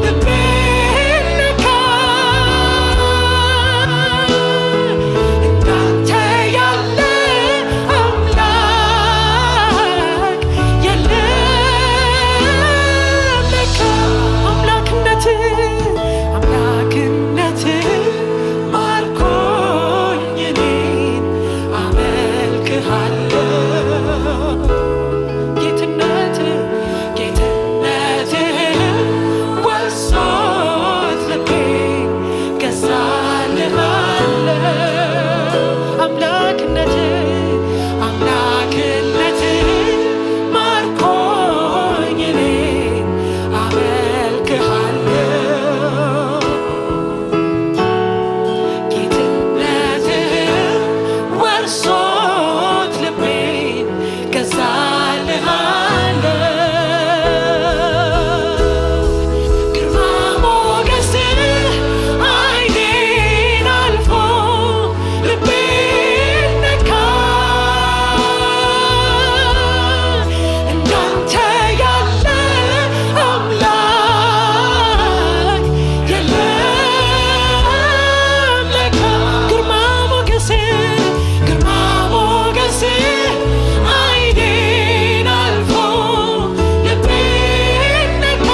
S5: ልቤን ነካ እንዳንተ ያለ አምላክ የለም ለካ አምላክነትህ ማርኮኝ እኔን አመልክሃለሁ ጌትነትህን ወርሶት ልቤን ገዛልሃለሁ አምላክነትህ ማርኮኝ እኔን አመልክሃለሁ ጌትነትህን ወርሶት ልቤን ገዛልሃለሁ ግርማ ሞገስህ ዓይኔን አልፎ ልቤን ነካ እንዳንተ ያለ አምላክ የለም ለካ ግርማ ሞገስህ ዓይኔን አልፎ ልቤን ነካ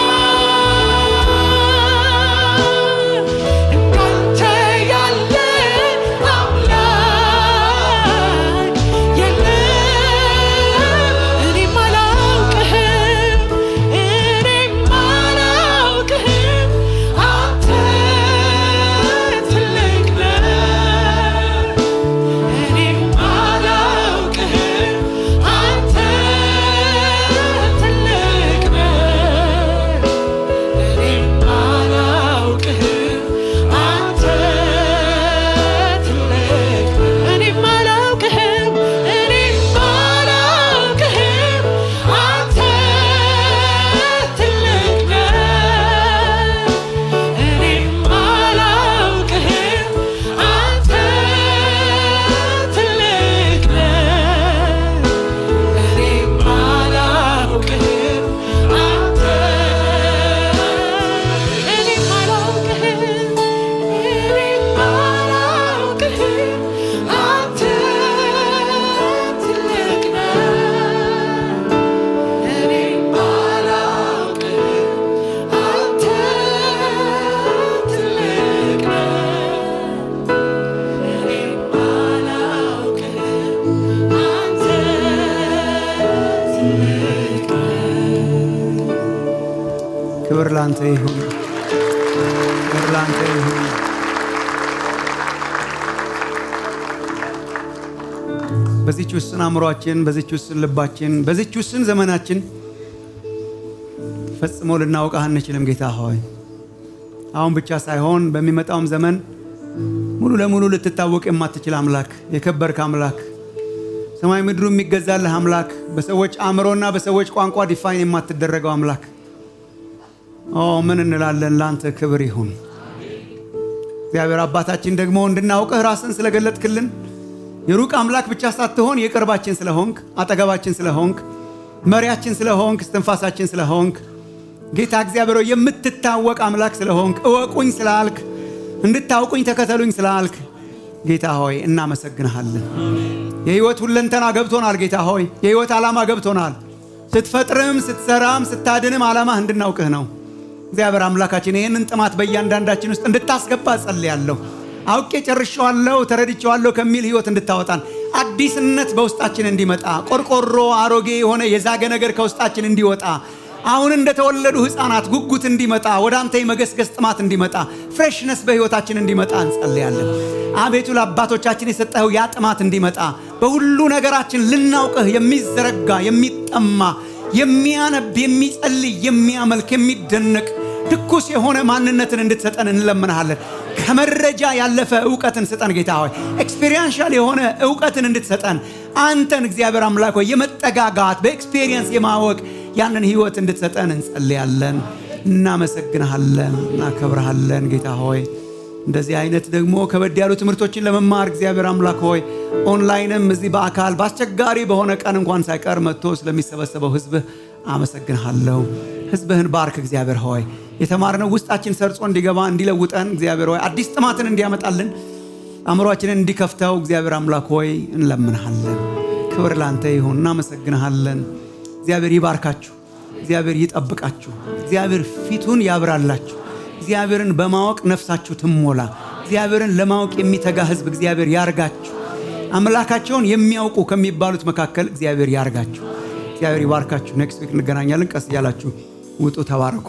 S5: እንዳንተ ያለ አምላክ የለም እኔም አላውቅህም አንተ ትልቅ ነህ እኔም አላውቅህም አንተ ትልቅ ነህ እኔም አላውቅህም አንተ ትልቅ ነህ እኔም አላውቅህም አንተ ትልቅ ነህ እኔም አላውቅህም አንተ ትልቅ ነህ እኔም አላውቅህም አንተ እኔም አላውቅህም አንተ ትልቅ ነህ እኔም አላውቅህም አንተ ትልቅ ነህ እኔም አላውቅህም አንተ ትልቅ ነህ
S4: ክብር ላንተ ይሁን፣ ክብር ላንተ ይሁን። በዚህች ውስን አእምሯችን፣ በዚህች ውስን ልባችን፣ በዚህች ውስን ዘመናችን ፈጽሞ ልናውቅህ አንችልም ጌታ ሆይ። አሁን ብቻ ሳይሆን በሚመጣውም ዘመን ሙሉ ለሙሉ ልትታወቅ የማትችል አምላክ፣ የከበርክ አምላክ፣ ሰማይ ምድሩ የሚገዛልህ አምላክ፣ በሰዎች አእምሮና በሰዎች ቋንቋ ዲፋይን የማትደረገው አምላክ ምን እንላለን? ላንተ ክብር ይሁን። እግዚአብሔር አባታችን ደግሞ እንድናውቅህ ራስን ስለገለጥክልን የሩቅ አምላክ ብቻ ሳትሆን የቅርባችን ስለሆንክ፣ አጠገባችን ስለሆንክ፣ መሪያችን ስለሆንክ፣ እስትንፋሳችን ስለሆንክ፣ ጌታ እግዚአብሔር የምትታወቅ አምላክ ስለሆንክ፣ እወቁኝ ስላልክ፣ እንድታውቁኝ ተከተሉኝ ስላልክ ጌታ ሆይ እናመሰግንሃለን። የህይወት ሁለንተና ገብቶናል ጌታ ሆይ። የህይወት ዓላማ ገብቶናል። ስትፈጥርም ስትሰራም ስታድንም ዓላማህ እንድናውቅህ ነው። እግዚአብሔር አምላካችን ይህንን ጥማት በእያንዳንዳችን ውስጥ እንድታስገባ ጸልያለሁ። አውቄ ጨርሼዋለሁ ተረድቼዋለሁ ከሚል ህይወት እንድታወጣን፣ አዲስነት በውስጣችን እንዲመጣ፣ ቆርቆሮ አሮጌ የሆነ የዛገ ነገር ከውስጣችን እንዲወጣ፣ አሁን እንደተወለዱ ህፃናት ጉጉት እንዲመጣ፣ ወደ አንተ የመገስገስ ጥማት እንዲመጣ፣ ፍሬሽነስ በህይወታችን እንዲመጣ እንጸልያለን። አቤቱ ለአባቶቻችን የሰጠኸው ያ ጥማት እንዲመጣ፣ በሁሉ ነገራችን ልናውቅህ የሚዘረጋ የሚጠማ የሚያነብ የሚጸልይ የሚያመልክ የሚደነቅ ትኩስ የሆነ ማንነትን እንድትሰጠን እንለምንሃለን። ከመረጃ ያለፈ ዕውቀትን ስጠን ጌታ ሆይ። ኤክስፔሪየንሻል የሆነ ዕውቀትን እንድትሰጠን አንተን እግዚአብሔር አምላክ ሆይ የመጠጋጋት በኤክስፔሪየንስ የማወቅ ያንን ህይወት እንድትሰጠን እንጸልያለን። እናመሰግንሃለን፣ እናከብርሃለን ጌታ ሆይ። እንደዚህ አይነት ደግሞ ከበድ ያሉ ትምህርቶችን ለመማር እግዚአብሔር አምላክ ሆይ ኦንላይንም እዚህ በአካል በአስቸጋሪ በሆነ ቀን እንኳን ሳይቀር መጥቶ ስለሚሰበሰበው ህዝብህ አመሰግንሃለሁ። ህዝብህን ባርክ እግዚአብሔር ሆይ። የተማርነው ውስጣችን ሰርጾ እንዲገባ እንዲለውጠን እግዚአብሔር ሆይ አዲስ ጥማትን እንዲያመጣልን አእምሮአችንን እንዲከፍተው እግዚአብሔር አምላክ ሆይ እንለምንሃለን። ክብር ላንተ ይሁን። እናመሰግንሃለን። እግዚአብሔር ይባርካችሁ። እግዚአብሔር ይጠብቃችሁ። እግዚአብሔር ፊቱን ያብራላችሁ። እግዚአብሔርን በማወቅ ነፍሳችሁ ትሞላ። እግዚአብሔርን ለማወቅ የሚተጋ ህዝብ እግዚአብሔር ያርጋችሁ። አምላካቸውን የሚያውቁ ከሚባሉት መካከል እግዚአብሔር ያርጋችሁ። እግዚአብሔር ይባርካችሁ። ኔክስት ዊክ እንገናኛለን። ቀስ እያላችሁ ውጡ። ተባረኩ።